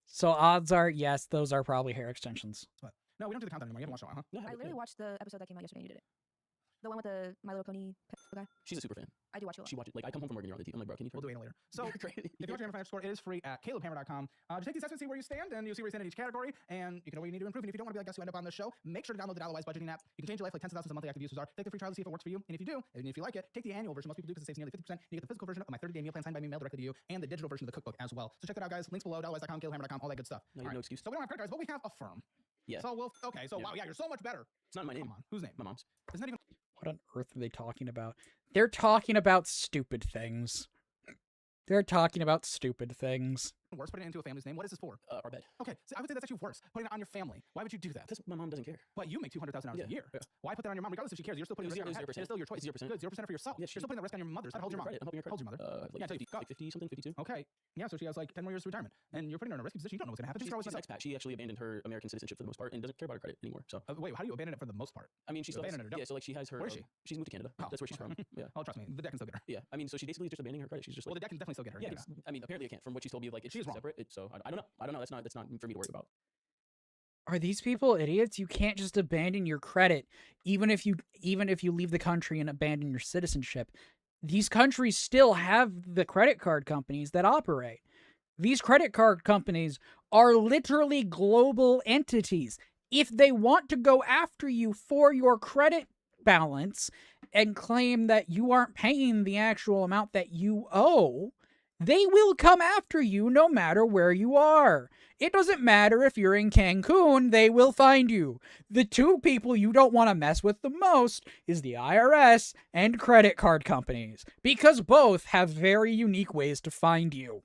So odds are, yes, those are probably hair extensions. No, we don't do the countdown anymore. You haven't watched it in a while, huh? No, I haven't, literally yeah. watched the episode that came out yesterday and you did it. The one with the My Little Pony guy. She's a super fan. I do watch it a lot. She watches. Like, I come home from work and you're on the TV. I'm like, bro, can you We'll do anal later. So, You're crazy. if you want your financial score, it is free at calebhammer.com. Just take the assessment, see where you stand, and you'll see where you stand in each category, and you can know where you need to improve. And if you don't want to be like us who end up on this show, make sure to download the Dollarwise budgeting app. You can change your life like tens of thousands of monthly active users are. Take the free trial to see if it works for you, and if you do, and if you like it, take the annual version. Most people do because it saves nearly 50%. You get the physical version of my 30-day meal plan signed by me, mailed directly to you, and the digital version of the cookbook as well. So check that out, guys. Links below, Dollarwise.com, calebhammer.com, all that good stuff. No, All right. no excuse. So we don't have credit cards, but we have a firm. Yeah. So we'll. Okay. So Yeah. wow, yeah, you're so much better. It's not my name. Come on, whose name? My mom's. Isn't that even? What on earth are they talking about? They're talking about stupid things. They're talking about stupid things. Worse, putting it into a family's name. What is this for? Our bed. Okay, so I would say that's actually worse. Putting it on your family. Why would you do that? Because my mom doesn't care. But you make $200,000 Yeah, a year. yeah. Why put that on your mom? Regardless if she cares, you're still putting It the was risk on her 0%. head. It's still your choice. 0%. Good, 0% for yourself. Yeah, You're still putting the risk on your mother's. How old's your mom? I'm helping her How old's your mother? Like Yeah, take 50 something, 52. Okay. Yeah, so she has like 10 more years to retirement. And you're putting her in a risky position. You don't know what's going to happen. She's, She's always she's expat. She actually abandoned her American citizenship for the most part and doesn't care about her credit anymore. So Wait, how do you abandon it for the most part? I mean, she You still has, abandoned her, don't yeah. So like she has her. Where is she? She's moved to Canada. Oh, That's where she's okay. from. Yeah. Oh, trust me. The deck can still get her. Yeah. I mean, so she basically just abandoning her credit. She's just Well, like. the deck can definitely still get her. Yeah, Yeah. I mean, apparently it can't. From what she told me, like it's She's wrong. separate. So I don't know. That's not for me to worry about. Are these people idiots? You can't just abandon your credit even if you leave the country and abandon your citizenship. These countries still have the credit card companies that operate. These credit card companies are literally global entities. If they want to go after you for your credit balance and claim that you aren't paying the actual amount that you owe, they will come after you no matter where you are. It doesn't matter if you're in Cancun, they will find you. The two people you don't want to mess with the most is the IRS and credit card companies, because both have very unique ways to find you.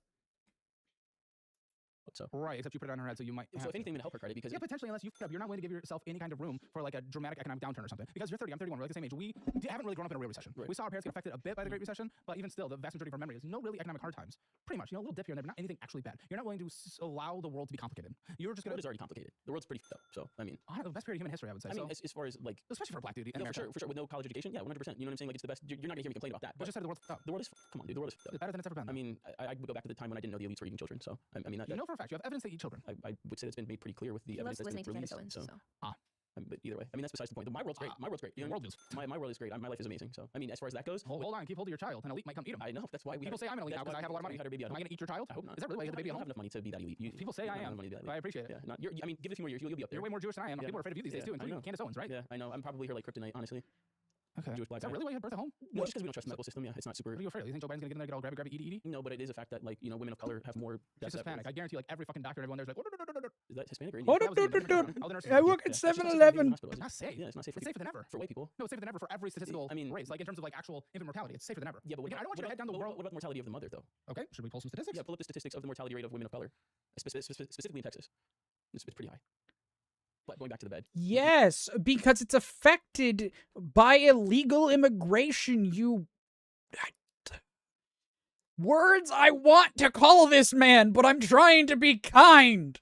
So. Right, except you put it on her head, so you might. So have if to. anything, to help her credit because Yeah, potentially, unless you're not willing to give yourself any kind of room for like a dramatic economic downturn or something. Because you're 30, I'm 31, we're like the same age. We haven't really grown up in a real recession. Right. We saw our parents get affected a bit by the Great Recession, but even still, the vast majority of our memory is no really economic hard times. Pretty much, a little dip here and there, but not anything actually bad. You're not willing to allow the world to be complicated. You're just the gonna. world is already complicated. The world's pretty fucked up. So I mean, The best period of human history, I would say. I mean, so, as far as like. especially for a black dude in No, America. for sure. With no college education, yeah, 100%. You know what I'm saying? Like it's the best. You're not gonna hear me complain about that. But But just said the world's fucked up. the world is. Come on, dude. The world is. It's better than it's ever been. I mean, I would go back to the time when I didn't know the elites were eating children. So I mean, you know for a fact, you have evidence they eat children. I would say that's been made pretty clear with the He loves evidence that's listening been to Candace released. Owens. So, So. but either way, I mean that's besides the point. My world's great. My world's great. You The know, world is. my world is great. My life is amazing. So I mean, as far as that goes, Hold on, keep hold of your child. An elite might come eat him. I know that's why we. People say I'm an elite now because I have a lot of money. We had our baby. Am I going to eat your child? I hope not. Is that really why you have the baby I at don't home? have enough money to be that elite. People say you I don't have am. enough money to be that But I elite. appreciate it. Yeah, not, I mean, give it a few more years. You'll be up there. You're way more Jewish than I am. Yeah. People are afraid of you these days Yeah, too, I including know. Candace Owens, right? Yeah, I know. I'm probably her like kryptonite, honestly. Okay. Jewish black Is that guy. really why you had birth at home? No, just because we don't trust the medical system. Yeah, it's not super. What are you afraid of? You think Joe Biden's gonna get in there, get all grabby, eaty? No, but it is a fact that like women of color have more. She's deaths at Hispanic. birth. I guarantee like every fucking doctor and everyone there's like, Is that Hispanic or Indian? Hold that up, was the dude, Indian dude, all the nurses I are- work yeah. at That's just because 7-Eleven. hospital, It's isn't not it? safe. Yeah, it's not safe for It's safer than ever. for white people. No, it's safer than ever for every statistical I mean- race. Like in terms of like actual infant mortality, it's safer than ever. Yeah, but Again, I don't want you to head down the what world. about the mortality of the mother though? Okay, should we pull some statistics? Yeah, pull up the statistics of the mortality rate of women of color, specifically in Texas. It's pretty high. But going back to the bed. Yes, because it's affected by illegal immigration, you... Words I want to call this man, but I'm trying to be kind.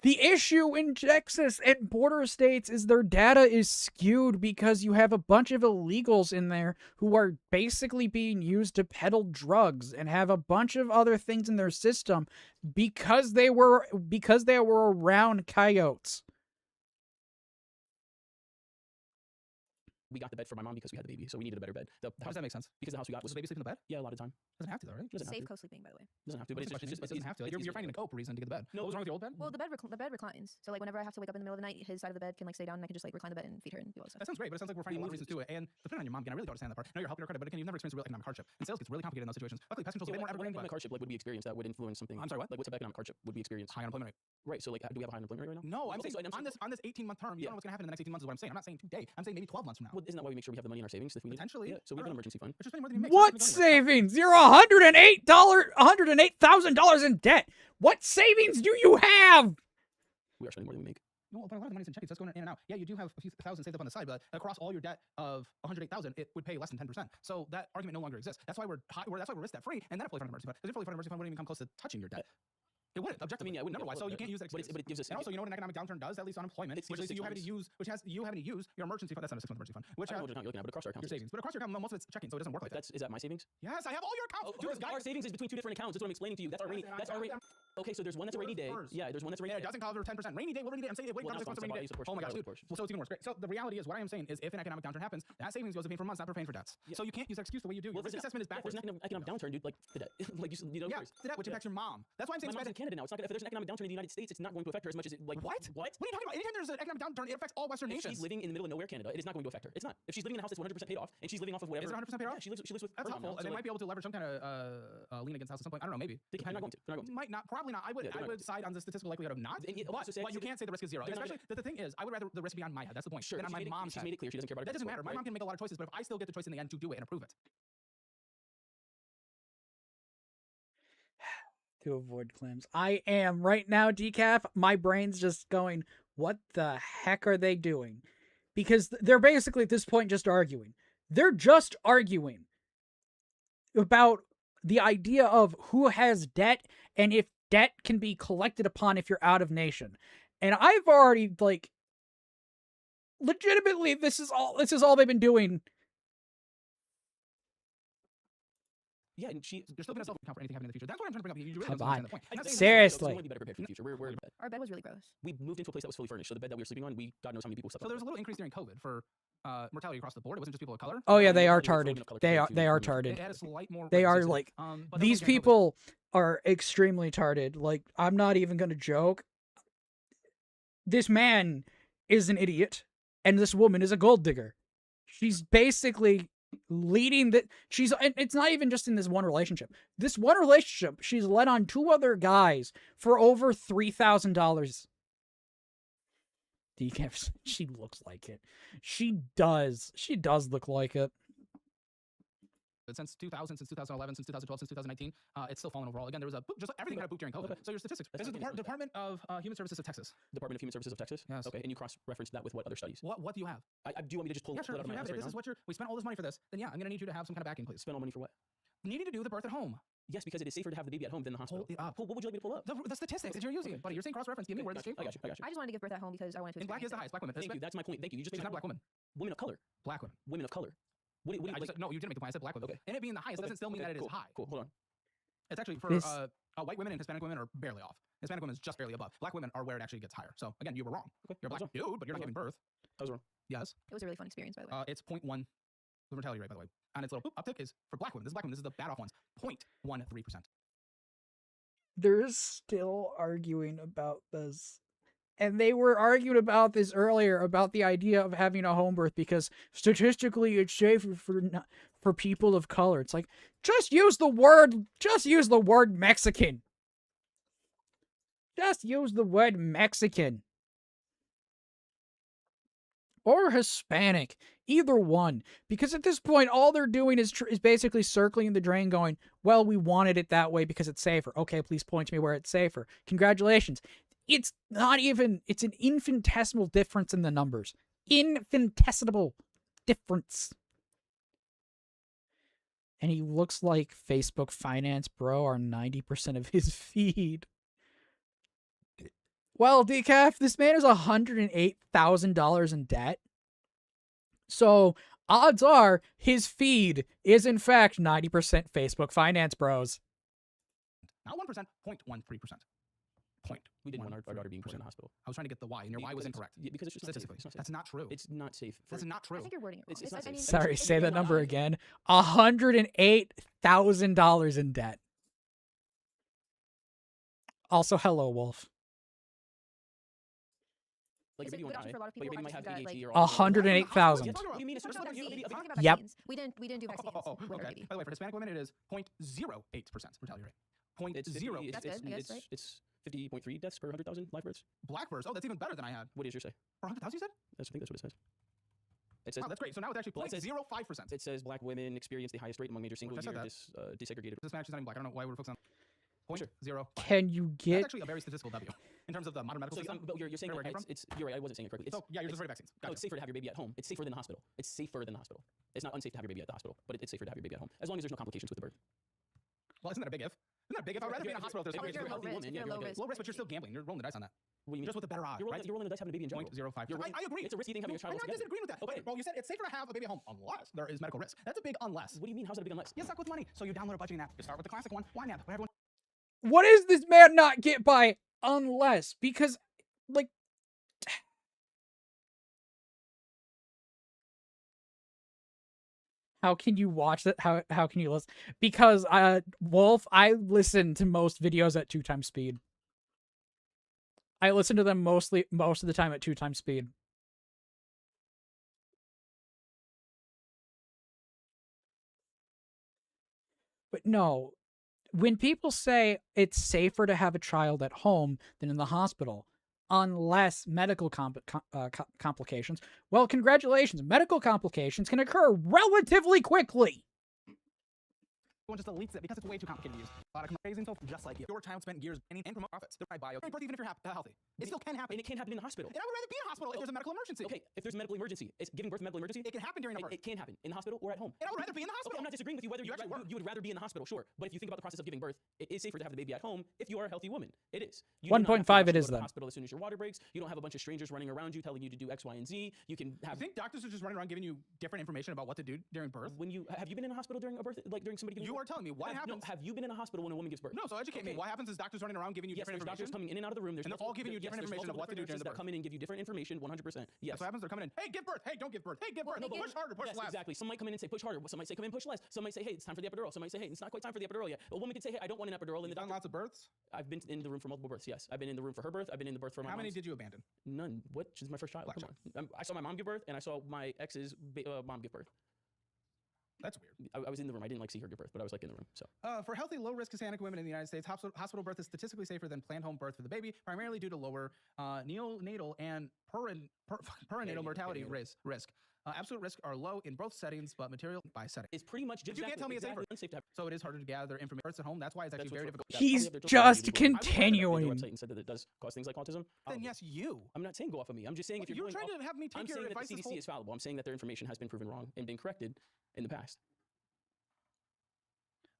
The issue in Texas and border states is their data is skewed because you have a bunch of illegals in there who are basically being used to peddle drugs and have a bunch of other things in their system because they were around coyotes. We got the bed for my mom because we had the baby, so we needed a better bed. The How house, does that make sense? because the house we got Was was the baby sleep in the bed? yeah, a lot of time. Doesn't have to though, right? Doesn't have Safe to. co-sleeping, by the way. Doesn't have to, but But it's just it doesn't have to. Like, you're finding a cope reason to get the bed. No, What was wrong with the old bed? Well, the bed reclines. So like whenever I have to wake up in the middle of the night, his side of the bed can like stay down, and I can just like recline the bed and feed her and do all that stuff. That sounds great, but it sounds like we're finding a lot of reasons to do it. And depending on your mom, again, I really don't understand that part. I know you're helping her credit, but again, you've never experienced a real economic hardship. And sales gets really complicated in those situations. Luckily, pest control's a bit more what evergreen, economic but hardship like would we experience that would influence something? I'm sorry, what? Like what's economic hardship would we experience? high unemployment rate. Right. So like, do we have a high unemployment rate right now? No, I'm Okay, saying so on this 18-month term, you Yeah. don't know what's gonna happen in the next 18 months is what I'm saying. I'm not saying today. I'm saying maybe 12 months from now. Well, isn't that why we make sure we have the money in our savings if we need it? Potentially. Yeah. So we I have an don't know. emergency fund. But you're spending more than you make. What savings? You're $108,000 in debt. What savings do you have? We are spending more than we make. No, but a lot of the money's in checking, so it's going in and out. Yeah, you do have a few thousand saved up on the side, but across all your debt of 108,000, it would pay less than 10%. So that argument no longer exists. That's why we're risk debt free, and then a fully funded emergency fund. Because your fully funded emergency fund wouldn't even come close to touching your debt. It wouldn't. Objectively, yeah, it wouldn't. number-wise. So you can't use that But excuse. it gives us. And also, you know what an economic downturn does? That leads to unemployment, It's which just is you 6 having to use, your emergency fund. That's not a 6-month emergency fund. Which I has don't know what you're looking at, but across our your accounts. savings, but across your account, most of it's checking, so it doesn't work like that. Is that my savings? Yes, I have all your accounts. Dude, this guy. Our savings is between two different accounts. That's what I'm explaining to you. That's our rainy. Yes, and That's I our got rainy. Okay, so there's one that's a rainy day. First. Yeah, there's one that's a rainy And it day. doesn't cover 10%. Rainy day, I'm saying it. Wait, Well, cover now 6 months of it's rainy day. on Porsche. Oh my gosh, Now dude. it's Porsche. Well, so it's even worse. Great. So the reality is, what I am saying is, if an economic downturn happens, that savings goes to paying for months, not for paying for debts. Yeah. So you can't use that excuse the way you do. Your Well, risk assessment is backwards. There's an economic downturn, dude. Like the debt. Like you know. Yeah, first. the debt, which Yeah. impacts your mom. That's why I'm saying My it's mom's in Canada now. It's not gonna, if there's an economic downturn in the United States, it's not going to affect her as much as it like What? What? What are you talking about? Anytime there's an economic downturn, it affects all Western If nations. she's living in the middle of nowhere, Canada, it is not going to affect her. It's not. If she's living in a house that's 100% paid off and she's living off of whatever. Is it 100% paid off? Yeah, she lives with That's her mom helpful, now, and so, they like, might be able to leverage some kind of lien against the house at some point. I don't know, maybe. they're not going to. They're not going to. Might not, probably not. I would, Yeah, they're I not would side on the statistical likelihood of not. And it- But, so say- but you can't say the risk is zero. They're not Especially the thing is, I would rather the risk be on my head. That's the point. Sure, Than on my mom's she's head. made it clear she doesn't care about That her doesn't credit matter. My score, mom can make a lot of choices, but if I still get the choice in the end to do it and approve it. To avoid claims. I am right now, Decaf. My brain's just going, what the heck are they doing? Because they're basically at this point just arguing. They're just arguing about the idea of who has debt and if debt can be collected upon if you're out of nation. And I've already legitimately this is all they've been doing. Yeah, and she. You're still going to self-account for anything happening in the future. That's what I'm trying to bring up. You really Come don't on. understand the point. I'm not saying Seriously. We want to be better prepared for the future. We're in bed. Our bed was really gross. We moved into a place that was fully furnished, so the bed that we were sleeping on, God knows how many people slept So on. there was a little increase during COVID for mortality across the board. It wasn't just people of color. Oh yeah, they are It's women tarded. of color They compared are to they are women. tarded. It had a slight more. They are resistance. like but that these was during COVID. people are extremely tarded. Like, I'm not even gonna joke. This man is an idiot, and this woman is a gold digger. She's basically leading the. And it's not even just in this one relationship. This one relationship, she's led on 2 other guys for over $3,000. Decaf. She looks like it. She does. She does look like it. But since 2000, since 2011, since 2012, since 2019, it's still fallen overall. Again, there was a boom, just like everything got a boom during COVID. Okay. So your statistics. That's This is the not Department of Human Services of Texas. Department of Human Services of Texas. Yes. Okay, and you cross-referenced that with what other studies? What do you have? Do you want me to just pull Yeah, sure. it If out of you my have house it, right this now? is what we spent all this money for this. Then yeah, I'm gonna need you to have some kind of backing, please. Spend all money for what? Needed to do the birth at home. Yes, because it is safer to have the baby at home than the hospital. Hold it up. What would you like me to pull up? The statistics that you're using, Okay. buddy. You're saying cross-reference. Give me where this came I from. got you. I got you. I just wanted to give birth at home because I wanted to. And black is the experience highest. Black women. Thank you. That's my point. Thank you. You just She's made not my black women. women of color. Black women. Women of color. What do you I like? just, no, you didn't make the point. I said black women. Okay. And it being the highest doesn't still mean that it is cool. high. Cool. Hold on. It's actually for This- white women and Hispanic women are barely off. Hispanic women is just barely above. Black women are where it actually gets higher. So again, you were wrong. Okay. You're a I was black dude, but you're not I was giving birth. I was wrong. Yes. It was a really fun experience, by the way. It's 0.1. The mortality rate, by the way, and its little uptick is for black women. This is black women. This is the bad off ones. 0.13%. They're still arguing about this. and they were arguing about this earlier about the idea of having a home birth because statistically it's safer for people of color. It's like just use the word Mexican. Just use the word Mexican. Or Hispanic, either one. Because at this point, all they're doing is basically circling the drain going, well, we wanted it that way because it's safer. Okay, please point to me where it's safer. Congratulations. It's not even, it's an infinitesimal difference in the numbers. Infinitesimal difference. And he looks like Facebook Finance Bro are 90% of his feed. Well, Decaf, this man is $108,000 in debt. So, odds are his feed is in fact 90% Facebook Finance Bros. Not 1%, 0.13%. We didn't want our daughter being put in the hospital. I was trying to get the Y, and your Y was incorrect. Yeah, because it's just not safe. Statistically. It's not safe. That's not true. It's not safe. That's not I true. think you're wording it wrong. It's not I mean, safe. Sorry, say that it's number not- again. $108,000 in debt. Also, hello, Wolf. Like Is your it baby a won't good option die, for a lot of but your people? baby might have Obviously, ADHD like- or autism. 108,000. What What do you mean? It's We're just talking like about you- vaccines. you- We're Yep. talking about vaccines. We didn't do vaccines. Okay. for By baby. the way, for Hispanic women, it is 0.08% mortality rate. It's 0.0. It's, That's good, I guess, it's, right? it's 50.3 deaths per 100,000 live births. Black births. Oh, that's even better than I had. What does yours say? For 100,000, you said? I think that's what it says. It says Wow, that's great. So now it's actually Well, it says- 0.05%. it says black women experience the highest rate among major I said single-year that. desegregated. This match is not even black. I don't know why we're focusing on Sure. 0.05. Can you That's get... actually a very statistical W in terms of the modern medical So system. but you're saying Where that it came it's you're right. I wasn't saying it correctly. It's, So, yeah, you're just it's, afraid of vaccines. no, Gotcha. it's safer to have your baby at home. It's safer than the hospital. It's safer than the hospital. It's not unsafe to have your baby at the hospital, but it's safer to have your baby at home as long as there's no complications with the birth. Well, isn't that a big if? Isn't that a big if? I'd rather be in a hospital if there's Oh, complications. you're with low healthy risk. woman. You're yeah, low you're risk. Low risk, but you're still gambling. You're rolling the dice on that. What do you mean? Just with a better odds, You're rolling, right? you're rolling the dice having a baby in general. 0.05. You're I agree. It's a risky thing having a child I'm not altogether. disagreeing with that. Okay. But, well, you said it's safer to have a baby at home unless there is medical risk. That's a big unless. What do you mean? How's that a big unless? You suck with money. So you download a budgeting app. You start with the classic one. Why not? Everyone What does this man not get by unless? Because, like... How can you watch that? How can you listen? Because, Wolf, I listen to most videos at 2 times speed. I listen to them most of the time at 2 times speed. But no, when people say it's safer to have a child at home than in the hospital, unless medical complications, well, congratulations. Medical complications can occur relatively quickly. just deletes it because it's way too complicated to use. A lot of crazy info just like you. Your child spent years and promote profits. They're my bio. Birth, even if you're healthy. It still can happen. And it can happen in the hospital. And I would rather be in a hospital if there's a medical emergency. Okay, if there's a medical emergency, it's giving birth a medical emergency. It can happen during a birth. It can happen in the hospital or at home. And I would rather be in the Okay, hospital. I'm not disagreeing with you whether You actually were. you would rather be in the hospital, sure. But if you think about the process of giving birth, it is safer to have the baby at home if you are a healthy woman. It is. You do not have to 1.5 rush it to is go to the then. hospital as soon as your water breaks. You don't have a bunch of strangers running around you telling you to do X, Y, and Z. You can I have. think doctors are just running around giving you different information about what to do during birth. When you have you been in a hospital during a birth, like during somebody giving You birth? are telling me what have, happens. No, have you been in a hospital when a woman gives birth? No, so educate me. Okay. What happens is doctors running around giving you Yes, different there's doctors information. coming in and out of the room. There's And they're all multiple- giving you yes, different there's information of multiple what to do different during the nurses that birth. come in and give you different information. 100%. Yes. That's what happens. They're coming in. Hey, give birth. Hey, don't give birth. Hey, give birth. No, but push harder. Push yes, less. exactly. Some might come in and say push harder. Some might say come in push less. Some might say hey, it's time for the epidural. Some might say hey, it's not quite time for the epidural yet. A woman could say hey, I don't want an epidural. And You've the done doctor, lots of births. I've been in the room for multiple births. Yes, I've been in the room for her birth. I've been in the birth for my How many mom's. did you abandon? None. What? She's my first child. Black Come on. I saw my mom give birth, and I saw my ex's mom give birth. That's weird. I was in the room. I didn't like see her give birth, but I was like in the room. So For healthy, low-risk Hispanic women in the United States, hospital birth is statistically safer than planned home birth for the baby, primarily due to lower neonatal and perinatal mortality risk. Absolute risk are low in both settings, but material by setting. it's pretty much. But you can't tell me it's exactly safer. unsafe to have. So it is harder to gather information births at home. That's why it's actually That's very what's- difficult. He's probably have their just children maybe continuing. Their website and said that it does cause things like autism. Then yes, you. I'm not saying go off of me. I'm just saying if you're You're going trying off, to have me I'm take your saying that advice. the CDC is fallible. I'm saying that their information has been proven wrong and been corrected in the past.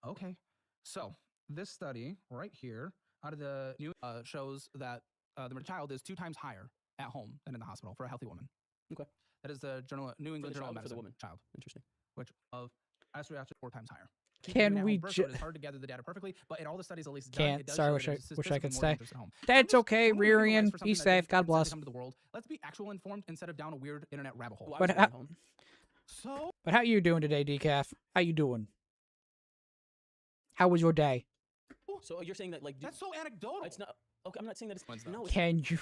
Okay. So this study right here out of the new shows that the child is 2 times higher at home than in the hospital for a healthy woman. Okay. That is the New England Journal of child or for the Medicine. woman? Child, Interesting. which of actually 4 times higher. Can Doing we at-home birth, ju- so it is hard to gather the data perfectly, but in all the studies at least done, Can't. it does Sorry, show wish that I- it is wish I could statistically more stay. dangerous at home. That's okay, I'm gonna legalize Ririan. for something Be that safe. didn't God consent to bless. come to the world. Let's be actual informed instead of down a weird internet rabbit hole. Well, I But was ha- at home. So But how you doing today, Decaf? How you doing? How was your day? So you're saying that like that's so anecdotal. it's not. Okay, I'm not saying that it's When's that? no. It's, Can you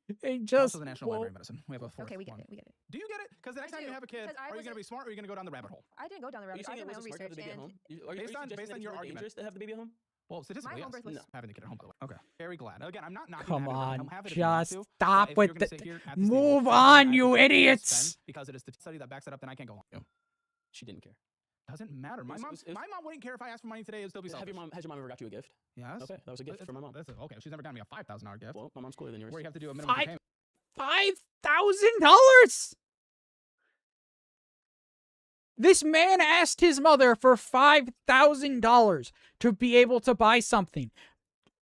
It Also, just the National Library won't- of Medicine. We have a fourth Okay, we get one. it. We get it. Do you get it? Because the next I time you do, have a kid, 'cause I are you going to be wasn't- smart or are you going to go down the rabbit hole? I didn't go down the Are rabbit you hole. I saying did it my was own a smart to have the research, baby at and home? Are you Based on- suggesting based that on it's your more argument. dangerous to have the baby at home? Well, statistically, home yes. birth was- No. Having the kid at home, by the way. Okay. Very glad. Again, I'm not knocking Come that. on, I'm have it if you want just to, but stop if with you're gonna the- sit here at this table move and say on, I you think it's idiots. spend because it is the study that backs it up, then I can't go along. You. She didn't care. Doesn't matter. My It was- mom, it was- my mom wouldn't care if I asked for money today. It'd still be Has selfish. your mom ever got you a gift? Yes. Okay, that was a gift from my mom. Okay. She's never gotten me a $5,000 gift. Well, my mom's cooler than yours. Where you have to do a minimum Five- payment. $5,000. This man asked his mother for $5,000 to be able to buy something.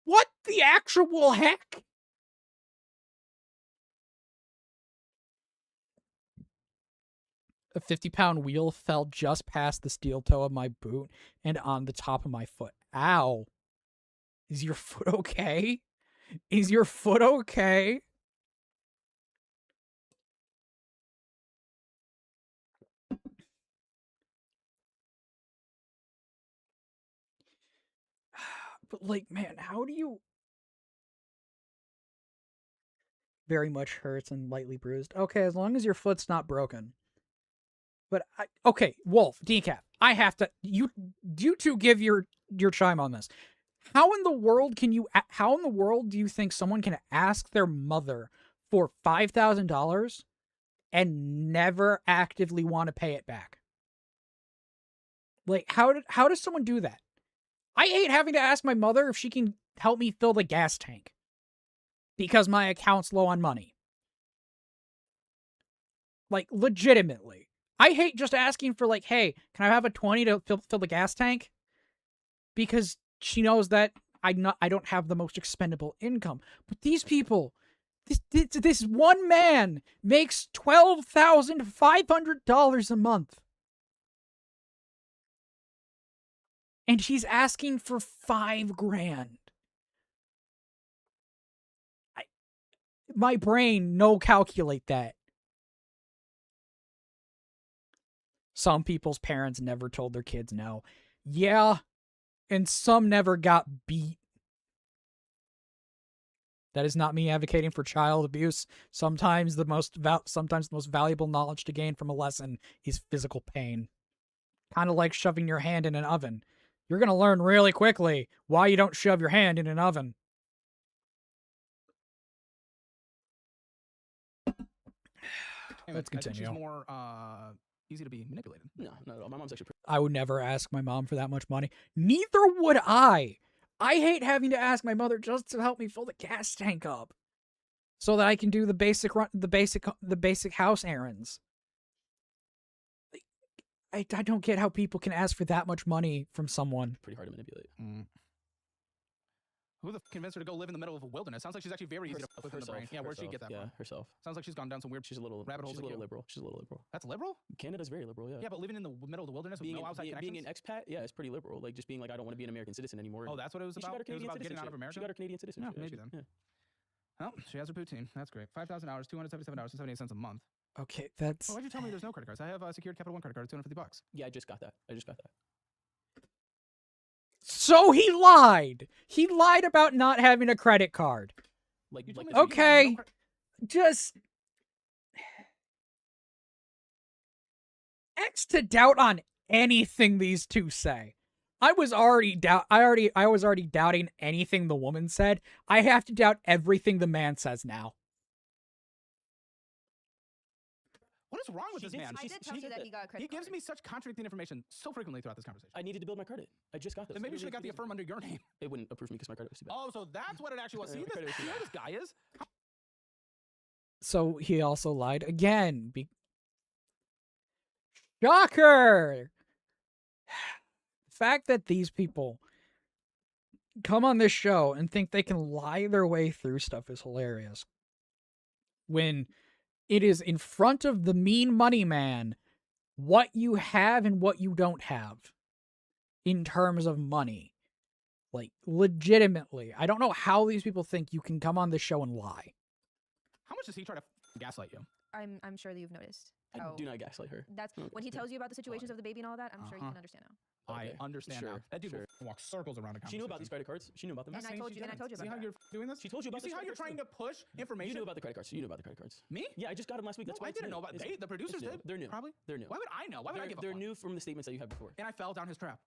What the actual heck? A 50-pound wheel fell just past the steel toe of my boot and on the top of my foot. Ow. Is your foot okay? Is your foot okay? But, like, man, how do you... Very much hurts and lightly bruised. Okay, as long as your foot's not broken. But, okay, Wolf, Decaf, I have to... You two give your chime on this. How in the world do you think someone can ask their mother for $5,000 and never actively want to pay it back? Like, how does someone do that? I hate having to ask my mother if she can help me fill the gas tank because my account's low on money. Like, legitimately. I hate just asking for, like, hey, can I have a 20 to fill the gas tank? Because she knows that I don't have the most expendable income. But these people, this one man makes $12,500 a month. And she's asking for $5,000. My brain no calculate that. Some people's parents never told their kids no. Yeah, and some never got beat. That is not me advocating for child abuse. Sometimes the most valuable knowledge to gain from a lesson is physical pain. Kind of like shoving your hand in an oven. You're going to learn really quickly why you don't shove your hand in an oven. Let's I think continue. she's more easy to be manipulated. No, not at all. My mom's actually I would never ask my mom for that much money. Neither would I. I hate having to ask my mother just to help me fill the gas tank up so that I can do the basic house errands. I don't get how people can ask for that much money from someone. pretty hard to manipulate. Who the convinced her to go live in the middle of a wilderness? Sounds like she's actually very easy to flip in the brain. Yeah, where'd she get that Yeah, from? herself. Sounds like she's gone down some weird. She's a little rabbit holes She's a like little you. liberal. She's a little liberal. That's liberal. Canada's very liberal. Yeah. Yeah, but living in the middle of the wilderness with being, no outside being connections. an expat, yeah, it's pretty liberal. Like just being like, I don't want to be an American citizen anymore. Oh, that's what it was She got about. her It was Canadian about getting out of citizenship. America. She got her Canadian citizenship. maybe actually. then. Yeah. Oh, she has her poutine. That's great. $5,000, $277.78 a month. Okay, that's... Oh, why'd you tell me there's no credit cards? I have a secured Capital One credit card, $250. Yeah, I just got that. So he lied. He lied about not having a credit card. Like, You told like me this that you had Okay. no credit- Just X to doubt on anything these two say. I was already doubting anything the woman said. I have to doubt everything the man says now. What is wrong with She this did- man? I She's- did tell she's you at that the- he got a credit He gives card. me such contradicting information so frequently throughout this conversation. I needed to build my credit. I just got this. Then maybe you should have got the Literally affirm under your name. It wouldn't approve me because my credit was too bad. Oh, so that's what it actually was. Yeah, See, my credit was see too how bad. this guy is? So he also lied again. Shocker! The fact that these people come on this show and think they can lie their way through stuff is hilarious. When it is in front of the mean money man what you have and what you don't have in terms of money. Like, legitimately. I don't know how these people think you can come on this show and lie. How much does he try to gaslight you? I'm sure that you've noticed. how Do not gaslight her. that's Okay, when he yeah. tells you about the situations of the baby and all that. I'm sure you Uh-huh. can understand now. I Okay, understand now. sure, That dude sure. will walk circles around a conversation. She knew about these credit cards. She knew about them. And I Saying told she you- and I didn't. told you See about how that. you're doing this? She told you about You see this how credit you're cards trying too. to push information? You knew about the credit cards. You knew about the credit cards. Me? Yeah, I just got them last week. That's No, why I it's didn't new. know about. It's They, new. the producers new. did. They're new. Probably. They're new. Why would I know? Why would I give a They're fuck? new from the statements that you had before. And I fell down his trap.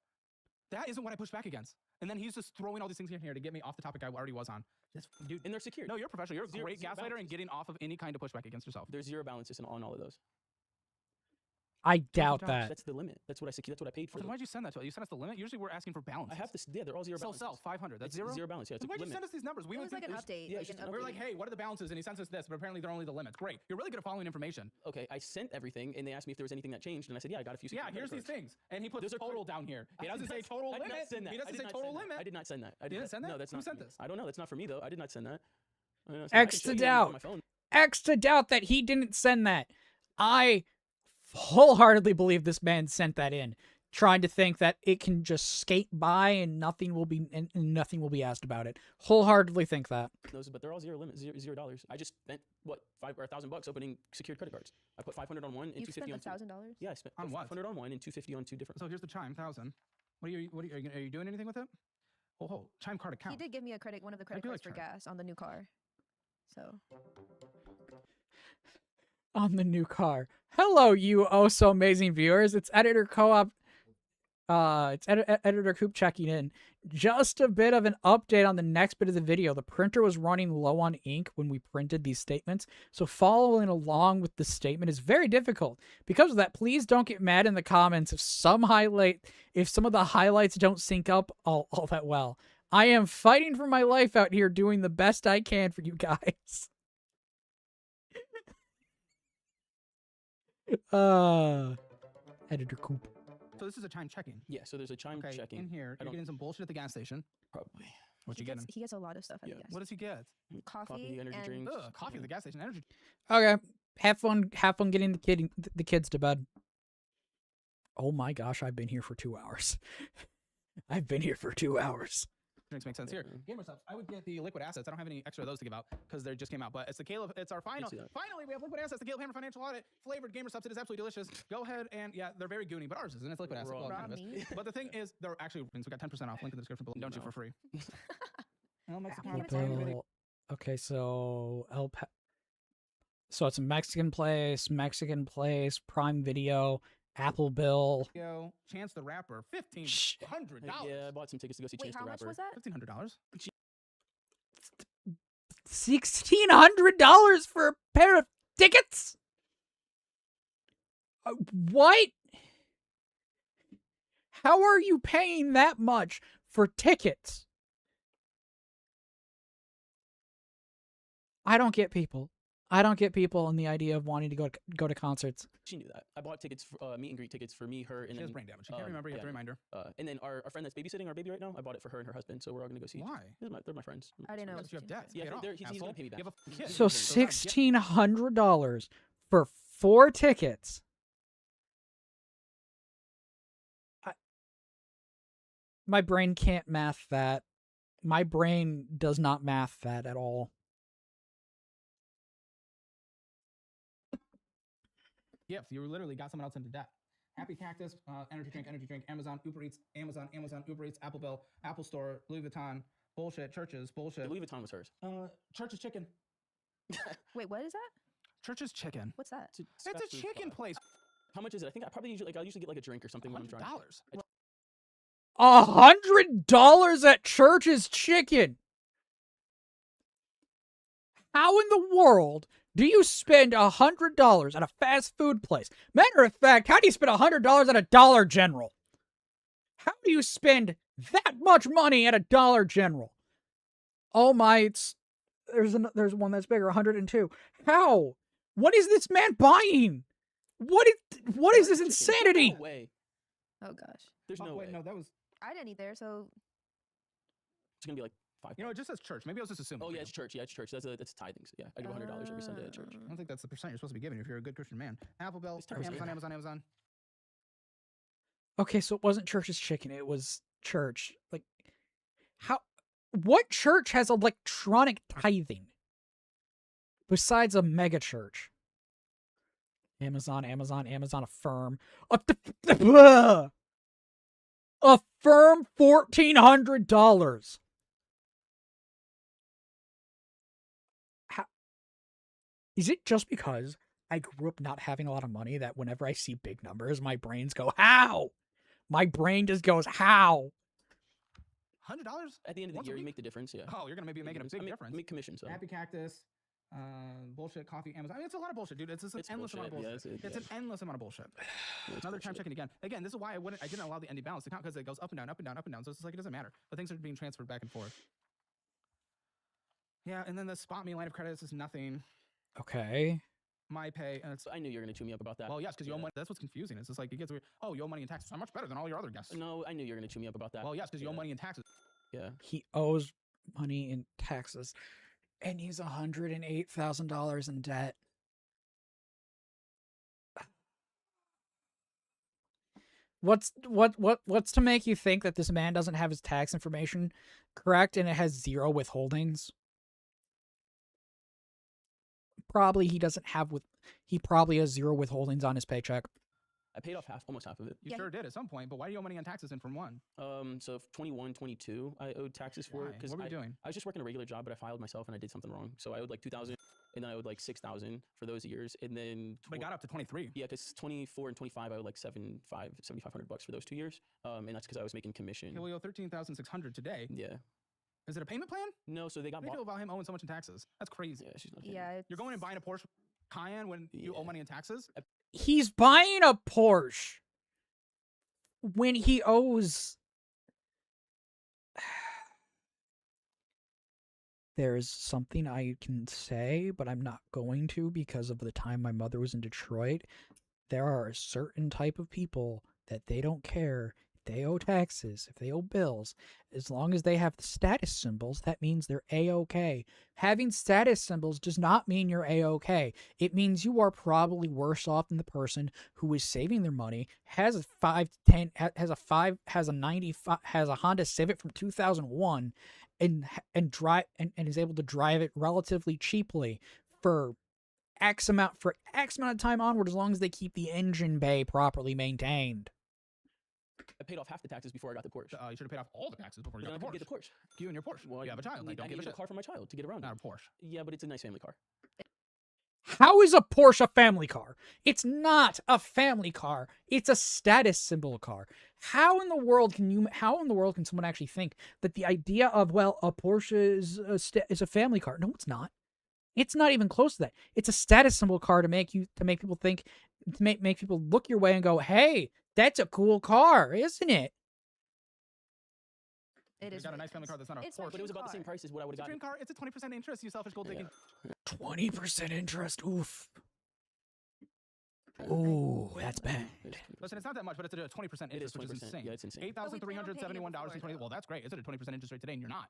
That isn't what I pushed back against. And then he's just throwing all these things in here to get me off the topic I already was on. Just, dude. And they're secured. No, you're a professional. You're a Zero- great zero gaslighter and balances. getting off of any kind of pushback against yourself. There's zero balances on all of those. I doubt $200. that. That's the limit. That's what I secured. That's what I paid for. Well, then them. why'd you send that to us? You sent us the limit. Usually we're asking for balance. I have to. Yeah, they're all zero So balances. self 500. That's It's zero. zero balance. Yeah, it's Then a why'd you limit. send us these numbers? We It would was like think an there's- update. yeah, like it's just an an We were update. like, hey, what are the balances? And he sends us this, but apparently they're only the limits. Great. You're really good at following information. Okay, I sent everything, and they asked me if there was anything that changed, and I said, yeah, I got a few. Yeah, secured here's credit these cards. things. And he puts Those are total credit- down here. He I doesn't did say not- total I did limit. not send that. He I doesn't did say not total send that. limit. I did not send that. I You didn't not- send that? No, that's Who not sent for me. this? I don't know. That's not for me though. I did not send that. I did not send that. I X can to show you doubt. on my phone. X to doubt that he didn't send that. I wholeheartedly believe this man sent that in, trying to think that it can just skate by and nothing will be asked about it. Wholeheartedly think that. Those, but they're all zero limit, $0. I just spent what $1,000 opening secured credit cards. I put 500 on one and You 250 spent on two. $1,000. Yeah, I spent On what? 500 on one and 250 on two different. So here's the chime 1,000. Are you doing anything with it? Oh, chime card account. He did give me one of the credit do cards like for Chime. gas on the new car. So On the new car. Hello, you oh so amazing viewers. It's Editor Co-op. Editor Coop checking in. Just a bit of an update on the next bit of the video. The printer was running low on ink when we printed these statements, so following along with the statement is very difficult. Because of that, please don't get mad in the comments if some of the highlights don't sync up all that well. I am fighting for my life out here, doing the best I can for you guys. Editor Coop. So this is a chime checking. Yeah, so there's a chime Okay, checking. in here, I you're don't- getting some bullshit at the gas station. Probably. What you getting? he gets a lot of stuff at Yeah. the gas. What does he get? Coffee, energy and drinks. Ugh, coffee at the gas station. Energy. Okay, have fun getting the kids to bed. Oh my gosh, I've been here for 2 hours. I've been here for 2 hours. Drinks make sense here. Gamer subs. I would get the liquid assets. I don't have any extra of those to give out because they just came out. But it's the Caleb. It's our final. see that. Finally, we have liquid assets. The Caleb Hammer Financial Audit flavored gamer subs. It is absolutely delicious. Go ahead and yeah, they're very goony, but ours isn't. It's liquid assets. Raw Well, it raw kind of is. meat. But the thing is, they're actually we got 10% off. Link in the description below. Don't you No. for free. El Mexican Give it to everybody. Bill. Okay, so so it's a Mexican place, Prime Video, Apple Bill. Yo, Chance the Rapper, Shh. $1,500. Yeah, I bought some tickets to go see Wait, Chance how the much Rapper. was that? $1,500. $1,600 for a pair of tickets? What? How are you paying that much for tickets? I don't get people. I don't get people and the idea of wanting to go to concerts. She knew that. I bought tickets, for, meet and greet tickets for me, her, and She then has brain damage. She can't remember. You have to yeah. remind her. And then our friend that's babysitting our baby right now. I bought it for her and her husband, so we're all gonna go see. Why? They're my friends. I didn't know. Because you have debt. Yeah, Pay it off, he's gonna asshole. pay me back. You have a kid. So Those are- $1,600 for 4 tickets. My brain can't math that. My brain does not math that at all. Yep, you literally got someone else into debt. Happy Cactus, energy drink, Amazon, Uber Eats, Amazon, Uber Eats, Apple Bill, Apple Store, Louis Vuitton, bullshit, churches, bullshit. Louis Vuitton was hers. Church's Chicken. Wait, what is that? Church's Chicken. What's that? It's It's a fast food chicken spot. place. How much is it? I think I probably usually get like a drink or something when I'm drunk. $100. $100 at Church's Chicken. How in the world do you spend $100 at a fast food place? Matter of fact, how do you spend $100 at a Dollar General? How do you spend that much money at a Dollar General? Oh my, there's one that's bigger, 102. How? What is this man buying? What is this Chicken. insanity? No way. Oh gosh, There's no wait, way. no, that was. I didn't eat there, so It's gonna be like $5. You know, it just says church. Maybe I was just assuming. Oh for yeah, you. it's church. Yeah, it's church. That's tithing. So, yeah, I give $100 every Sunday at church. I don't think that's the percent you're supposed to be giving if you're a good Christian man. Apple Bill, It's 10%. Amazon. Okay, so it wasn't Church's Chicken, it was church. Like, what church has electronic tithing besides a mega church? Amazon, Affirm. Affirm $1,400. Is it just because I grew up not having a lot of money that whenever I see big numbers, my brains go, how? My brain just goes, how? $100 At the end of the Once a year, you week? make the difference. Yeah. Oh, you're gonna be making a big difference. I make commission. So Happy Cactus, bullshit, coffee, Amazon. I mean, it's a lot of bullshit, dude. It's just an It's endless amount of bullshit. bullshit. Yeah, It's an endless amount of bullshit. it's Another time bullshit. checking again. Again, this is why I didn't allow the ending balance to count because it goes up and down, up and down, up and down. So it's just like it doesn't matter. But things are being transferred back and forth. Yeah, and then the spot me line of credits is nothing. Okay. My pay, and it's So I knew you were gonna chew me up about that. well, yes, because you owe Yeah. money. That's what's confusing. It's just like it gets weird. Oh, you owe money in taxes. I'm much better than all your other guests. No, I knew you were gonna chew me up about that. Well, yes, because you owe Yeah. money in taxes. Yeah. He owes money in taxes, and he's $108,000 in debt. What's to make you think that this man doesn't have his tax information correct and it has 0 withholdings? Probably he doesn't have he probably has 0 withholdings on his paycheck. I paid off almost half of it. You Yeah, sure did at some point, but why do you owe money on taxes in from one? So 21, 22, I owed taxes for Why? because What were you doing? I was just working a regular job, but I filed myself and I did something wrong. So I owed like 2,000, and then I owed like 6,000 for those years, and then But it got up to 23. yeah, because 24 and 25, I owed like $7,500 for those 2 years, and that's because I was making commission. Okay, we owe 13,600 today. Yeah. Is it a payment plan? No, so they got How do you bought. feel about him owing so much in taxes? That's crazy. Yeah, she's not paying. Yeah. You're going and buying a Porsche Cayenne when you owe Yeah. money in taxes? He's buying a Porsche when he owes. There's something I can say, but I'm not going to because of the time my mother was in Detroit. There are a certain type of people that they don't care if they owe taxes, if they owe bills. As long as they have the status symbols, that means they're A-OK. Having status symbols does not mean you're A-OK. It means you are probably worse off than the person who is saving their money, has a 510, has a Honda Civic from 2001, and is able to drive it relatively cheaply for X amount of time onward, as long as they keep the engine bay properly maintained. I paid off half the taxes before I got the Porsche. You should have paid off all the taxes before you Then got I the could Porsche. get the Porsche. You and your Porsche. Well, you have a child. Like, I don't give a needed shit. car for my child to get around. Not in. a Porsche. Yeah, but it's a nice family car. How is a Porsche a family car? It's not a family car. It's a status symbol car. How in the world can someone actually think that the idea of, well, a Porsche is a family car? No, it's not. It's not even close to that. It's a status symbol car to make people think, to make people look your way and go, "Hey, that's a cool car, isn't it?" It You is. got a really nice family car that's not a It's my Porsche. But it was dream about the same car. price as what I would It's a have dream gotten. car. It's a 20% interest. You selfish gold digging. 20% interest. Oof. Ooh, that's bad. Listen, it's not that much, but it's at a 20% It is interest, which is 20%. insane. Yeah, it's insane. $8,371.20. Well, that's great. It's at a 20% interest rate today, and you're not.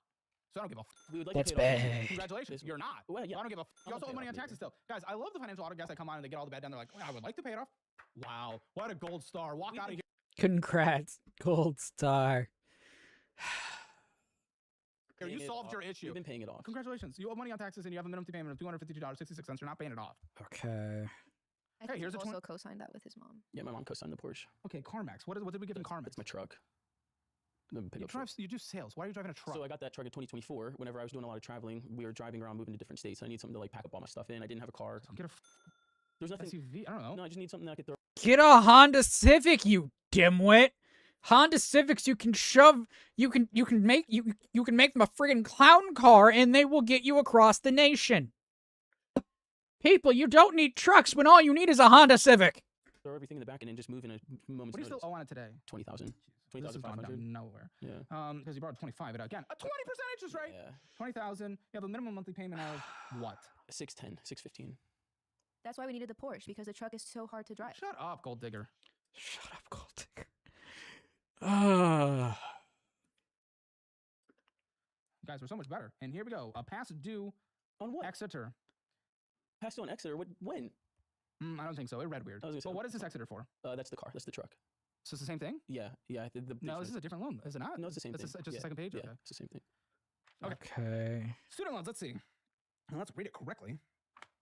So I don't give a We would like That's to pay it off. bad. Congratulations. This- You're not. Well, yeah. I don't give a You I'll also pay owe it money off on later. taxes still. Guys, I love the financial auto guys that come on and they get all the bad done. They're like, I would like to pay it off. Wow. What a gold star. Walk out of here. Congrats, Gold Star. You Paying it solved off. your issue. We've been paying it off. Congratulations. You owe money on taxes and you have a minimum payment of $252.66. You're not paying it off. Okay. I think here's he a also co-signed that with his mom. Yeah, my mom co-signed the Porsche. Okay, CarMax. What did we give in CarMax? That's my truck. The You pickup truck. drive. You do sales. Why are you driving a truck? So I got that truck in 2024. Whenever I was doing a lot of traveling, we were driving around, moving to different states. I need something to like pack up all my stuff in. I didn't have a car. Get a There's nothing. SUV. I don't know. No, I just need something that I could throw. Get a Honda Civic, you dimwit. Honda Civics you can shove you can make them a friggin' clown car and they will get you across the nation. People, you don't need trucks when all you need is a Honda Civic. Throw everything in the back and then just move in a moment's What do you still notice. owe on it today? 20,000. This is going 20,500. down nowhere. Yeah. Because you borrowed 25. But again, a 20% interest rate. Yeah. 20,000. You have a minimum monthly payment of what? 610, 615. That's why we needed the Porsche, because the truck is so hard to drive. Shut up, gold digger. Shut up, Gold Digger. Guys, we're so much better. And here we go. A past due On what? Exeter. Passed on Exeter. When? I don't think so. It read weird. I was gonna say- Well, what is this Exeter for? That's the car. That's the truck. So it's the same thing? Yeah. Yeah. No, this is a different loan. Is it not? No, it's the same It's thing. just Yeah, a second page? Yeah, Okay. it's the same thing. Okay. Student loans, let's see. Let's read it correctly.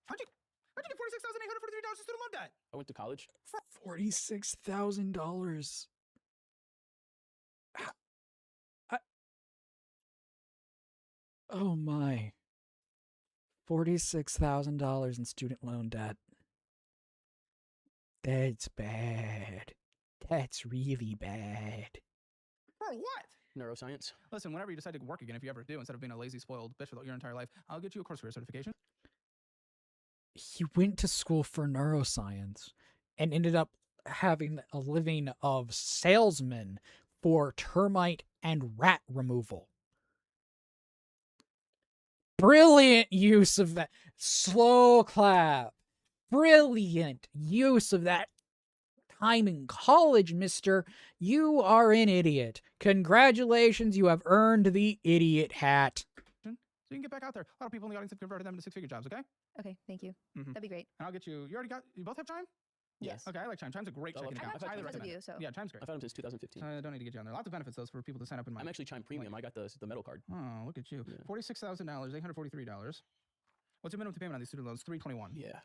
How'd you get much is student loan debt? I went to college. $46,000. Oh my. $46,000 in student loan debt. That's bad. That's really bad. For what? Neuroscience. Listen, whenever you decide to work again, if you ever do, instead of being a lazy, spoiled bitch for your entire life, I'll get you a course career certification. He went to school for neuroscience and ended up having a living of salesman for termite and rat removal. Brilliant use of that. Slow clap. Brilliant use of that time in college, mister. You are an idiot. Congratulations, you have earned the idiot hat. So you can get back out there. A lot of people in the audience have converted them into six-figure jobs, okay? Okay, thank you. Mhm. That'd be great. And I'll get you. You both have Chime? Yes. Okay, I like Chime. Chime's a great I love checking Chime. account. I've had Highly Chime Because of recommend you, it. so. Yeah, Chime's great. I've had them since 2015. I don't need to get you on there. Lots of benefits, those, for people to sign up in my. I'm actually Chime Premium. I got the metal card. Oh, look at you. Yeah. $46,000, $843. What's your minimum payment on these student loans? $321. Yeah.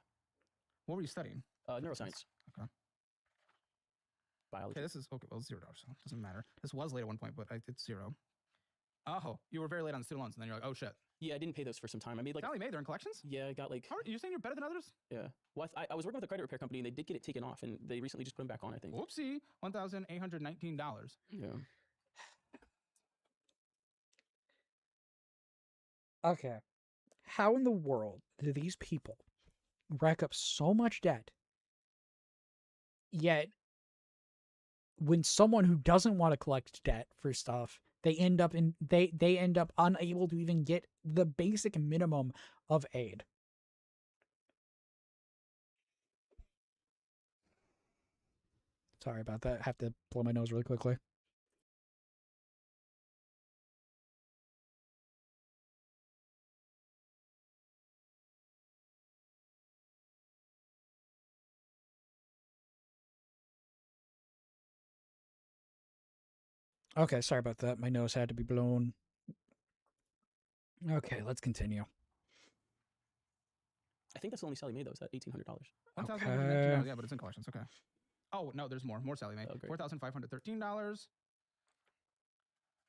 What were you studying? Neuroscience. Okay. Biology. Okay, this is okay. Well, $0, so it doesn't matter. This was late at one point, but it's 0. Oh, you were very late on the student loans, and then you're like, oh shit. Yeah, I didn't pay those for some time. I made like. Sally Mae, they're in collections. Yeah, I got like. How are you saying you're better than others? Yeah. Well, I was working with a credit repair company, and they did get it taken off, and they recently just put them back on. I think. Whoopsie, $1,819. Yeah. Okay. How in the world do these people rack up so much debt, yet when someone who doesn't want to collect debt for stuff, they end up unable to even get the basic minimum of aid? Sorry about that. I have to blow my nose really quickly. Okay, sorry about that. My nose had to be blown. Okay, let's continue. I think that's the only Sally Mae though. Is that $1,800? $1,819. Yeah, but it's in collections. Okay. Oh no, there's more. More Sally Mae. Oh, great. $4,513.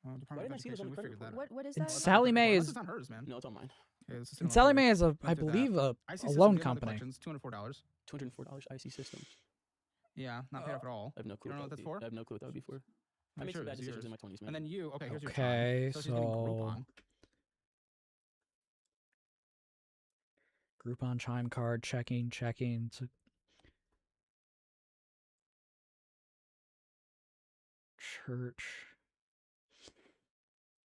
Why Department didn't of I see this on Education. We the credit figured that report? out. What is And that? Sally Mae Unless is it's on hers, man. No, it's on mine. Okay, it's and Sally Mae is I Went through that. believe a IC Systems, loan we have all the company. collections, $204. $204 IC Systems. Yeah, not paid off at all. I have no clue. You don't know what that that's would for? be. I have no clue what that would be for. I I'm made sure some bad it's decisions yours. in my 20s, man. And then you, okay, here's your Okay, Chime. So she's getting so Groupon. Groupon Chime card, checking. So church.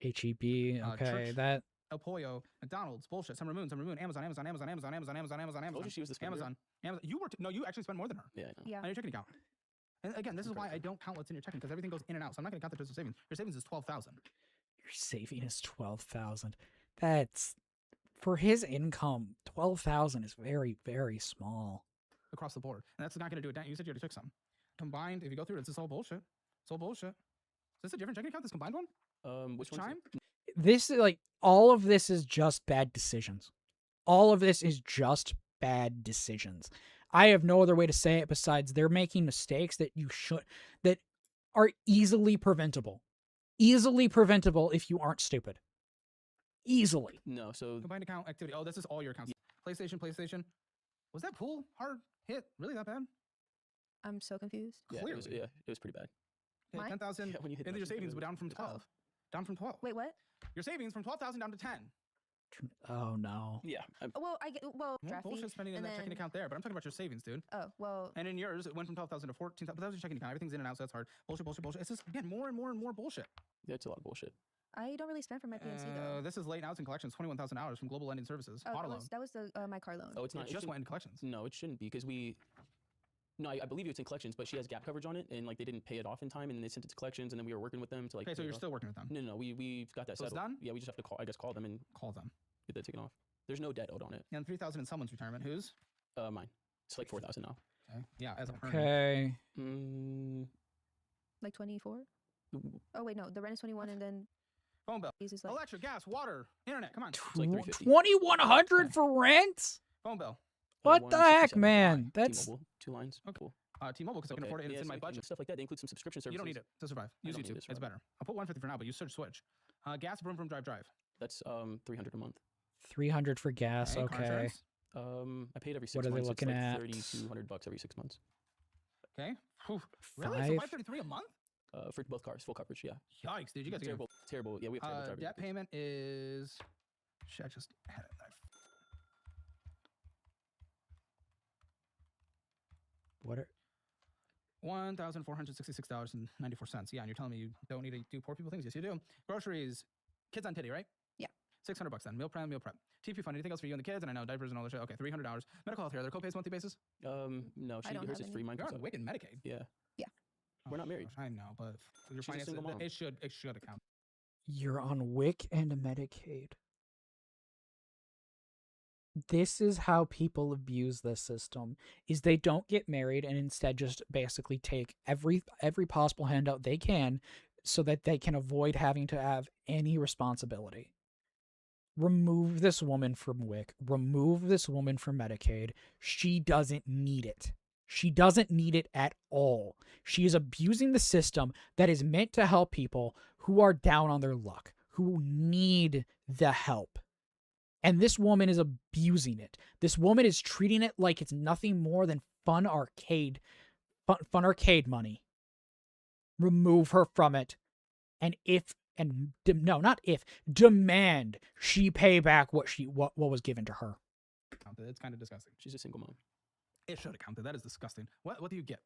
HEB. Okay, church. that El Pollo, McDonald's, bullshit. Summer Moon, Amazon. Told you she was the spender. Amazon. You were no, you actually spent more than her Yeah, I know. Yeah. on your checking account. And again, this is why I don't count what's in your checking, because everything goes in and out. So I'm not going to count the total savings. Your savings is 12,000 your saving is 12,000. That's for his income. 12,000 is very, very small. across the board, and that's not going to do it down. You said you already took some. Combined, if you go through it, it's just all bullshit. It's all bullshit. Is this a different checking account? This combined one? Which Chime? one? This is like all of this is just bad decisions. All of this is just bad decisions. I have no other way to say it besides they're making mistakes that that are easily preventable. Easily preventable if you aren't stupid. Easily. No, so Combined account activity. Oh, this is all your accounts. PlayStation. Was that pool hard hit really that bad? I'm so confused. yeah, Clearly. it was pretty bad. Okay, Mine? 10,000. Yeah, when you hit And then your motion, savings it were down from was 12. tough. Down from 12. Wait, what? Your savings from 12,000 down to 10. Oh no. Yeah, Well, Well, draft fee. bullshit spending in and that checking then- account there, but I'm talking about your savings, dude. Oh, well, And in yours, it went from 12,000 to 14,000. But that was your checking account. Everything's in and out, so that's hard. Bullshit. It's just, again, more and more bullshit. yeah, it's a lot of bullshit. I don't really spend for my PNC though. This is late now. It's in collections. $21,000 from Global Lending Services. Oh, Auto that loan. was the my car loan. Oh, it's It not. just shouldn't- went into collections. No, it shouldn't be because we. No, I believe it's in collections, but she has gap coverage on it, and like they didn't pay it off in time, and then they sent it to collections, and then we were working with them to like. Okay, so pay it you're off. still working with them. No, we've got that So it's settled. done? Yeah, we just have to call them and Call them. get that taken off. There's no debt owed on it. And 3,000 in someone's retirement. Whose? Mine. It's like 4,000 now. Okay. Yeah, as a permit. Okay. Like 24. Oh wait, no, the rent is 21, and then Phone bill. fees is like Electric, gas, water, internet. Come on. It's like 350. 2,100 for rent? Phone bill. What one the 67 heck, Fi, man? That's T-Mobile, 2 lines. Okay. Cool. T-Mobile because I can Okay, afford it and yeah, it's in my so- budget. and stuff like that. They include some subscription services. You don't need it to survive. I Use don't need YouTube. it to It's survive. better. I'll put 150 for now, but use Search Switch. Gas, vroom, vroom, drive, drive. That's 300 a month. 300 for gas. Car Okay. insurance. I paid every 6 What are they months. looking it's like at? $3,200 every 6 months. Okay. Whew. Really? So 5. 533 a month? For both cars, full coverage. Yeah. Yikes, dude. You guys are terrible. Terrible. Yeah, we have terrible driver. debt records. payment is. Shit, I just had it. What are $1,466.94. Yeah, and you're telling me you don't need to do poor people things? Yes, you do. Groceries, kids on titty, right? Yeah. $600 then. Meal prep, meal prep. TP fund. Anything else for you and the kids? And I know diapers and all this shit. Okay, $300. Medical health care. Their copays monthly basis. No, I don't hers have is free. any. Mine You're comes on up. wicked Medicaid. Yeah. We're not married. Gosh, I know, but your She's a finances, single mom. it should account. you're on WIC and Medicaid? This is how people abuse this system, is they don't get married and instead just basically take every possible handout they can so that they can avoid having to have any responsibility. Remove this woman from WIC. Remove this woman from Medicaid. She doesn't need it. She doesn't need it at all. She is abusing the system that is meant to help people who are down on their luck, who need the help. And this woman is abusing it. This woman is treating it like it's nothing more than fun arcade money. Remove her from it. Demand she pay back what was given to her. It's kind of disgusting. She's a single mom. It should have counted. That is disgusting. What do you get?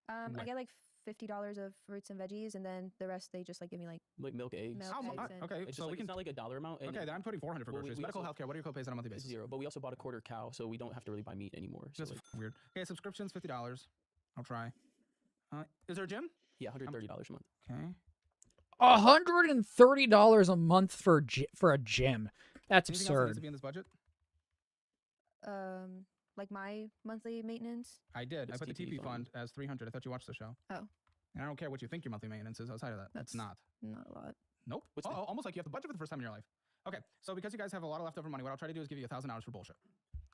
I Right. get like $50 of fruits and veggies, and then the rest they just like give me like Like milk, eggs. Milk, How eggs, much? and- Okay, It's, so just like, we can. it's not like a dollar amount. And Okay, then I'm putting 400 for well, groceries. we Medical also- health care. What are your copays on a monthly it's basis? 0. But we also bought a quarter cow, so we don't have to really buy meat anymore. So Just like, weird. Okay, subscriptions $50. I'll try. Is there a gym? yeah, $130 a month. Okay. $130 a month for a gym. That's Anything else that needs absurd. to be in this budget? like my monthly maintenance. I did. I It's put the TP TP fund as 300. I thought you watched the show. Oh. And I don't care what you think your monthly maintenance is outside of that. It's That's- not. Not a lot. Nope. What's that? Almost like you have the budget for the first time in your life. Okay, so because you guys have a lot of leftover money, what I'll try to do is give you $1,000 for bullshit.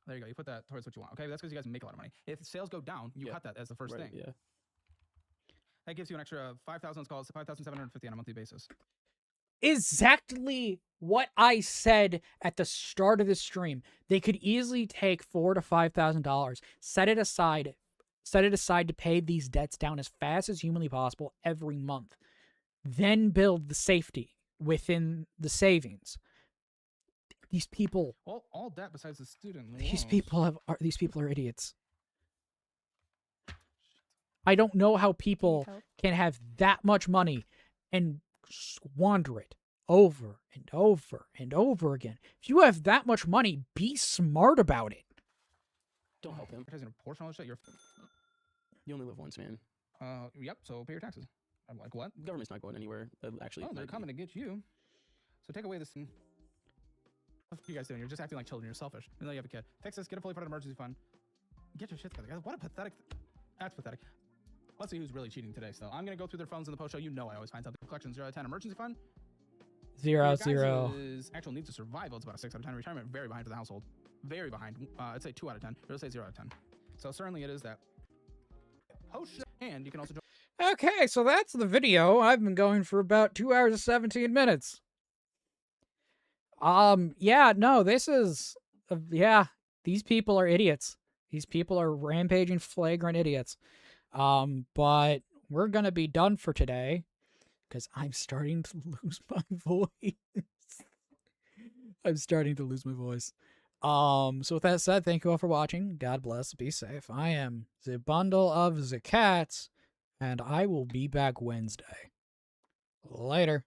There you go. You put that towards what you want. Okay, that's because you guys make a lot of money. If sales go down, you Yeah. cut that as the first Right, thing. Yeah. That gives you an extra 5,000 calls, 5,750 on a monthly basis. Exactly what I said at the start of the stream. They could easily take $4,000 to $5,000, set it aside to pay these debts down as fast as humanly possible every month, then build the safety within the savings. These people, Well, all debt besides the student these loans. people are idiots. I don't know how people help? can have that much money and squander it over and over and over again. If you have that much money, be smart about it. Don't help him. Advertising a portion of all this shit. You're. You only live once, man. Yep. So pay your taxes. I'm like, what? The government's not going anywhere. Actually, Oh, they're might be. coming to get you. So take away this. What are you guys doing? You're just acting like children. You're selfish. Even though you have a kid. Fix this. Get a fully funded emergency fund. Get your shit together. Guys, what a pathetic. That's pathetic. Let's see who's really cheating today. So I'm gonna go through their phones in the post show. You know I always find something. Collection 0 out of 10. Emergency fund. For 0 your 0. guys' actual needs to survival, it's about a 6 out of 10. Retirement, very behind for the household. Very behind. I'd say 2 out of 10. It'll say 0 out of 10. So certainly it is that. Post show. And you can also join. Okay, so that's the video. I've been going for about 2 hours and 17 minutes. Yeah, no, this is, these people are idiots. These people are rampaging, flagrant idiots. But we're gonna be done for today because I'm starting to lose my voice. I'm starting to lose my voice. So with that said, thank you all for watching. God bless. Be safe. I am the bundle of the cats, and I will be back Wednesday. Later.